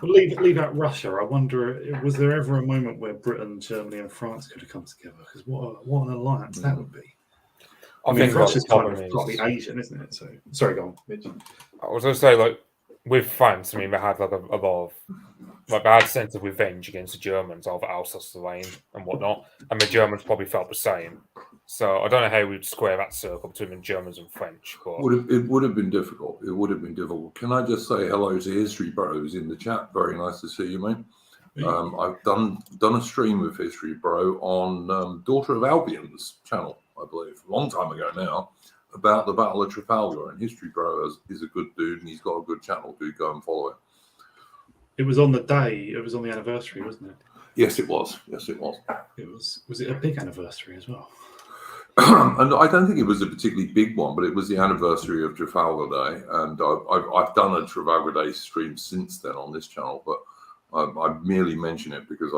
Leave out Russia. I wonder, was there ever a moment where Britain, Germany, and France could have come together? Because what an alliance that would be. I mean, Russia's kind of partly Asian, isn't it? So, sorry, go on, Mitch. I was going to say, like, with France, I mean, they had like a lot of, like, they had a sense of revenge against the Germans over Alsace-Lorraine and whatnot, and the Germans probably felt the same. So I don't know how we'd square that circle between the Germans and French. But it would have been difficult. It would have been difficult. Can I just say hello to History Bros in the chat? Very nice to see you, mate. I've done a stream with History Bro on Daughter of Albion's channel, I believe, a long time ago now, about the Battle of Trafalgar. And History Bro is a good dude, and he's got a good channel. Do go and follow it. It was on the day. It was on the anniversary, wasn't it? Yes, it was. Yes, it was. Was it a big anniversary as well? And I don't think it was a particularly big one, but it was the anniversary of Trafalgar Day, and I've done a Trafalgar Day stream since then on this channel, but I merely mention it because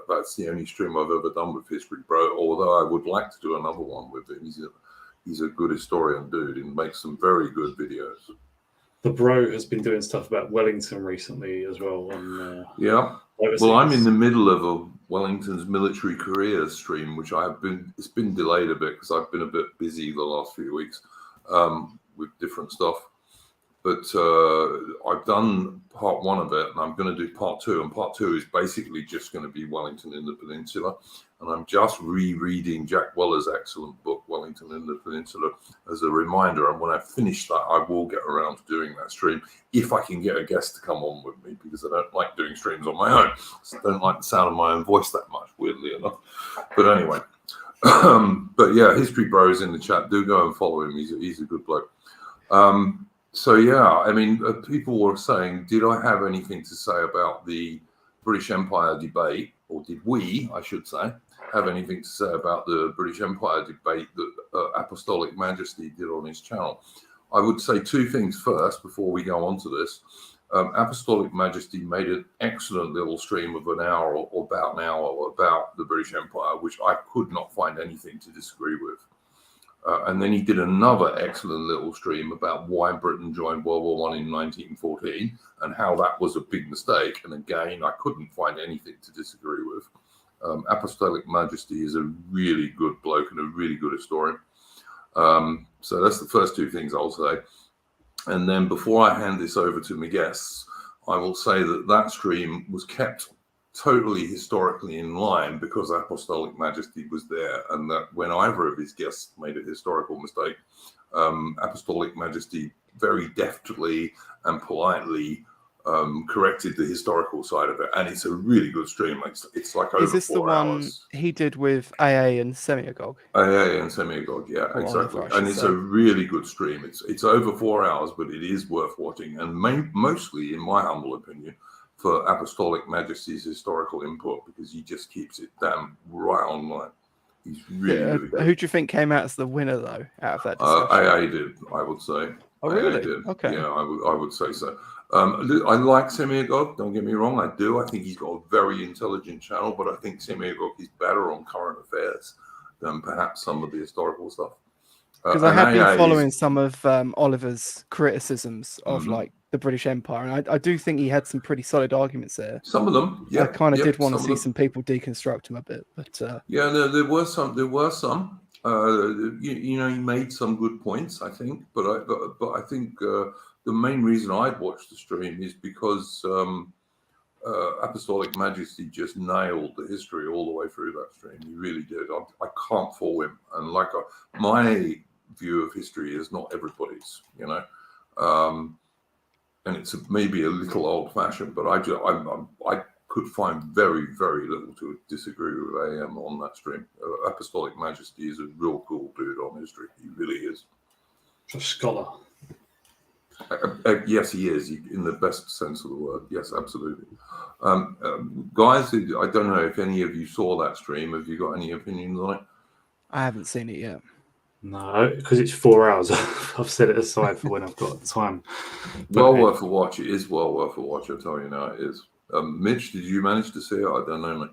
that's the only stream I've ever done with History Bro. Although I would like to do another one with him. He's a good historian dude and makes some very good videos. The Bro has been doing stuff about Wellington recently as well. Yeah. Well, I'm in the middle of a Wellington's military career stream, which it's been delayed a bit because I've been a bit busy the last few weeks with different stuff. But I've done part one of it, and I'm going to do part two. And part two is basically just going to be Wellington in the Peninsula. And I'm just rereading Jack Weller's excellent book, Wellington in the Peninsula, as a reminder. And when I finish that, I will get around to doing that stream if I can get a guest to come on with me, because I don't like doing streams on my own. I don't like the sound of my own voice that much, weirdly enough. But anyway, But yeah, History Bros in the chat. Do go and follow him. He's a good bloke. So yeah, I mean, people were saying, did I have anything to say about the British Empire debate, or did we, I should say, have anything to say about the British Empire debate that Apostolic Majesty did on his channel? I would say two things first before we go on to this. Apostolic Majesty made an excellent little stream of an hour or about an hour about the British Empire, which I could not find anything to disagree with. And then he did another excellent little stream about why Britain joined World War I in 1914 and how that was a big mistake. And again, I couldn't find anything to disagree with. Apostolic Majesty is a really good bloke and a really good historian. So that's the first two things I'll say. And then before I hand this over to my guests, I will say that that stream was kept totally historically in line because Apostolic Majesty was there, and that when either of his guests made a historical mistake, Apostolic Majesty very deftly and politely corrected the historical side of it, and it's a really good stream. It's like over 4 hours. Is this the one he did with AA and Semiagog? AA and Semiagog, yeah, Or exactly. Oliver, I And should it's say. a really good stream. It's over 4 hours, but it is worth watching, and mostly, in my humble opinion, for Apostolic Majesty's historical input, because he just keeps it damn right on line. He's really, really good. Who do you think came out as the winner, though, out of that discussion? AA did, I would say. Oh, AA really? did. Okay. Yeah, I would say so. I like Semiagog, don't get me wrong, I do. I think he's got a very intelligent channel, but I think Semiagog is better on current affairs than perhaps some of the historical stuff. Because I and have been AA following is- some of Oliver's criticisms of like the British Empire, and I do think he had some pretty solid arguments there. some of them, yeah. I kind of yeah, did want to some of see them. some people deconstruct him a bit, but Yeah, there were some. You know, he made some good points, I think. But I think the main reason I'd watch the stream is because Apostolic Majesty just nailed the history all the way through that stream. He really did. I can't fault him. And like my view of history is not everybody's, you know. And it's maybe a little old-fashioned, but I could find very, very little to disagree with AM on that stream. Apostolic Majesty is a real cool dude on history. He really is. A scholar. Yes, he is, in the best sense of the word. Yes, absolutely. Guys, I don't know if any of you saw that stream. Have you got any opinions on it? I haven't seen it yet. No, because it's 4 hours. I've set it aside for when I've got time. Well worth a watch. It is well worth a watch, I tell you now, it is. Mitch, did you manage to see it? I don't know, mate.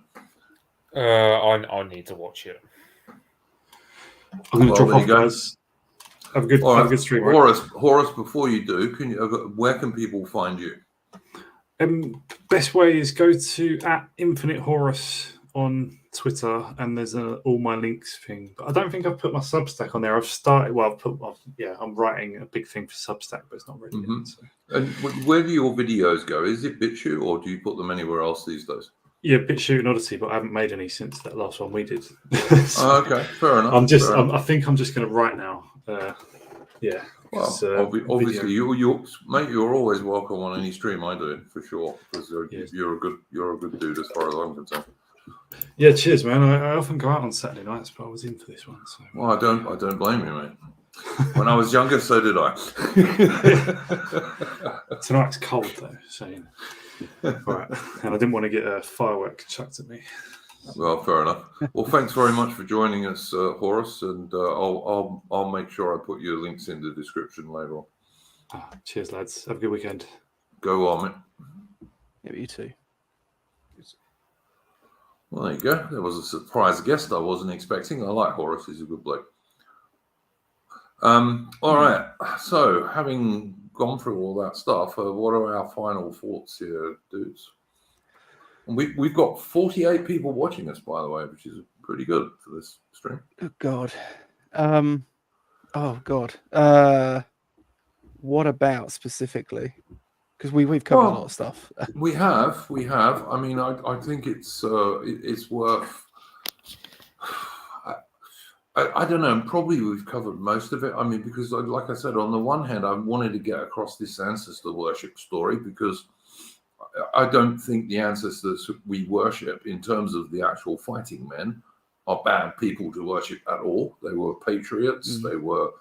I need to watch it. I'm going to drop there you off, go. guys. Have a good, All have a right, good stream. Right? Horace, before you do, where can people find you? Best way is go to @InfiniteHorus on Twitter, and there's all my links thing. But I don't think I've put my Substack on there. I've started. Well, I'm writing a big thing for Substack, but it's not ready yet. So. And where do your videos go? Is it BitChute, or do you put them anywhere else these days? Yeah, BitChute and Odyssey, but I haven't made any since that last one we did. So okay, fair enough. I think I'm just going to write now. Yeah. Well, obviously, you're always welcome on any stream I do, for sure, because you're a good dude as far as I'm concerned. Yeah, cheers, man. I often go out on Saturday nights, but I was in for this one. So. Well, I don't blame you, mate. When I was younger, so did I. Tonight's cold though, so right. And I didn't want to get a firework chucked at me. Well, fair enough. Well, thanks very much for joining us, Horace, and I'll make sure I put your links in the description later on. Cheers, lads. Have a good weekend. Go on, mate. Yeah, you too. Well, there you go. There was a surprise guest I wasn't expecting. I like Horace. He's a good bloke. All right. So, having gone through all that stuff, what are our final thoughts here, dudes? And we've got 48 people watching us, by the way, which is pretty good for this stream. Oh God. What about specifically? Because we've covered a lot of stuff. We have. I mean, I think it's worth. I don't know. Probably we've covered most of it. I mean, because like I said, on the one hand, I wanted to get across this ancestor worship story because I don't think the ancestors we worship, in terms of the actual fighting men, bad people to worship at all. They were patriots. They were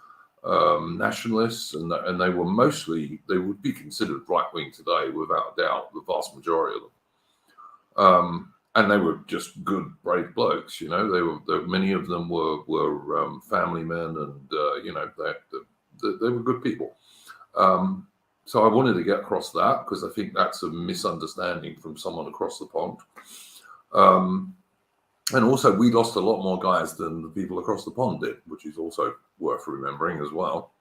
nationalists, and they were mostly, they would be considered right wing today, without a doubt, the vast majority of them. And they were just good, brave blokes. You know, many of them were family men, and you know, they were good people. So I wanted to get across that, because I think that's a misunderstanding from someone across the pond. And also, we lost a lot more guys than the people across the pond did, which is also worth remembering as well.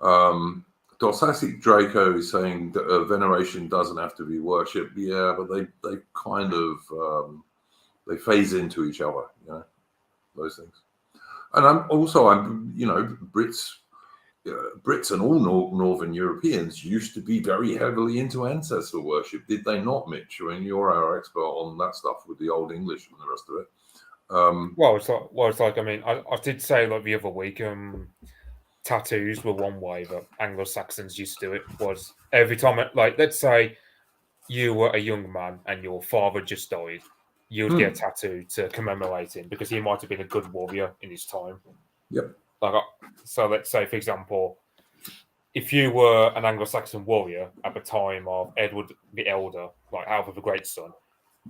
Dorsasic Draco is saying that veneration doesn't have to be worship. Yeah, but they kind of they phase into each other, you know, those things. And I'm you know, Brits and all Northern Europeans used to be very heavily into ancestor worship, did they not, Mitch? I mean, you're our expert on that stuff with the Old English and the rest of it. It's like, I mean, I did say like the other week, tattoos were one way that Anglo-Saxons used to do it. Was every time, like, let's say you were a young man and your father just died, you'd get a tattoo to commemorate him, because he might have been a good warrior in his time. Yep. Like, so let's say, for example, if you were an Anglo-Saxon warrior at the time of Edward the Elder, like Alfred the Great's son,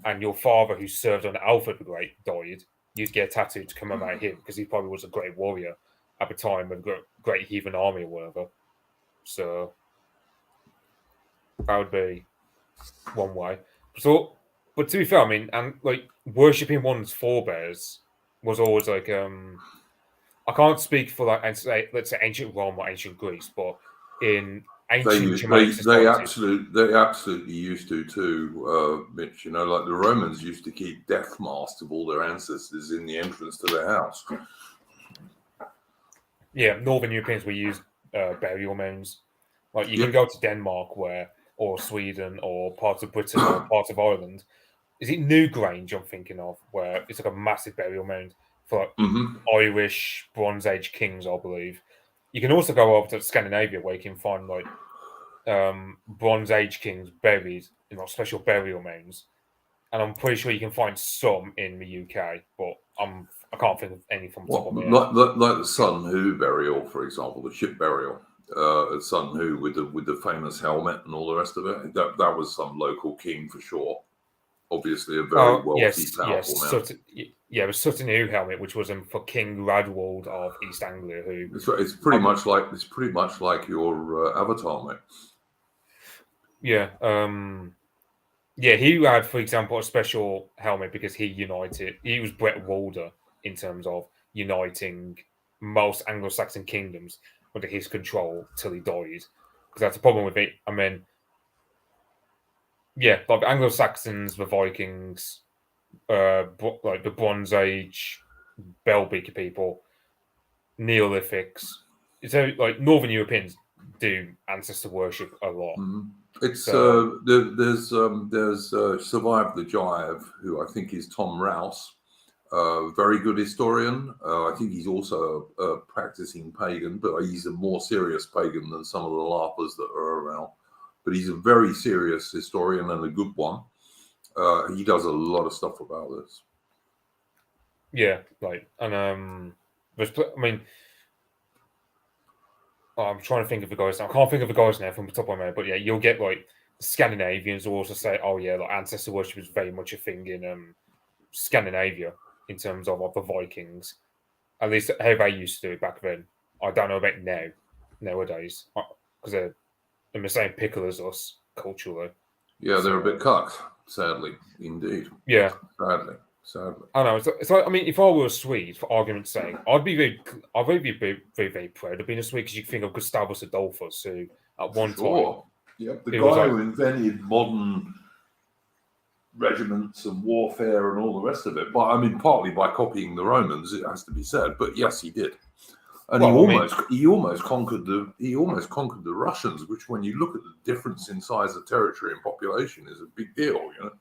and your father, who served on Alfred the Great, died, you'd get a tattoo to commemorate him, because he probably was a great warrior at the time of the Great Heathen Army or whatever. So that would be one way. So, but to be fair, I mean, and like worshipping one's forebears was always like, I can't speak for like, let's say ancient Rome or ancient Greece, but in ancient Germanic societies, they absolutely used to too, Mitch. You know, like the Romans used to keep death masks of all their ancestors in the entrance to their house. Yeah, Northern Europeans will use burial mounds. Like you can go to Denmark, or Sweden, or parts of Britain, or parts of Ireland. Is it Newgrange I'm thinking of, where it's like a massive burial mound for like Irish Bronze Age kings, I believe. You can also go over to Scandinavia, where you can find like Bronze Age kings buried in like special burial mounds, and I'm pretty sure you can find some in the UK, but I can't think of any from the top of my head. Like the Sun Hu burial, for example, the ship burial. Sun Hu with the famous helmet and all the rest of it. That was some local king for sure. Obviously, a very wealthy, powerful man. It was Sutton Hoo helmet, which was for King Radwald of East Anglia. Who it's pretty much like your Avatar, mate. Yeah, he had, for example, a special helmet because he was Brett Walder in terms of uniting most Anglo-Saxon kingdoms under his control till he died. Because that's the problem with it. I mean, yeah, like the Anglo-Saxons, the Vikings, like the Bronze Age, Bell-Beaker people, Neolithics. So, like Northern Europeans do ancestor worship a lot. It's there's Survive the Jive, who I think is Tom Rouse, very good historian. I think he's also a practicing pagan, but he's a more serious pagan than some of the LARPers that are around. But he's a very serious historian and a good one. He does a lot of stuff about this. Yeah, like, and I mean, I'm trying to think of the guys now. I can't think of the guys now from the top of my head, but yeah, you'll get like Scandinavians will also say, "Oh yeah, like ancestor worship is very much a thing in Scandinavia in terms of the Vikings. At least how they used to do it back then. I don't know about nowadays, because they're in the same pickle as us culturally. Yeah, they're a bit cucked, sadly, indeed. Yeah, sadly. I know. It's like, I mean, if I were a Swede, for argument's sake, I'd be very proud of being a Swede, because you think of Gustavus Adolphus, who at one time, the guy who invented modern regiments and warfare and all the rest of it. But I mean, partly by copying the Romans, it has to be said. But yes, he did, and he almost conquered the Russians, which, when you look at the difference in size of territory and population, is a big deal, you know.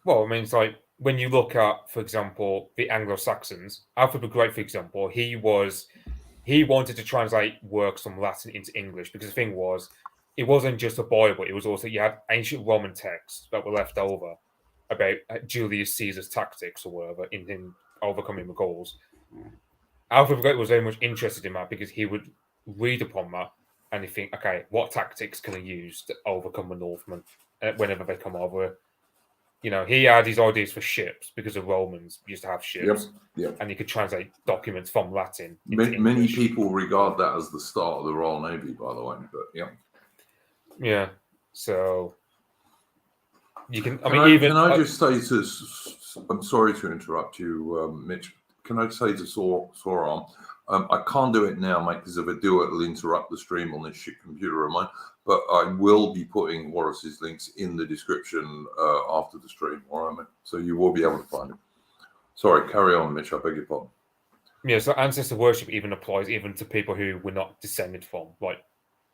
Well, I mean, it's like when you look at, for example, the Anglo-Saxons, Alfred the Great, for example, he wanted to translate works from Latin into English, because the thing was, it wasn't just a Bible, it was also, you had ancient Roman texts that were left over about Julius Caesar's tactics or whatever in overcoming the Gauls. Alfred the Great was very much interested in that because he would read upon that and he think, okay, what tactics can I use to overcome the Northmen whenever they come over? You know, he had his ideas for ships because the Romans used to have ships, and he could translate documents from Latin into Many English. people regard that as the start of the Royal Navy, by the way. But yeah. So you can. I can mean, I, even can I just say to? I'm sorry to interrupt you, Mitch. Can I say to Sauron? I can't do it now, mate, because if I do, it'll interrupt the stream on this shit computer of mine. But I will be putting Horace's links in the description after the stream, all right, mate? So you will be able to find it. Sorry, carry on, Mitch. I beg your pardon. Yeah, so ancestor worship even applies even to people who we're not descended from. Like,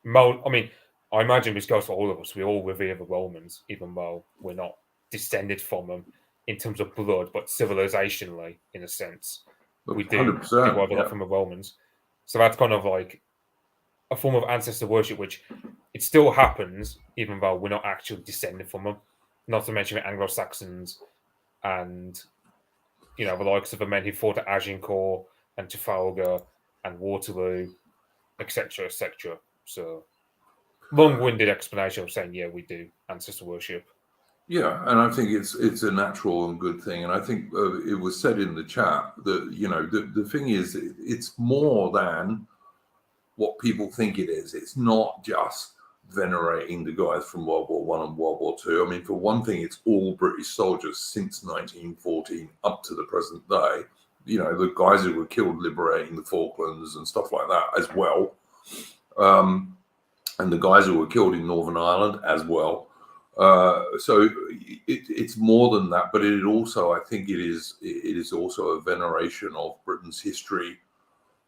I mean, I imagine this goes for all of us. We all revere the Romans, even though we're not descended from them in terms of blood, but civilizationally, in a sense, we do 100%, derive a lot from the Romans. So that's kind of like a form of ancestor worship, which it still happens, even though we're not actually descended from them. Not to mention the Anglo-Saxons and, you know, the likes of the men who fought at Agincourt and Trafalgar and Waterloo, etc., etc. So, long-winded explanation of saying, yeah, we do ancestor worship. Yeah, and I think it's a natural and good thing. And I think it was said in the chat that, you know, the thing is, it's more than what people think it is. It's not just venerating the guys from World War One and World War Two. I mean, for one thing, it's all British soldiers since 1914 up to the present day. You know, the guys who were killed liberating the Falklands and stuff like that as well. And the guys who were killed in Northern Ireland as well. So it's more than that, but it also, I think it is also a veneration of Britain's history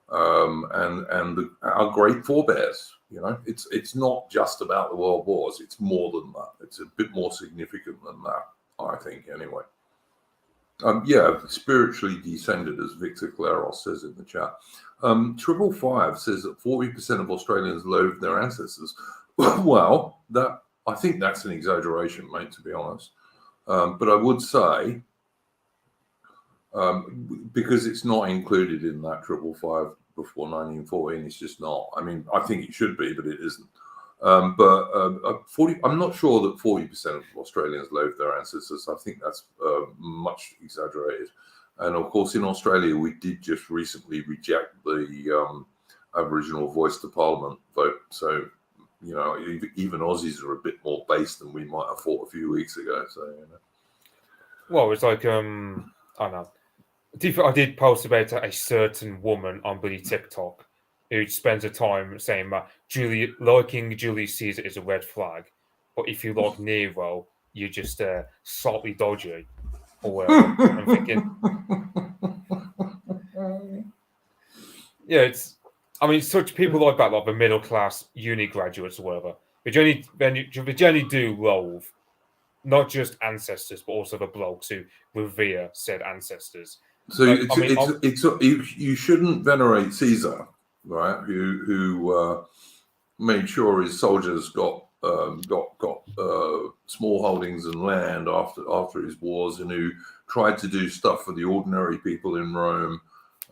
and our great forebears. You know, it's not just about the world wars. It's more than that. It's a bit more significant than that, I think, anyway. Yeah, spiritually descended, as Victor Claros says in the chat. 555 says that 40% of Australians loathe their ancestors. Well, I think that's an exaggeration, mate, to be honest. But I would say, because it's not included in that 555 before 1914, it's just not. I mean, I think it should be, but it isn't. I'm not sure that 40% of Australians loathe their ancestors. I think that's much exaggerated. And of course, in Australia, we did just recently reject the Aboriginal voice to Parliament vote. So, you know, even Aussies are a bit more based than we might have thought a few weeks ago. So, you know. Well, it's like I don't know. I did post about a certain woman on bloody TikTok who spends her time saying that liking Julius Caesar is a red flag, but if you like Nero, you're just slightly dodgy or whatever. I'm thinking, yeah, I mean, such people like that, like the middle class uni graduates or whatever, they generally do loathe not just ancestors, but also the blokes who revere said ancestors. So you shouldn't venerate Caesar, right? Who made sure his soldiers got small holdings and land after his wars, and who tried to do stuff for the ordinary people in Rome.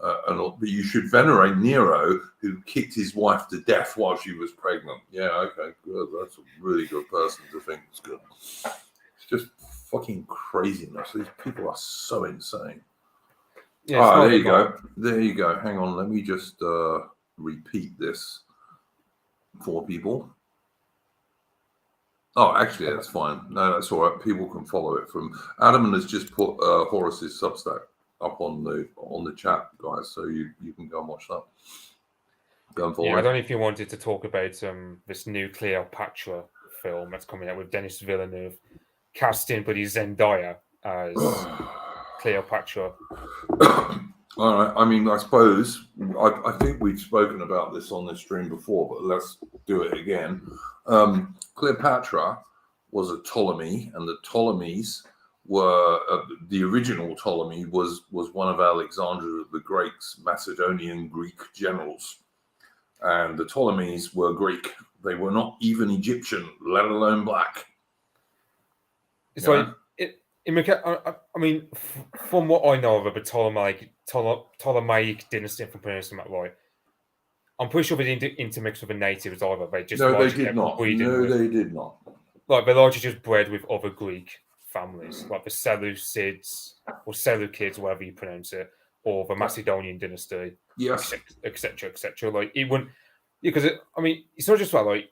But you should venerate Nero, who kicked his wife to death while she was pregnant. Yeah, okay, good. That's a really good person to think is good. It's just fucking craziness. These people are so insane. Yeah, there you go. There you go. Hang on. Let me just repeat this for people. Oh, actually, that's fine. No, that's all right. People can follow it from Adam has just put Horace's Substack up on the chat, guys. So you can go and watch that. Go and follow it. I don't know if you wanted to talk about this new Cleopatra film that's coming out with Denis Villeneuve casting, but he's Zendaya as Cleopatra. All right. I mean, I suppose I think we've spoken about this on this stream before, but let's do it again. Cleopatra was a Ptolemy, and the Ptolemies were the original Ptolemy was one of Alexander the Great's Macedonian Greek generals, and the Ptolemies were Greek. They were not even Egyptian, let alone black. It's like I mean, from what I know of the Ptolemaic dynasty, if I'm pronouncing that right, I'm pretty sure they didn't intermix with the natives either. They just No, they largely did kept not. breeding No, with, they did not. like they largely just bred with other Greek families, like the Seleucids or Seleucids, whatever you pronounce it, or the Macedonian dynasty, Yes. etc., etc. Like it wouldn't, because I mean, it's not just about like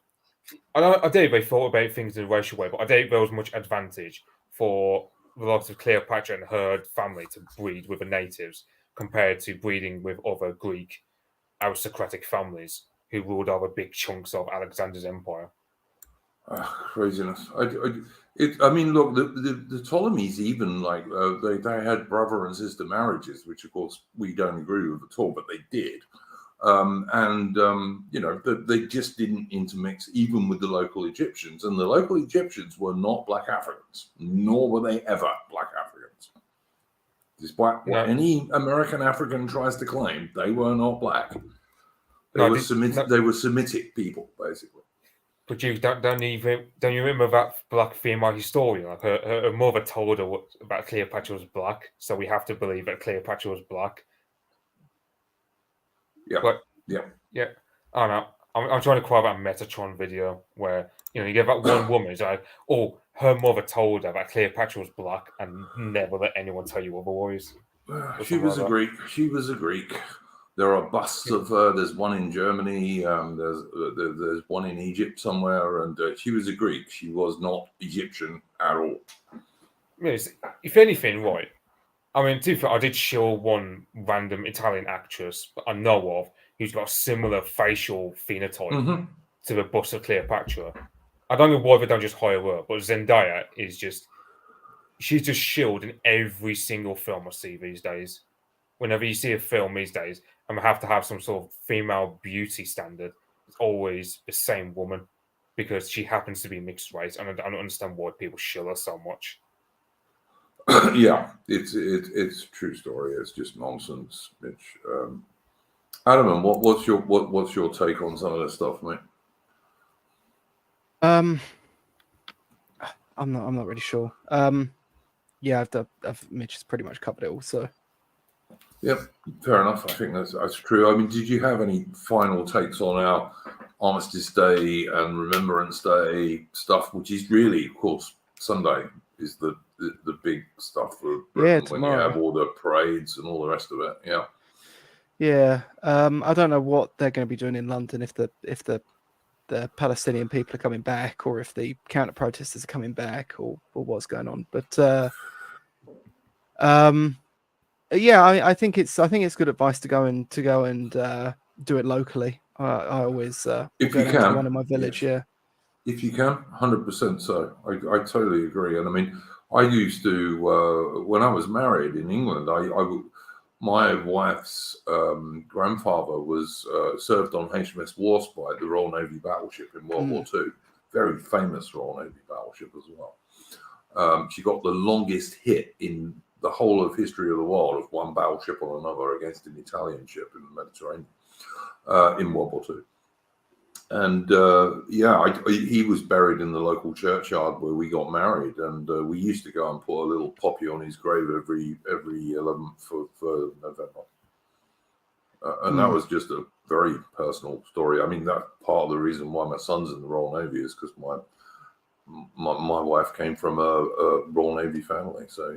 I doubt they thought about things in a racial way, but I doubt there was much advantage for the likes of Cleopatra and her family to breed with the natives compared to breeding with other Greek aristocratic families who ruled over big chunks of Alexander's empire. Craziness. I mean, look, the Ptolemies even like they had brother and sister marriages, which of course we don't agree with at all, but they did. You know, they just didn't intermix even with the local Egyptians, and the local Egyptians were not black Africans, nor were they ever black Africans. Despite what any American African tries to claim, they were not black. They were Semitic people, basically. But you don't you remember that black female historian? Like her mother told her about Cleopatra was black, so we have to believe that Cleopatra was black. Yeah, but, yeah. I don't know. I'm trying to quote that Metatron video where you get that one woman is like, "Oh, her mother told her that Cleopatra was black, and never let anyone tell you otherwise." She was a Greek. She was a Greek. There are busts of her. There's one in Germany. There's one in Egypt somewhere, and she was a Greek. She was not Egyptian at all. Yes, if anything, right. I mean, to be fair, I did show one random Italian actress I know of who's got a similar facial phenotype to the bust of Cleopatra. I don't know why they don't just hire her, but Zendaya is she's just shilled in every single film I see these days. Whenever you see a film these days, and we have to have some sort of female beauty standard, it's always the same woman because she happens to be mixed race, and I don't understand why people shill her so much. Yeah, it's a true story. It's just nonsense, Mitch. Adam, what's your take on some of this stuff, mate? I'm not really sure. Yeah, Mitch has pretty much covered it all. So. Yep, fair enough. I think that's true. I mean, did you have any final takes on our Armistice Day and Remembrance Day stuff, which is really, of course, Sunday is the big stuff for Britain when you have all the parades and all the rest of it. Yeah. Yeah. I don't know what they're going to be doing in London if the Palestinian people are coming back, or if the counter protesters are coming back, or what's going on. But yeah, I think it's good advice to go and do it locally. I always if go you down can, to one in my village. Yes. Yeah, if you can, 100% so. I totally agree. And I mean, I used to when I was married in England, my wife's grandfather was served on HMS Warspite, the Royal Navy battleship in World War II. Very famous Royal Navy battleship as well. She got the longest hit in the whole of history of the world of one battleship on another against an Italian ship in the Mediterranean in World War II. And he was buried in the local churchyard where we got married, and we used to go and put a little poppy on his grave every 11th of November. And that was just a very personal story. I mean, that's part of the reason why my son's in the Royal Navy is because my wife came from a Royal Navy family, so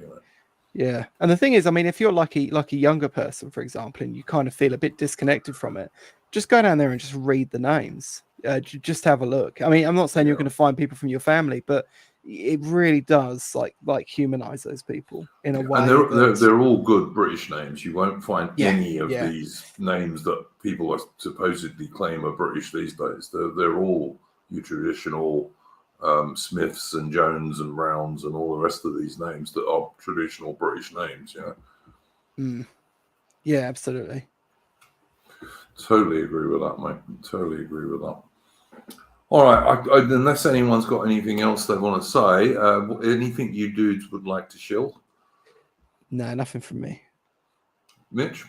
Yeah, and the thing is, I mean, if you're like a younger person, for example, and you kind of feel a bit disconnected from it, just go down there and just read the names. Just have a look. I mean, I'm not saying you're going to find people from your family, but it really does like humanize those people in a way. And they're all good British names. You won't find any of these names that people are supposedly claim are British these days. They're all your traditional Smiths and Jones and Browns and all the rest of these names that are traditional British names. Yeah, absolutely. Totally agree with that, mate. Totally agree with that. All right, unless anyone's got anything else they want to say, anything you dudes would like to shill? No, nothing from me. Mitch?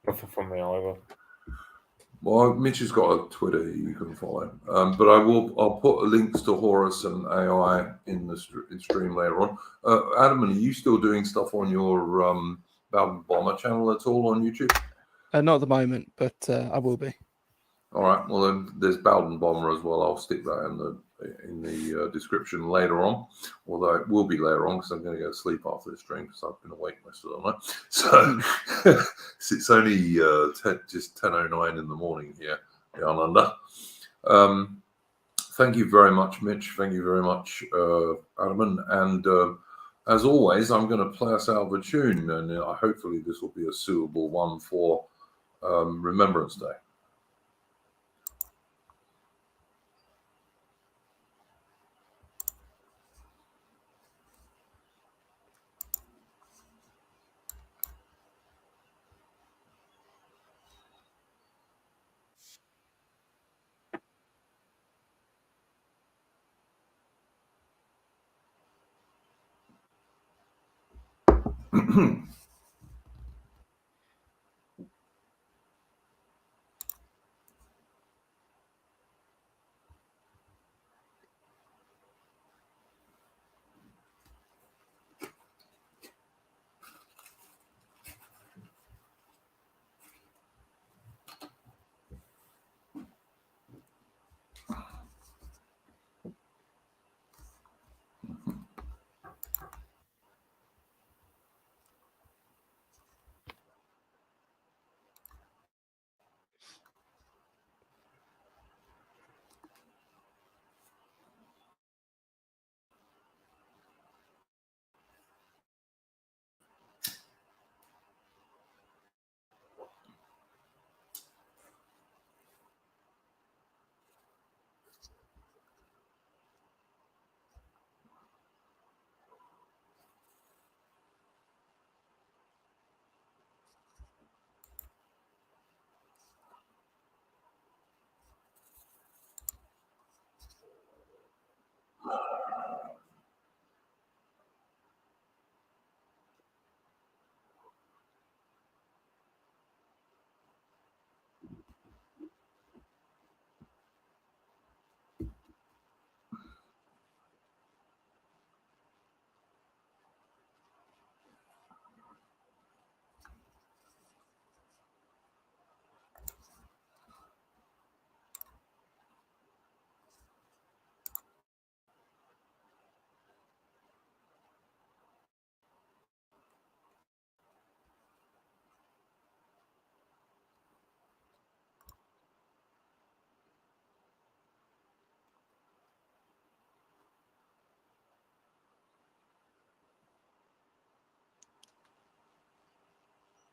Nothing from me either. Well, Mitch has got a Twitter you can follow, but I'll put links to Horus and AI in the stream later on. Adam, are you still doing stuff on your Bowden Bomber channel at all on YouTube? Not at the moment, but I will be. All right. Well, then there's Bowden Bomber as well. I'll stick that in the description later on, although it will be later on because I'm going to go to sleep after this stream because I've been awake most of the night. So it's only just 10:09 in the morning here down under. Thank you very much, Mitch. Thank you very much, Adam. And as always, I'm going to play us out of a tune, and hopefully this will be a suitable one for Remembrance Day.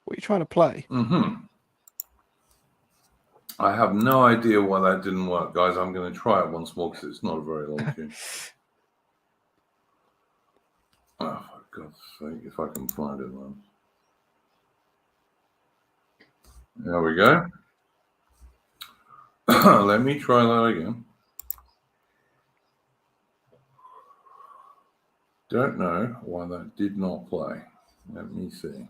What are you trying to play? I have no idea why that didn't work, guys. I'm going to try it once more because it's not a very long tune. Oh, for God's sake, if I can find it, then. There we go. Let me try that again. Don't know why that did not play. Let me see.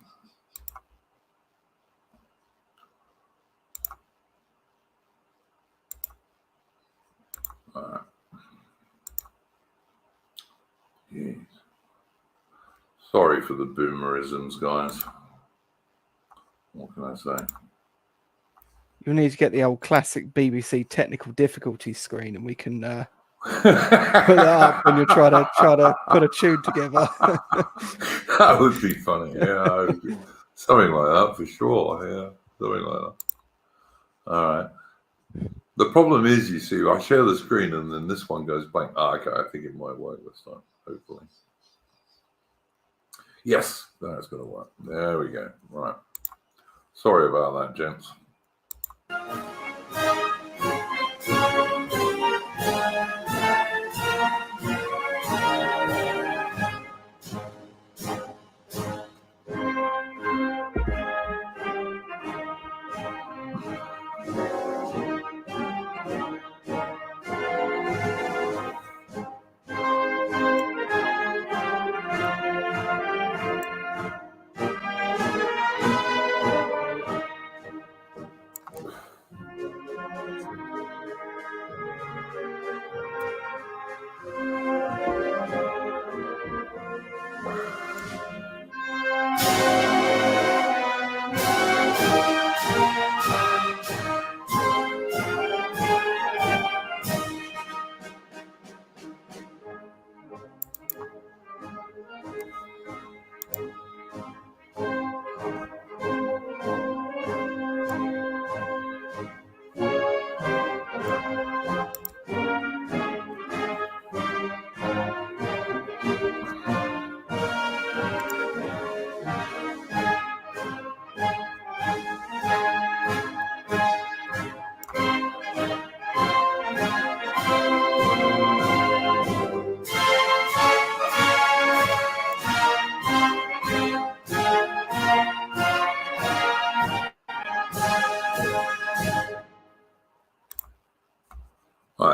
All right. Jeez. Sorry for the boomerisms, guys. What can I say? You'll need to get the old classic BBC technical difficulties screen, and we can put that up when you're trying to put a tune together. That would be funny. Yeah, something like that for sure. Yeah, something like that. All right. The problem is, you see, I share the screen and then this one goes blank. Okay, I think it might work this time, hopefully. Yes, that's going to work. There we go. Right. Sorry about that, gents.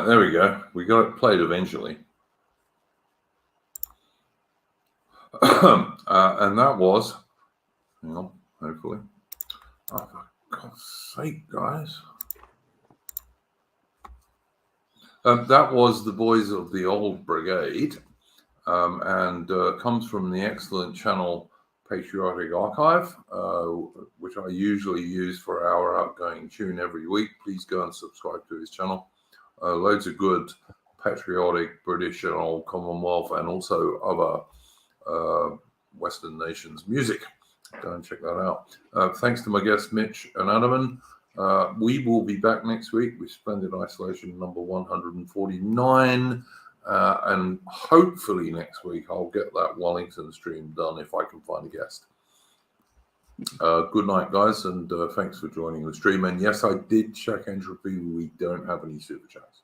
Right, there we go. We got it played eventually. And that was, hang on, hopefully. Oh, for God's sake, guys. That was the Boys of the Old Brigade, and comes from the excellent channel Patriotic Archive, which I usually use for our outgoing tune every week. Please go and subscribe to his channel. Loads of good patriotic British and Old Commonwealth and also other Western nations music. Go and check that out. Thanks to my guests Mitch and Adaman. We will be back next week with Splendid Isolation number 149. And hopefully next week I'll get that Wellington stream done if I can find a guest. Good night, guys, and thanks for joining the stream. And yes, I did check entropy. We don't have any super chats.